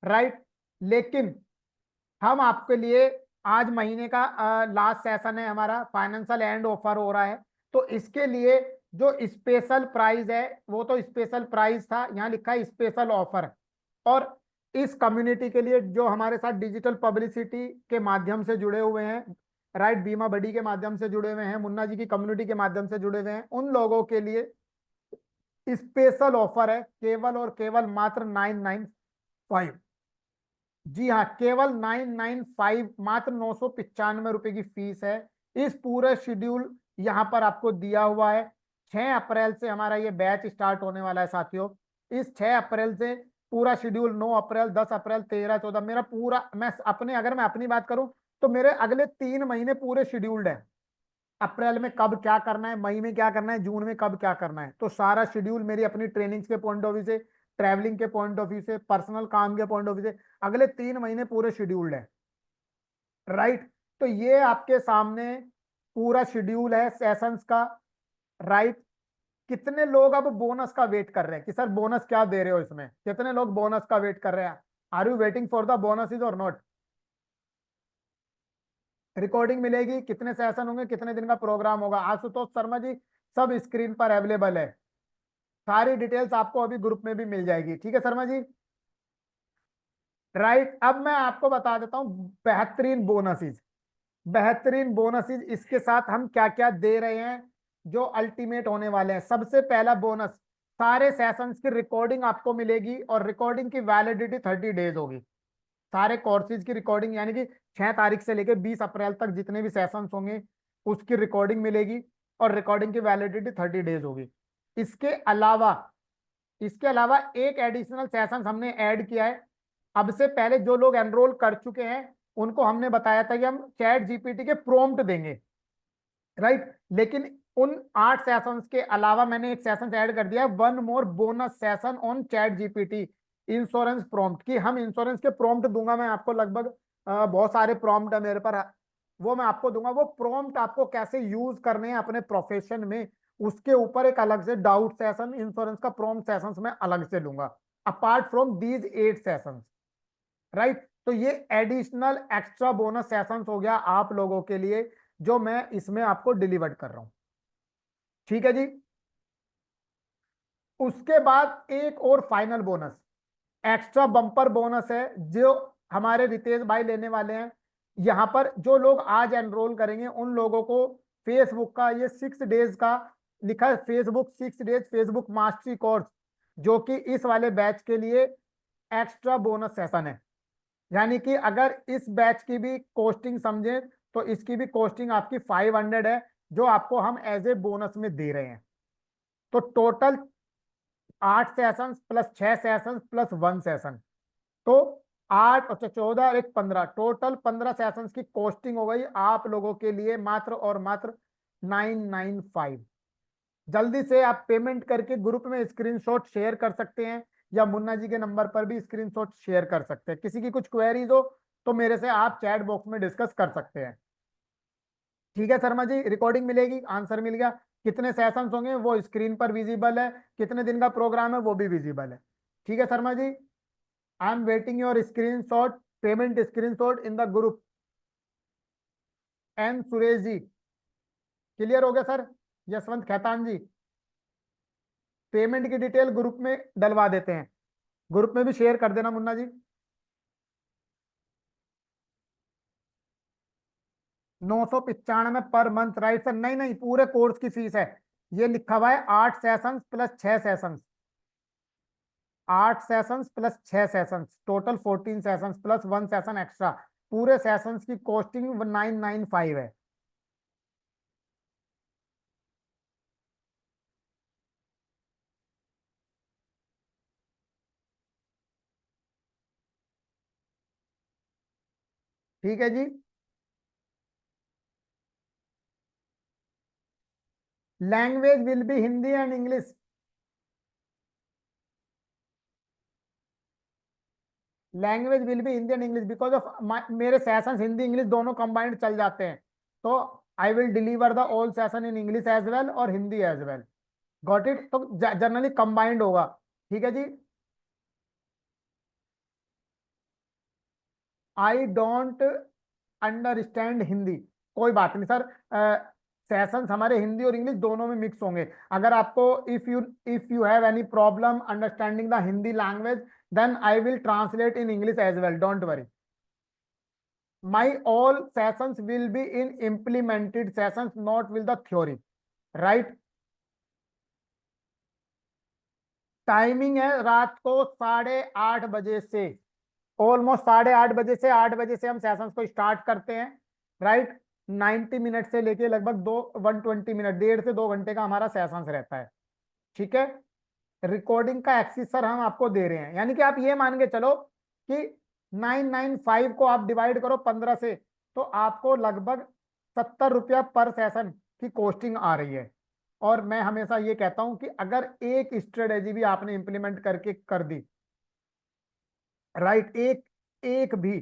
S1: राइट, लेकिन हम आपके लिए, आज महीने का लास्ट सेशन है हमारा, फाइनेंशियल एंड ऑफर हो रहा है, तो इसके लिए जो स्पेशल प्राइस है वो तो स्पेशल प्राइस था, यहाँ लिखा है स्पेशल ऑफर। और इस कम्युनिटी के लिए जो हमारे साथ डिजिटल पब्लिसिटी के माध्यम से जुड़े हुए हैं, राइट, बीमा बडी के माध्यम से जुड़े हुए हैं, मुन्ना जी की कम्युनिटी के माध्यम से जुड़े हुए हैं, उन लोगों के लिए स्पेशल ऑफर है, केवल और केवल मात्र 995। जी हाँ, केवल 995, मात्र 995 की फीस है। इस पूरे शेड्यूल यहाँ पर आपको दिया हुआ है। 6 अप्रैल से हमारा ये बैच स्टार्ट होने वाला है साथियों। इस 6 अप्रैल से पूरा शेड्यूल, 9 अप्रैल, 10 अप्रैल, 13, 14, मेरा पूरा, अगर मैं अपनी बात करूं तो मेरे अगले 3 महीने पूरे शेड्यूल्ड है। अप्रैल में कब क्या करना है, मई में क्या करना है, जून में कब क्या करना है, तो सारा शेड्यूल मेरी अपनी ट्रेनिंग्स के पॉइंट ऑफ व्यू से, ट्रैवलिंग के पॉइंट ऑफ व्यू से, पर्सनल काम के पॉइंट ऑफ व्यू से अगले 3 महीने पूरे शेड्यूल्ड है, राइट। तो ये आपके सामने पूरा शेड्यूल है सेशंस का, राइट। कितने लोग अब बोनस का वेट कर रहे हैं कि सर बोनस क्या दे रहे हो इसमें? कितने लोग बोनस का वेट कर रहे हैं? Are you waiting for the bonus और नॉट? रिकॉर्डिंग मिलेगी, कितने सेशन होंगे, कितने दिन का प्रोग्राम होगा, आशुतोष शर्मा जी सब स्क्रीन पर अवेलेबल है, सारी डिटेल्स आपको अभी ग्रुप में भी मिल जाएगी, ठीक है शर्मा जी, राइट। अब मैं आपको बता देता हूं बेहतरीन बोनसेस, बेहतरीन बोनसेस इसके साथ हम क्या क्या दे रहे हैं जो अल्टीमेट होने वाले हैं। सबसे पहला बोनस, सारे सेशंस की रिकॉर्डिंग आपको मिलेगी और रिकॉर्डिंग की वैलिडिटी 30 डेज होगी। सारे कोर्सेज की रिकॉर्डिंग, यानी कि 6 तारीख से लेकर 20 अप्रैल तक जितने भी सेशंस होंगे उसकी रिकॉर्डिंग मिलेगी और रिकॉर्डिंग की वैलिडिटी 30 डेज होगी। इसके अलावा, इसके अलावा एक एडिशनल सेशन हमने ऐड किया है। अब से पहले जो लोग एनरोल कर चुके हैं उनको हमने बताया था कि हम चैट जीपीटी के प्रॉम्प्ट देंगे, राइट। लेकिन उन 8 सेशंस के अलावा मैंने एक सेशन ऐड कर दिया, one more bonus session on chat GPT insurance prompt, की हम इंश्योरेंस के प्रॉम्प्ट दूंगा मैं आपको, लगभग बहुत सारे प्रॉम्प्ट है मेरे पर, वो मैं आपको दूंगा। वो प्रॉम्प्ट आपको कैसे यूज करने हैं अपने प्रोफेशन में, उसके ऊपर एक अलग से डाउट सेशन, इंश्योरेंस का प्रॉम्प्ट सेशंस मैं अलग से लूंगा, apart from these 8 sessions, right. तो ये एडिशनल एक्स्ट्रा बोनस सेशंस हो गया आप लोगों के लिए, जो मैं इसमें आपको डिलीवर कर रहा हूं, ठीक है जी। उसके बाद एक और final bonus, extra bumper bonus है, जो हमारे रितेश भाई लेने वाले हैं। यहां पर जो लोग आज एनरोल करेंगे उन लोगों को फेसबुक का ये 6 डेज का लिखा है, Facebook 6 days Facebook mastery course, जो कि इस वाले बैच के लिए एक्स्ट्रा बोनस सेशन है। यानी कि अगर इस बैच की भी कॉस्टिंग समझें तो इसकी भी कॉस्टिंग आपकी 500 है, जो आपको हम एज ए बोनस में दे रहे हैं। तो total 8 session plus 6 session plus 1 session, तो 8 और 14 और एक 15, टोटल 15 सेशंस की कॉस्टिंग हो गई आप लोगों के लिए मात्र और मात्र 995। जल्दी से आप पेमेंट करके ग्रुप में स्क्रीनशॉट शेयर कर सकते हैं, या मुन्ना जी के नंबर पर भी स्क्रीनशॉट शेयर कर सकते हैं। किसी की कुछ क्वेरीज हो तो मेरे से आप चैट बॉक्स में डिस्कस कर सकते हैं। ठीक है शर्मा जी, रिकॉर्डिंग मिलेगी, आंसर मिल गया। कितने सेशंस होंगे वो स्क्रीन पर विजिबल है, कितने दिन का प्रोग्राम है वो भी विजिबल है। ठीक है Sharma ji, I am waiting your screenshot, payment screenshot in the group. N Suresh ji, clear हो गया सर? यशवंत खेतान जी, पेमेंट की डिटेल ग्रुप में डलवा देते हैं, ग्रुप में भी शेयर कर देना Munna ji. 995 per month, right sir? नहीं नहीं, पूरे कोर्स की फीस है। ये लिखा हुआ है 8 sessions plus 6 sessions, 8 sessions plus 6 sessions, total 14 sessions plus 1 session extra, पूरे सेशंस की कॉस्टिंग 995 है। ठीक है जी। Language will be Hindi and English. Language will be Hindi and English because of मेरे सेशंस हिंदी इंग्लिश दोनों कंबाइंड चल जाते हैं, तो I will deliver the all session in English as well और Hindi as well. Got it? तो जनरली कंबाइंड होगा। ठीक है जी। आई डोंट अंडरस्टैंड हिंदी, कोई बात नहीं सर, सेशंस हमारे हिंदी और इंग्लिश दोनों में मिक्स होंगे। अगर आपको if you have any problem understanding the Hindi language, then I will translate in English as well, don't worry. My all sessions will be in implemented sessions, not with the theory, right? Timing है रात को 8:30 बजे से, almost 8:30 बजे से, 8 बजे से हम सेशंस को स्टार्ट करते हैं, राइट। 90 मिनट से लेके लगभग 120 मिनट, 1.5 से 2 घंटे का हमारा सेशंस रहता है, ठीक है। रिकॉर्डिंग का एक्सेस सर हम आपको दे रहे हैं, यानी कि आप ये मान के चलो कि 995 को आप डिवाइड करो 15 से, तो आपको लगभग 70 रुपया पर सेशन की कॉस्टिंग आ रही है। और मैं हमेशा ये कहता हूं कि अगर एक स्ट्रेटेजी भी आपने इंप्लीमेंट करके कर दी, राइट, एक एक भी,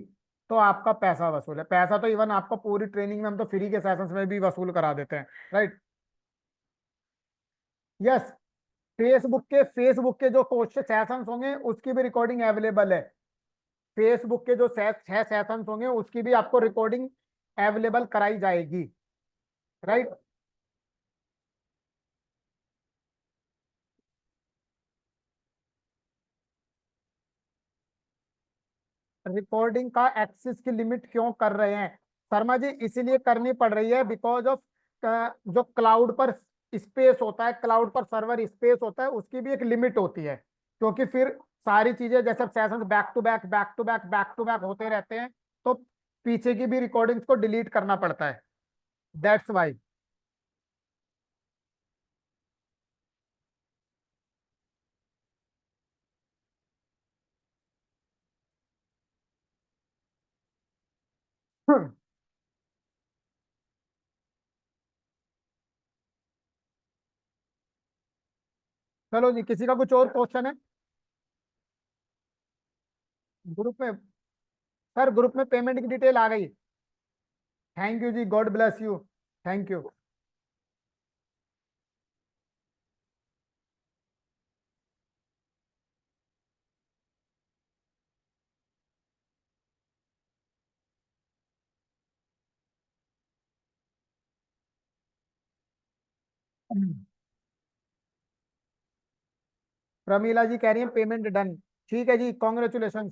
S1: तो आपका पैसा वसूल है। पैसा तो इवन आपको पूरी ट्रेनिंग में हम तो फ्री के सेशंस में भी वसूल करा देते हैं, राइट। यस, फेसबुक के जो क्वेश्चन सेशंस होंगे उसकी भी रिकॉर्डिंग अवेलेबल है। फेसबुक के जो 6 सेशंस होंगे उसकी भी आपको रिकॉर्डिंग अवेलेबल कराई जाएगी, राइट। रिकॉर्डिंग का एक्सेस की लिमिट क्यों कर रहे हैं शर्मा जी? इसीलिए करनी पड़ रही है बिकॉज ऑफ जो क्लाउड पर स्पेस होता है, क्लाउड पर सर्वर स्पेस होता है, उसकी भी एक लिमिट होती है। क्योंकि फिर सारी चीजें जैसे sessions back to back back to back back to back होते रहते हैं, तो पीछे की भी रिकॉर्डिंग्स को डिलीट करना पड़ता है, दैट्स वाई। चलो जी, किसी का कुछ और क्वेश्चन है ग्रुप में? सर ग्रुप में पेमेंट की डिटेल आ गई। Thank you ji, God bless you. Thank you. Pramila ji कह रही है पेमेंट डन। ठीक है जी, कॉन्ग्रेचुलेशन।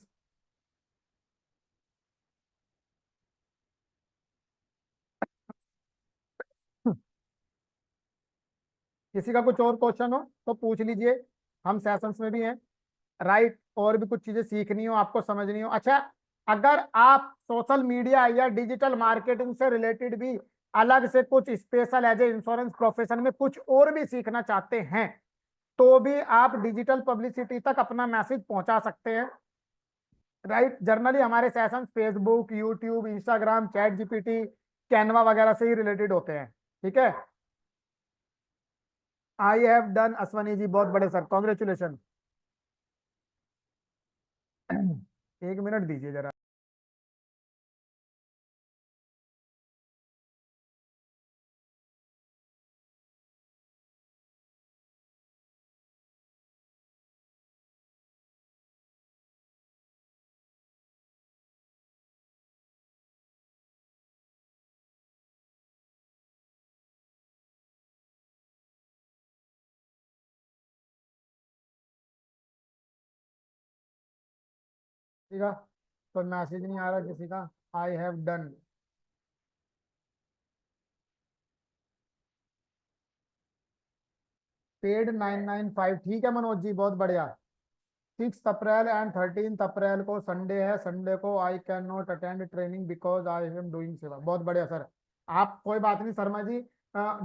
S1: किसी का कुछ और क्वेश्चन हो तो पूछ लीजिए, हम सेशंस में भी हैं। राइट, और भी कुछ चीजें सीखनी हो, आपको समझनी हो। अच्छा, अगर आप सोशल मीडिया या डिजिटल मार्केटिंग से रिलेटेड भी अलग से कुछ special as a insurance profession में कुछ और भी सीखना चाहते हैं, तो भी आप डिजिटल पब्लिसिटी तक अपना मैसेज पहुंचा सकते हैं। राइट, जर्नली हमारे session Facebook, YouTube, Instagram, chat GPT, Canva वगैरह से ही रिलेटेड होते हैं। ठीक है। आई हैव डन, अश्वनी जी बहुत बड़े सर, कॉन्ग्रेचुलेशन। एक मिनट दीजिए जरा। ठीक है, कोई मैसेज नहीं आ रहा किसी का। I have done. पेड 995, ठीक है मनोज जी, बहुत बढ़िया। 6 अप्रैल एंड 13 अप्रैल को संडे है, संडे को I can not attend training because I am doing सेवा। बहुत बढ़िया सर। आप कोई बात नहीं शर्मा जी,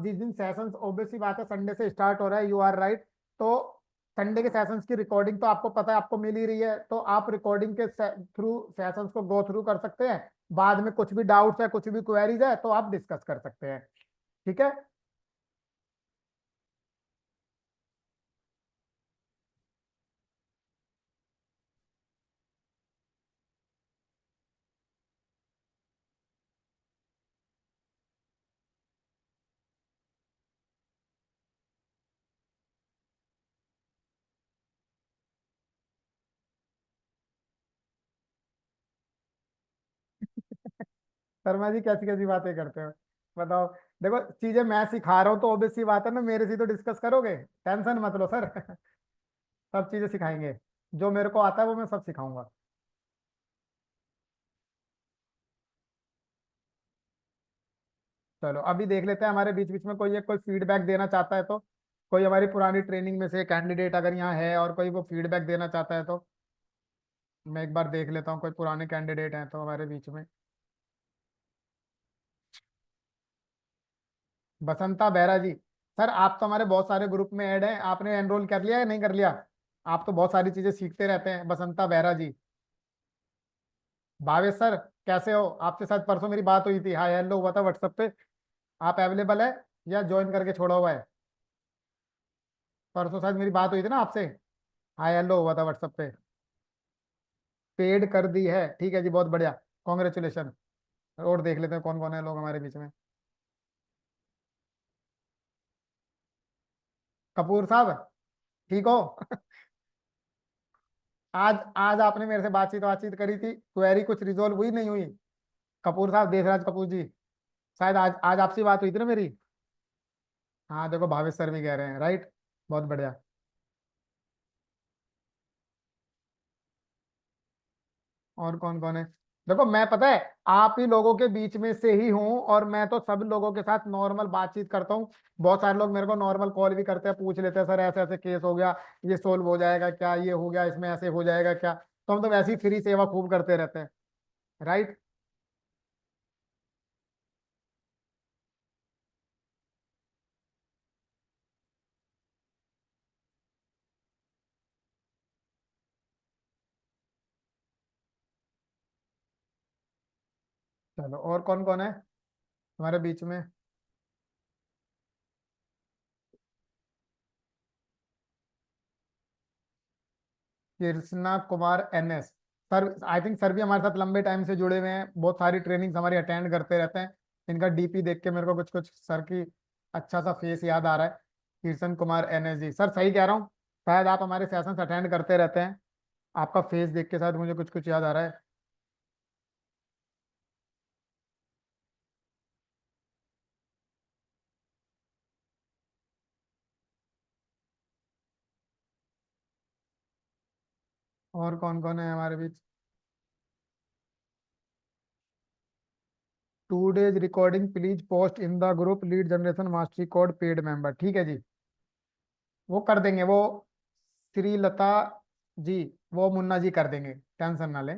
S1: जिस दिन सेशंस ऑब्वियसली बात है संडे से स्टार्ट हो रहा है, यू आर राइट। तो संडे के सेशंस की रिकॉर्डिंग तो आपको पता है, आपको मिल ही रही है, तो आप रिकॉर्डिंग के थ्रू सेशंस को गो थ्रू कर सकते हैं। बाद में कुछ भी डाउट्स है, कुछ भी क्वेरीज है, तो आप डिस्कस कर सकते हैं। ठीक है। शर्मा जी कैसी कैसी बातें करते हो, बताओ। देखो, चीजें मैं सिखा रहा हूँ तो ऑब्वियस सी बात है ना, मेरे से तो डिस्कस करोगे, टेंशन मत लो सर। सब चीजें सिखाएंगे, जो मेरे को आता है वो मैं सब सिखाऊंगा। चलो अभी देख लेते हैं, हमारे बीच बीच में कोई एक कोई फीडबैक देना चाहता है तो। कोई हमारी पुरानी ट्रेनिंग में से कैंडिडेट अगर यहाँ है और कोई वो फीडबैक देना चाहता है तो मैं एक बार देख लेता हूँ, कोई पुराने कैंडिडेट हैं तो हमारे बीच में। बसंता बेहरा जी, सर आप तो हमारे बहुत सारे ग्रुप में ऐड हैं, आपने एनरोल कर लिया या नहीं कर लिया? आप तो बहुत सारी चीजें सीखते रहते हैं, बसंता बेहरा जी। भावेश सर, कैसे हो? आपसे शायद परसों मेरी बात हुई थी, हाय हेलो हुआ था व्हाट्सएप पे। आप अवेलेबल है या ज्वाइन करके छोड़ा हुआ है? परसों शायद मेरी बात हुई थी ना आपसे, हाय हेलो हुआ था व्हाट्सएप पे। पेड कर दी है, ठीक है जी, बहुत बढ़िया, कॉन्ग्रेचुलेशन। और देख लेते हैं कौन कौन है लोग हमारे बीच में। कपूर साहब, ठीक हो? आज आज आपने मेरे से बातचीत बातचीत करी थी, क्वेरी कुछ रिजोल्व हुई नहीं हुई? कपूर साहब, देसराज कपूर जी, शायद आज आज आपसे बात हुई थी ना मेरी। हाँ देखो, भावेश सर भी कह रहे हैं, राइट, बहुत बढ़िया। और कौन कौन है? देखो मैं, पता है, आप ही लोगों के बीच में से ही हूँ, और मैं तो सब लोगों के साथ नॉर्मल बातचीत करता हूँ। बहुत सारे लोग मेरे को नॉर्मल कॉल भी करते हैं, पूछ लेते हैं सर ऐसे ऐसे केस हो गया, ये सोल्व हो जाएगा क्या, ये हो गया इसमें ऐसे हो जाएगा क्या। तो हम तो वैसे ही फ्री सेवा खूब करते रहते हैं। राइट। चलो, और कौन कौन है हमारे बीच में? Krishna Kumar NS। Sir I think sir भी हमारे साथ लंबे टाइम से जुड़े हुए हैं, बहुत सारी ट्रेनिंग्स हमारी अटेंड करते रहते हैं। इनका DP देख के मेरे को कुछ कुछ सर की अच्छा सा फेस याद आ रहा है। कृष्ण कुमार NS जी, सर सही कह रहा हूँ? शायद आप हमारे सेशंस अटेंड करते रहते हैं, आपका फेस देख के शायद मुझे कुछ कुछ याद आ रहा है। और कौन कौन है हमारे बीच? 2 days recording please post in the group lead generation mastery code paid member, ठीक है जी, वो कर देंगे वो। श्रीलता जी, वो मुन्ना जी कर देंगे, टेंशन ना ले।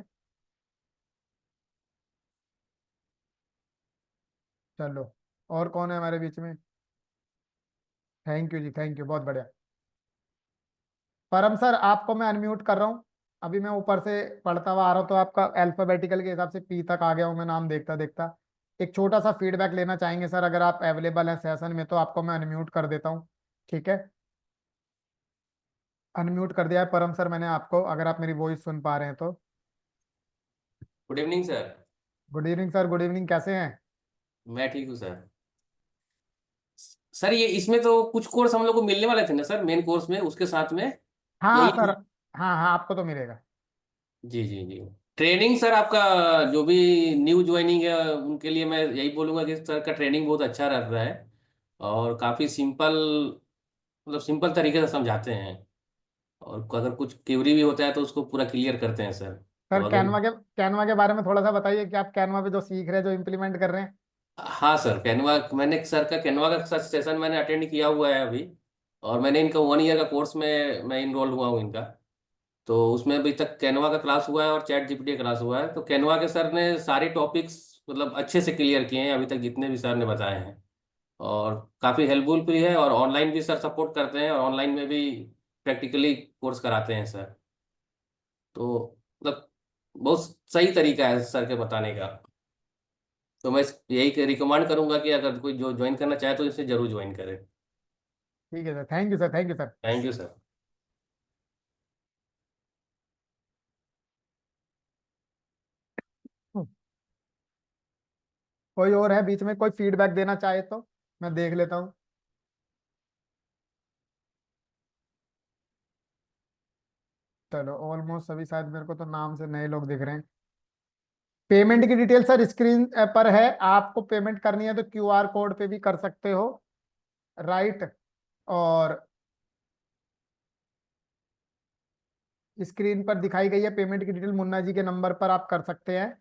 S1: चलो, और कौन है हमारे बीच में? Thank you ji, thank you, बहुत बढ़िया। परम सर, आपको मैं अनम्यूट कर रहा हूँ। अभी मैं ऊपर से पढ़ता हुआ आ रहा हूँ, तो आपका अल्फाबेटिकल के हिसाब से P तक आ गया हूँ मैं, नाम देखता देखता। एक छोटा सा फीडबैक लेना चाहेंगे सर, अगर आप अवेलेबल हैं सेशन में, तो आपको मैं अनम्यूट कर देता हूँ, ठीक है? अनम्यूट कर दिया है परम सर मैंने आपको, अगर आप मेरी वॉइस सुन पा रहे हैं तो।
S3: Good evening sir.
S1: Good evening sir, good evening, कैसे हैं?
S3: मैं ठीक हूँ सर। सर ये इसमें तो कुछ कोर्स हम लोग को मिलने वाले थे ना सर, मेन कोर्स में उसके साथ में।
S1: हाँ
S3: यही।
S1: सर, हाँ हाँ, आपको तो मिलेगा।
S3: जी जी जी। ट्रेनिंग सर आपका, जो भी न्यू ज्वाइनिंग है उनके लिए मैं यही बोलूँगा कि सर का ट्रेनिंग बहुत अच्छा रहता है। और काफ़ी सिंपल, मतलब सिंपल तरीके से समझाते हैं। और अगर कुछ क्यूरी भी होता है तो उसको पूरा क्लियर करते हैं सर।
S1: सर
S3: तो अगर।
S1: कैनवा के बारे में थोड़ा सा बताइए कि आप कैनवा पे जो सीख रहे हैं, जो इम्प्लीमेंट कर रहे हैं।
S3: हाँ सर, कैनवा मैंने सर का कैनवा का सेशन मैंने अटेंड किया हुआ है अभी। और मैंने इनका 1 ईयर का कोर्स में मैं इनरोल हुआ हूँ इनका। तो उसमें अभी तक कैनवा का क्लास हुआ है और चैट जीपीटी का क्लास हुआ है। तो कैनवा के सर ने सारे टॉपिक्स मतलब अच्छे से क्लियर किए हैं अभी तक जितने भी सर ने बताए हैं। और काफ़ी हेल्पफुल भी है, और ऑनलाइन भी सर सपोर्ट करते हैं, और ऑनलाइन में भी प्रैक्टिकली कोर्स कराते हैं सर। तो मतलब बहुत सही तरीका है सर के बताने का। तो मैं यही रिकमेंड करूंगा कि अगर कोई जो ज्वाइन करना चाहे तो इसे जरूर ज्वाइन करे।
S1: ठीक है sir, thank you sir, thank you sir.
S3: Thank you sir.
S1: कोई और है बीच में, कोई फीडबैक देना चाहे तो मैं देख लेता हूँ। चलो, ऑलमोस्ट सभी शायद, मेरे को तो नाम से नए लोग दिख रहे हैं। पेमेंट की डिटेल सर स्क्रीन पर है, आपको पेमेंट करनी है तो QR कोड पे भी कर सकते हो, राइट? और स्क्रीन पर दिखाई गई है पेमेंट की डिटेल, मुन्ना जी के नंबर पर आप कर सकते हैं।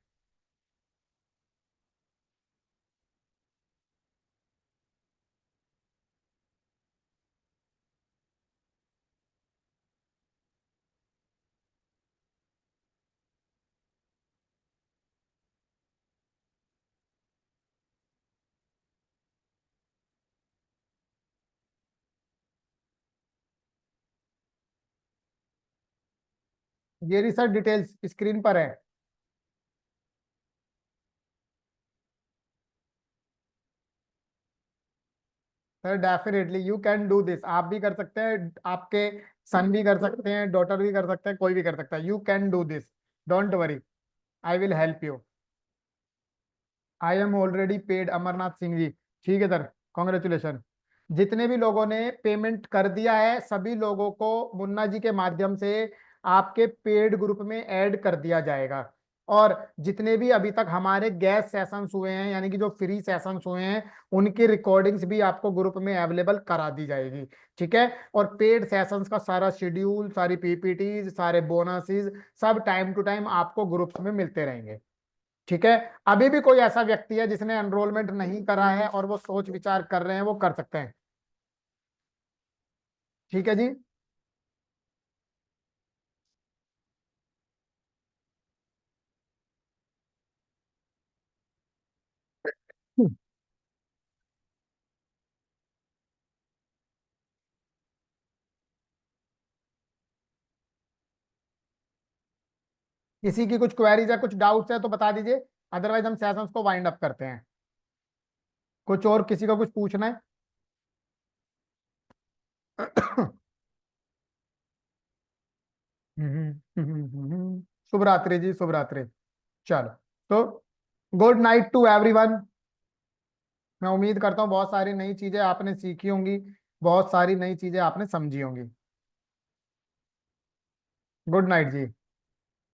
S1: ये रिसर्च डिटेल्स स्क्रीन पर है। Sir definitely you can do this, आप भी कर सकते हैं, आपके सन भी कर सकते हैं, डॉटर भी कर सकते हैं, कोई भी कर सकता है। You can do this, don't worry, I will help you. I am already paid, Amarnath Singh ji, ठीक है सर, कॉन्ग्रेचुलेशन। जितने भी लोगों ने पेमेंट कर दिया है, सभी लोगों को मुन्ना जी के माध्यम से आपके पेड ग्रुप में ऐड कर दिया जाएगा। और जितने भी अभी तक हमारे गैस सेशंस हुए हैं, यानी कि जो फ्री सेशंस हुए हैं, उनकी रिकॉर्डिंग्स भी आपको ग्रुप में अवेलेबल करा दी जाएगी, ठीक है? और पेड सेशंस का सारा शेड्यूल, सारी PPTs, सारे बोनसेस, सब टाइम टू टाइम आपको ग्रुप्स में मिलते रहेंगे, ठीक है? अभी भी कोई ऐसा व्यक्ति है जिसने एनरोलमेंट नहीं करा है और वो सोच विचार कर रहे हैं, वो कर सकते हैं, ठीक है जी? किसी की कुछ क्वेरीज या कुछ डाउट्स है तो बता दीजिए, अदरवाइज हम सेशंस को वाइंड अप करते हैं। कुछ और किसी को कुछ पूछना है? हम्म, शुभ रात्रि जी, शुभ रात्रि। चलो, तो गुड नाइट टू एवरीवन। मैं उम्मीद करता हूँ बहुत सारी नई चीजें आपने सीखी होंगी, बहुत सारी नई चीजें आपने समझी होंगी। गुड नाइट जी।